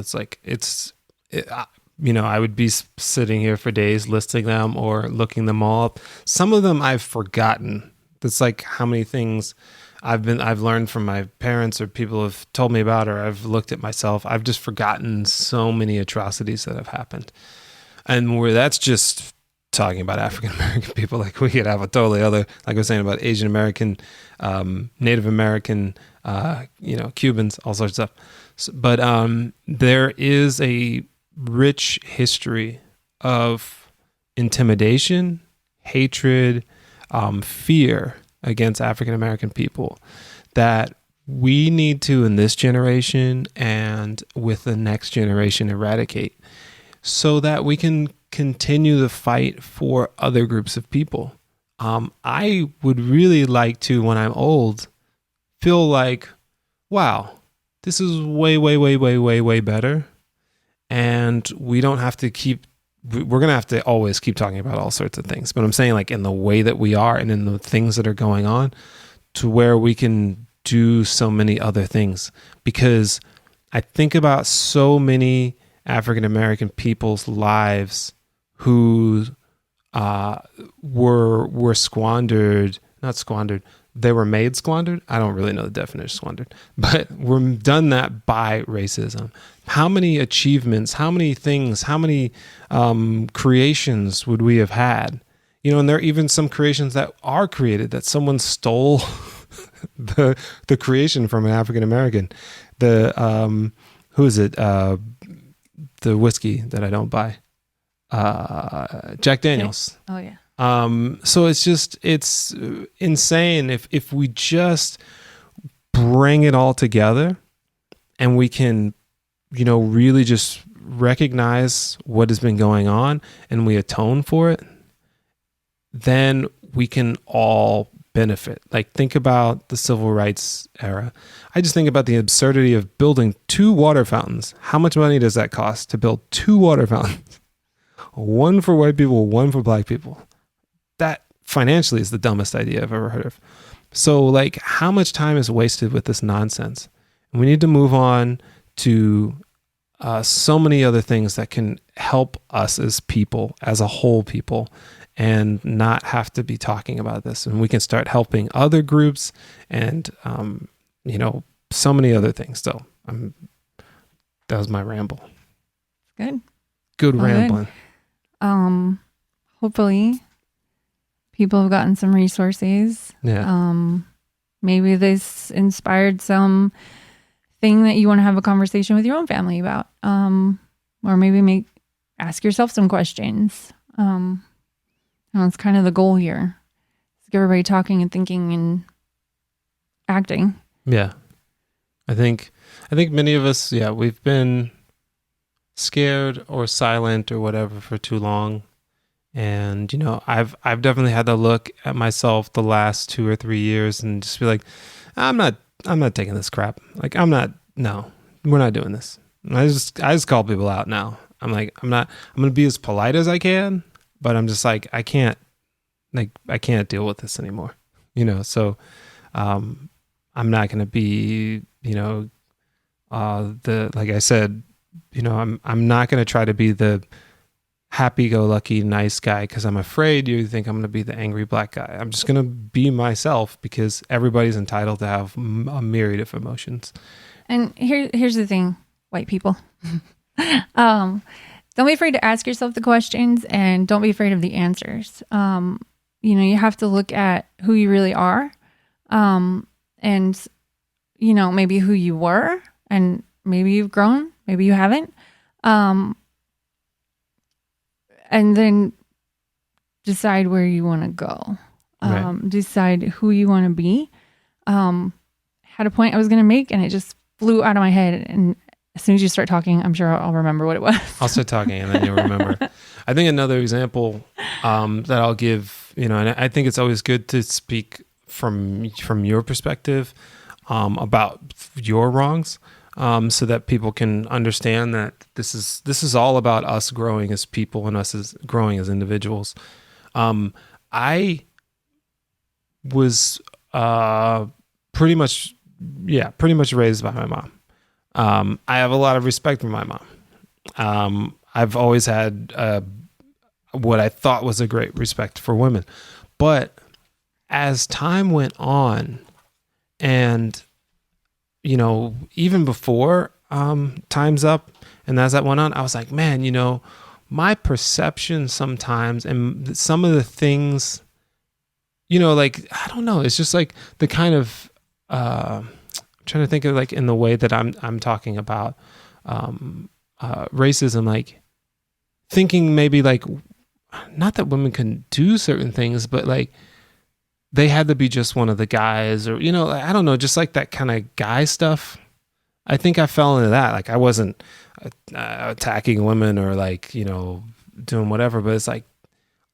would be sitting here for days listing them or looking them all up. Some of them I've forgotten. That's like how many things I've learned from my parents or people have told me about, or I've looked at myself. I've just forgotten so many atrocities that have happened. And where that's just talking about African American people, like we could have a totally other, like I was saying about Asian American, Native American, Cubans, all sorts of stuff. But there is a rich history of intimidation, hatred, fear against African American people that we need to, in this generation and with the next generation, eradicate so that we can continue the fight for other groups of people. I would really like to, when I'm old, feel like, wow, this is way, way, way, way, way, way better. And we don't have to we're going to have to always keep talking about all sorts of things. But I'm saying, like, in the way that we are and in the things that are going on, to where we can do so many other things. Because I think about so many African American people's lives who were squandered, not squandered, they were made squandered. I don't really know the definition of squandered, but were done that by racism. How many achievements, how many things, how many creations would we have had? And there are even some creations that are created that someone stole the creation from an African American. Who is it? The whiskey that I don't buy. Jack Daniels. Oh yeah. So it's insane if we just bring it all together and we can, really just recognize what has been going on and we atone for it, then we can all benefit. Like, think about the civil rights era. I just think about the absurdity of building 2 water fountains. How much money does that cost to build 2 water fountains? One for white people, one for black people. That financially is the dumbest idea I've ever heard of. So, like, how much time is wasted with this nonsense? And we need to move on to so many other things that can help us as people, as a whole people, and not have to be talking about this. And we can start helping other groups and, so many other things. So that was my ramble. Good rambling. Good. Hopefully people have gotten some resources. Yeah. Maybe this inspired some thing that you want to have a conversation with your own family about. Or maybe ask yourself some questions. That's kind of the goal here. Is get everybody talking and thinking and acting. Yeah. I think many of us, we've been scared or silent or whatever for too long. And, I've definitely had to look at myself the last 2 or 3 years and just be like, I'm not taking this crap. Like, we're not doing this. And I just call people out now. I'm like, I'm going to be as polite as I can, but I'm just like, I can't deal with this anymore. So, I'm not going to be, like I said, I'm not going to try to be the happy-go-lucky nice guy because I'm afraid you think I'm going to be the angry black guy. I'm just going to be myself because everybody's entitled to have a myriad of emotions. And here's the thing. white people. Don't be afraid to ask yourself the questions, and don't be afraid of the answers. You have to look at who you really are, and maybe who you were, and maybe you've grown, maybe you haven't, and then decide where you want to go. Right. Decide who you want to be. Had a point I was going to make, and it just flew out of my head. And as soon as you start talking, I'm sure I'll remember what it was. I'll start talking, and then you'll remember. I think another example that I'll give, and I think it's always good to speak from your perspective about your wrongs, so that people can understand that this is all about us growing as people and us as growing as individuals. I was pretty much raised by my mom. I have a lot of respect for my mom. I've always had what I thought was a great respect for women. But as time went on, and, even before Time's Up, and as that went on, I was like, man, my perception sometimes and some of the things, like, I don't know, it's just like the kind of, I'm trying to think of like in the way that I'm talking about racism, like thinking maybe like, not that women can do certain things, but like they had to be just one of the guys, or, I don't know, just like that kind of guy stuff. I think I fell into that. Like I wasn't attacking women or like, doing whatever, but it's like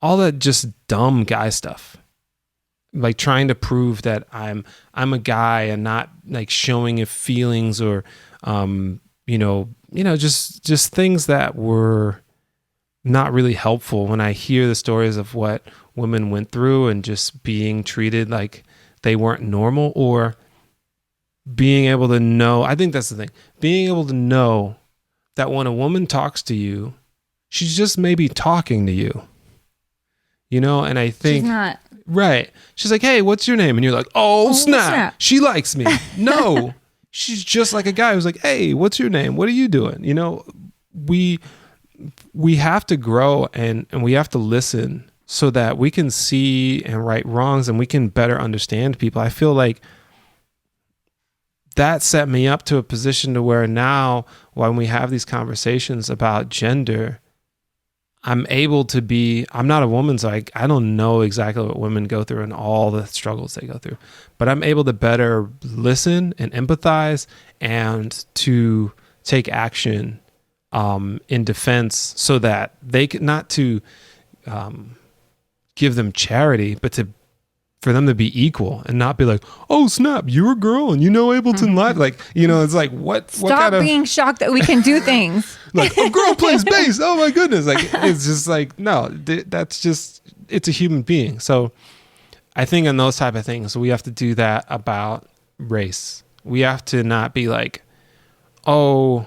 all that just dumb guy stuff. Like trying to prove that I'm a guy and not like showing if feelings or, just things that were not really helpful when I hear the stories of what women went through and just being treated like they weren't normal, or being able to know, I think that's the thing, being able to know that when a woman talks to you, she's just maybe talking to you, and I think, She's not. Right. She's like, hey, what's your name? And you're like, oh, snap. She likes me. No, she's just like a guy who's like, hey, what's your name? What are you doing? We have to grow and we have to listen so that we can see and right wrongs and we can better understand people. I feel like that set me up to a position to where now when we have these conversations about gender, I'm able to be, I'm not a woman, so I don't know exactly what women go through and all the struggles they go through, but I'm able to better listen and empathize and to take action in defense so that they can, not to give them charity, but for them to be equal and not be like, oh snap, you're a girl and Ableton Live. Like, it's like, what Stop kind of being shocked that we can do things. like a girl plays bass. Oh my goodness. Like, it's just like, no, that's just, it's a human being. So I think on those type of things, we have to do that about race. We have to not be like, oh,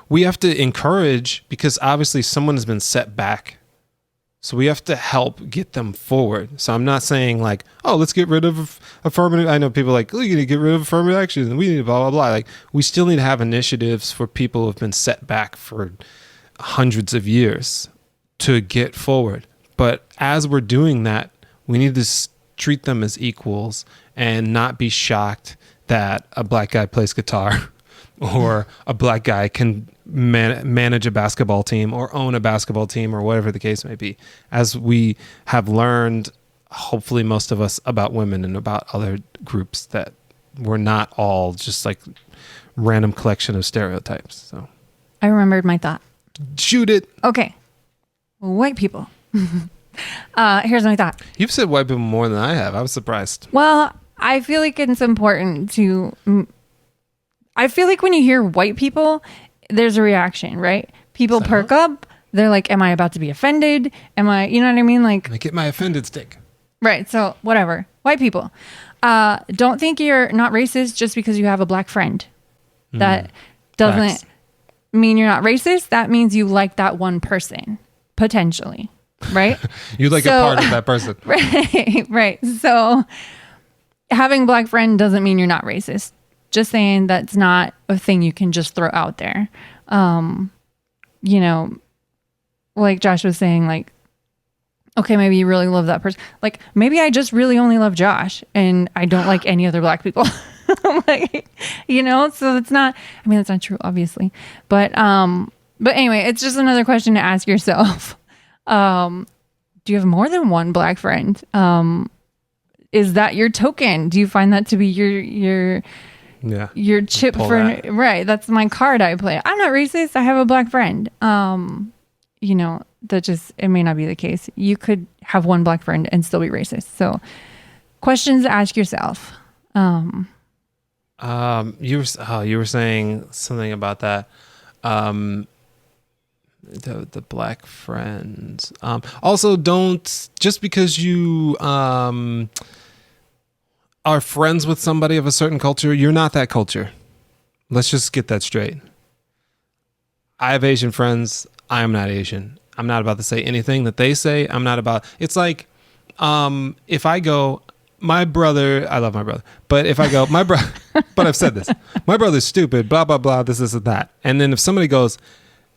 we have to encourage, because obviously someone has been set back. So we have to help get them forward. So I'm not saying like, oh, let's get rid of affirmative. I know people are like, oh, you need to get rid of affirmative action and we need to blah, blah, blah. Like, we still need to have initiatives for people who have been set back for hundreds of years to get forward. But as we're doing that, we need to treat them as equals and not be shocked that a black guy plays guitar or a black guy can manage a basketball team or own a basketball team or whatever the case may be. As we have learned, hopefully most of us, about women and about other groups, that we're not all just like random collection of stereotypes. So I remembered my thought. Shoot it. Okay. White people. Here's my thought. You've said white people more than I have. I was surprised. Well, I feel like it's important to... I feel like when you hear white people, there's a reaction, right? People perk up. They're like, am I about to be offended? Am I, you know what I mean? Like, I get my offended stick. Right. So whatever. White people. Don't think you're not racist just because you have a black friend. That doesn't Facts. mean you're not racist. That means you like that one person, potentially. Right? You like a part of that person. Right. So having a black friend doesn't mean you're not racist. Just saying that's not a thing you can just throw out there. You know, like Josh was saying, like, okay, maybe you really love that person. Like, maybe I just really only love Josh and I don't like any other black people. Like, you know, so it's not, I mean, that's not true, obviously. But anyway, it's just another question to ask yourself. Do you have more than one black friend? Is that your token? Do you find that to be your chip for that. Right? That's my card I play. I'm not racist. I have a black friend. You know, it may not be the case. You could have one black friend and still be racist. So, questions to ask yourself. You were saying something about that. The black friends. Also, don't, just because you are friends with somebody of a certain culture, you're not that culture. Let's just get that straight. I have Asian friends. I am not Asian. I'm not about to say anything that they say. I'm not about. It's like, if I go, my brother, I love my brother, but if I go, my brother, but I've said this, my brother's stupid, blah, blah, blah, this, and that. And then if somebody goes,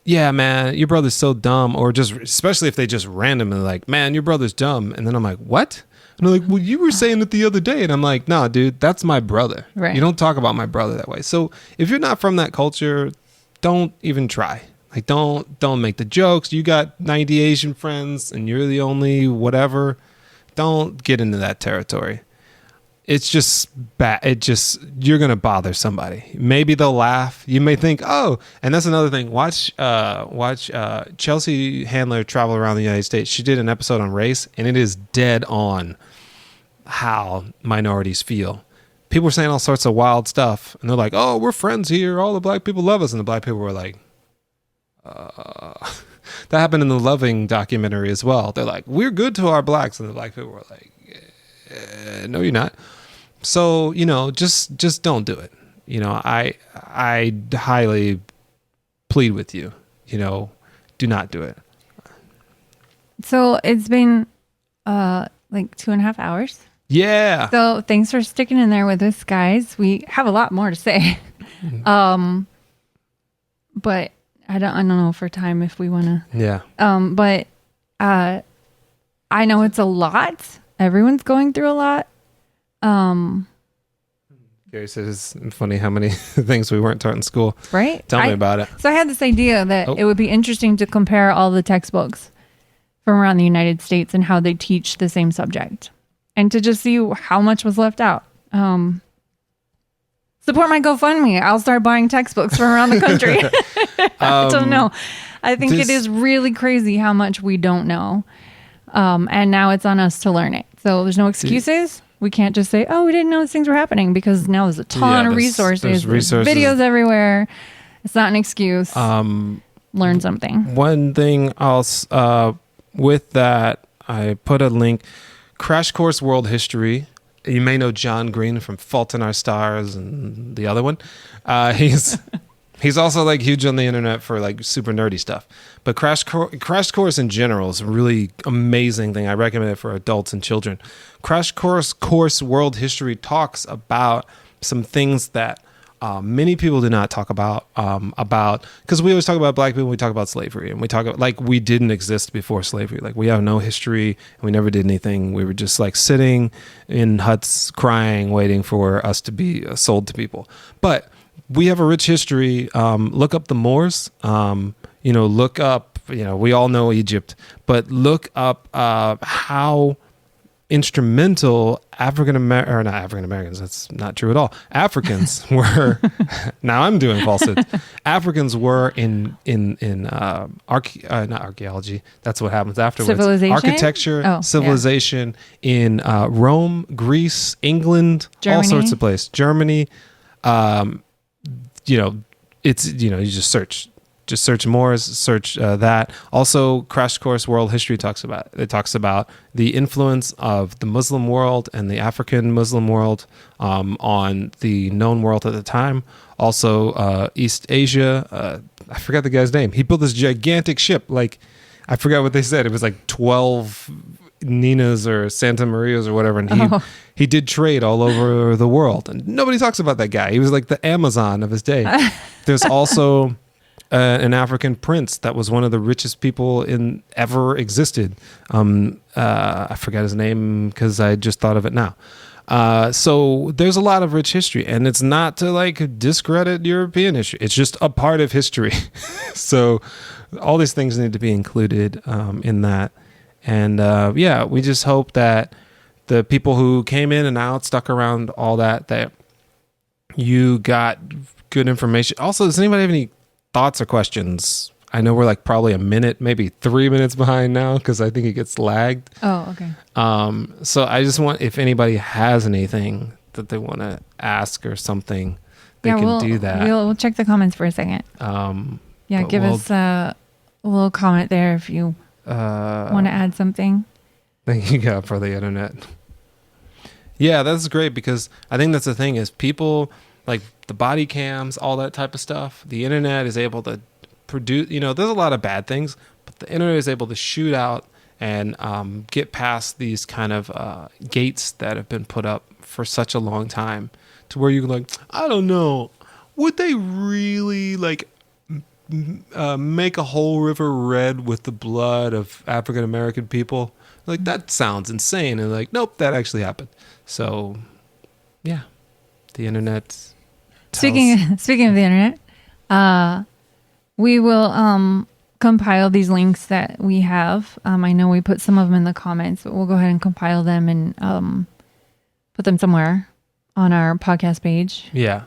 yeah, man, your brother's so dumb, or just, especially if they just randomly like, man, your brother's dumb. And then I'm like, what? And they're like, well, you were saying it the other day. And I'm like, no, dude, that's my brother. Right. You don't talk about my brother that way. So if you're not from that culture, don't even try. Like, don't make the jokes. You got 90 Asian friends and you're the only whatever. Don't get into that territory. It's just bad. You're going to bother somebody. Maybe they'll laugh. You may think, oh, and that's another thing. Watch Chelsea Handler travel around the United States. She did an episode on race, and it is dead on how minorities feel. People were saying all sorts of wild stuff, and they're like, oh, we're friends here. All the black people love us. And the black people were like, that happened in the Loving documentary as well. They're like, we're good to our blacks. And the black people were like, no, you're not. So, you know, just don't do it. You know, I highly plead with you, you know, do not do it. So it's been like 2.5 hours. Yeah. So thanks for sticking in there with us, guys. We have a lot more to say. But I don't know for time if we want to. Yeah. But I know it's a lot. Everyone's going through a lot. Gary says it's funny how many things we weren't taught in school. Right? Tell me about it. So I had this idea that it would be interesting to compare all the textbooks from around the United States and how they teach the same subject, and to just see how much was left out. Support my GoFundMe. I'll start buying textbooks from around the country. I don't know. I think it is really crazy how much we don't know. And now it's on us to learn it. So there's no excuses. We can't just say, oh, we didn't know these things were happening, because now there's a ton of resources. There's videos everywhere. It's not an excuse. Learn something. One thing with that, I put a link. Crash Course World History. You may know John Green from Fault in Our Stars and the other one. He's also like huge on the internet for like super nerdy stuff. But Crash Course in general is a really amazing thing. I recommend it for adults and children. Crash Course World History talks about some things that many people do not talk about because we always talk about black people. We talk about slavery, and we talk about like we didn't exist before slavery. Like we have no history, and we never did anything. We were just like sitting in huts, crying, waiting for us to be sold to people. But we have a rich history. Look up the Moors. Look up. We all know Egypt, but look up how instrumental not African Americans. That's not true at all. Africans were. Now I'm doing falsehoods. Africans were not archaeology. That's what happens afterwards. Civilization? Architecture, civilization in Rome, Greece, England, Germany. All sorts of places. Germany. You just search. Just search Moors, search that. Also, Crash Course World History talks about the influence of the Muslim world and the African Muslim world on the known world at the time. Also, East Asia. I forgot the guy's name. He built this gigantic ship. Like, I forgot what they said. It was like 12 Nina's or Santa Maria's or whatever, and he did trade all over the world, and nobody talks about that guy. He was like the Amazon of his day. There's also an African prince that was one of the richest people in ever existed. I forgot his name because I just thought of it now. So there's a lot of rich history, and it's not to like discredit European history. It's just a part of history. So all these things need to be included in that. And we just hope that the people who came in and out, stuck around, all that you got good information. Also, does anybody have any thoughts or questions? I know we're like probably a minute, maybe 3 minutes behind now because I think it gets lagged. Oh, okay. So I just want, if anybody has anything that they want to ask or something, they can do that. We'll check the comments for a second. Give us a little comment there if you want to add something. Thank you, God, for the internet. Yeah, that's great because I think that's the thing is people like the body cams, all that type of stuff. The internet is able to produce, there's a lot of bad things, but the internet is able to shoot out and get past these kind of gates that have been put up for such a long time to where you can like, I don't know, would they really like make a whole river red with the blood of African American people? Like that sounds insane. And like, nope, that actually happened. So yeah, the internet. Speaking of the internet, we will compile these links that we have. I know we put some of them in the comments, but we'll go ahead and compile them and put them somewhere on our podcast page. Yeah.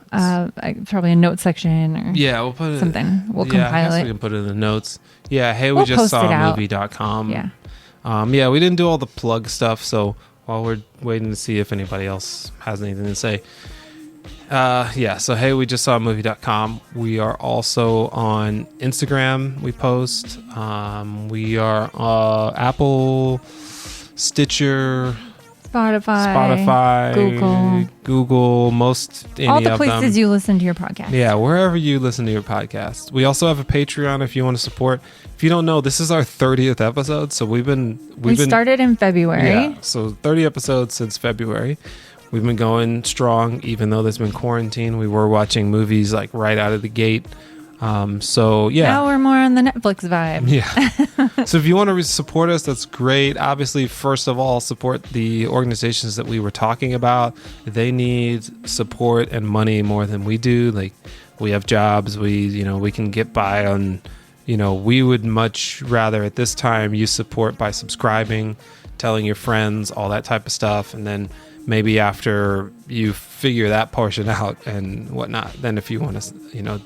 Probably a note section or we'll put something. We'll compile it. We can put it in the notes. Yeah. Hey, we just saw movie.com. Yeah. We didn't do all the plug stuff. So while we're waiting to see if anybody else has anything to say. So hey, we just saw movie.com. We are also on Instagram. We post. We are Apple, Stitcher, Spotify, Google, most any all the of places them. You listen to your podcast. Yeah, wherever you listen to your podcast. We also have a Patreon if you want to support. If you don't know, this is our 30th episode, so we started in February. Yeah, so 30 episodes since February. We've been going strong, even though there's been quarantine. We were watching movies like right out of the gate. So yeah. Now we're more on the Netflix vibe. Yeah. So if you want to support us, that's great. Obviously, first of all, support the organizations that we were talking about. They need support and money more than we do. Like we have jobs. We can get by on, we would much rather at this time you support by subscribing, telling your friends, all that type of stuff. And then maybe after you figure that portion out and whatnot, then if you want to,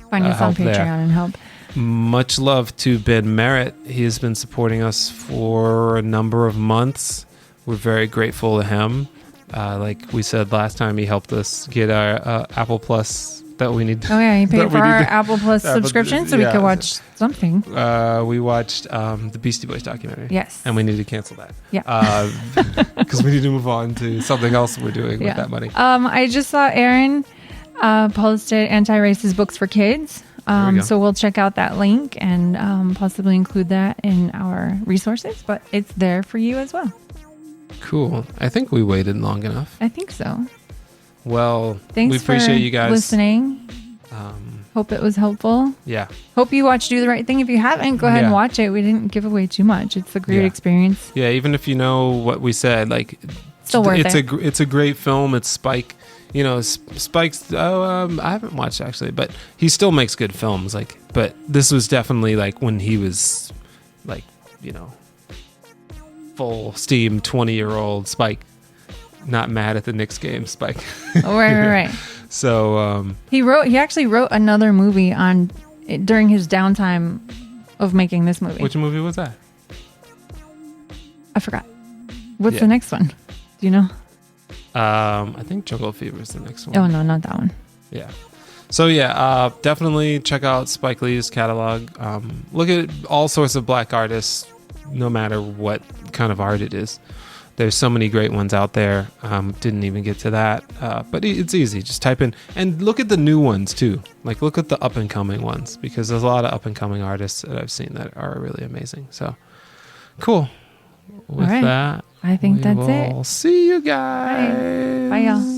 find us on Patreon and help. Much love to Ben Merritt. He has been supporting us for a number of months. We're very grateful to him. Like we said last time, he helped us get our Apple Plus that we need. Oh yeah, he paid for our Apple Plus subscription so we could watch something. We watched the Beastie Boys documentary. Yes. And we need to cancel that. Yeah. Because we need to move on to something else we're doing with that money. I just saw Aaron posted anti-racist books for kids. So we'll check out that link and possibly include that in our resources, but it's there for you as well. Cool. I think we waited long enough. I think so. Well, thanks we appreciate you guys listening. Hope it was helpful. Yeah. Hope you watch Do the Right Thing. If you haven't, go ahead and watch it. We didn't give away too much. It's a great experience. Yeah, even if you know what we said, like still worth it. It's a great film. It's Spike. Spike's. I haven't watched actually, but he still makes good films. Like, but this was definitely like when he was, like, full steam 20-year-old Spike. Not mad at the Knicks game, Spike. Oh, right. So he actually wrote another movie during his downtime of making this movie. Which movie was that? I forgot. What's the next one? Do you know? I think Jungle Fever is the next one. Oh no, not that one. Yeah. So definitely check out Spike Lee's catalog. Look at all sorts of black artists, no matter what kind of art it is. There's so many great ones out there. Didn't even get to that, but it's easy. Just type in and look at the new ones too. Like look at the up and coming ones because there's a lot of up and coming artists that I've seen that are really amazing. So cool. with right. that, I think we that's will it. see you guys. Bye, y'all.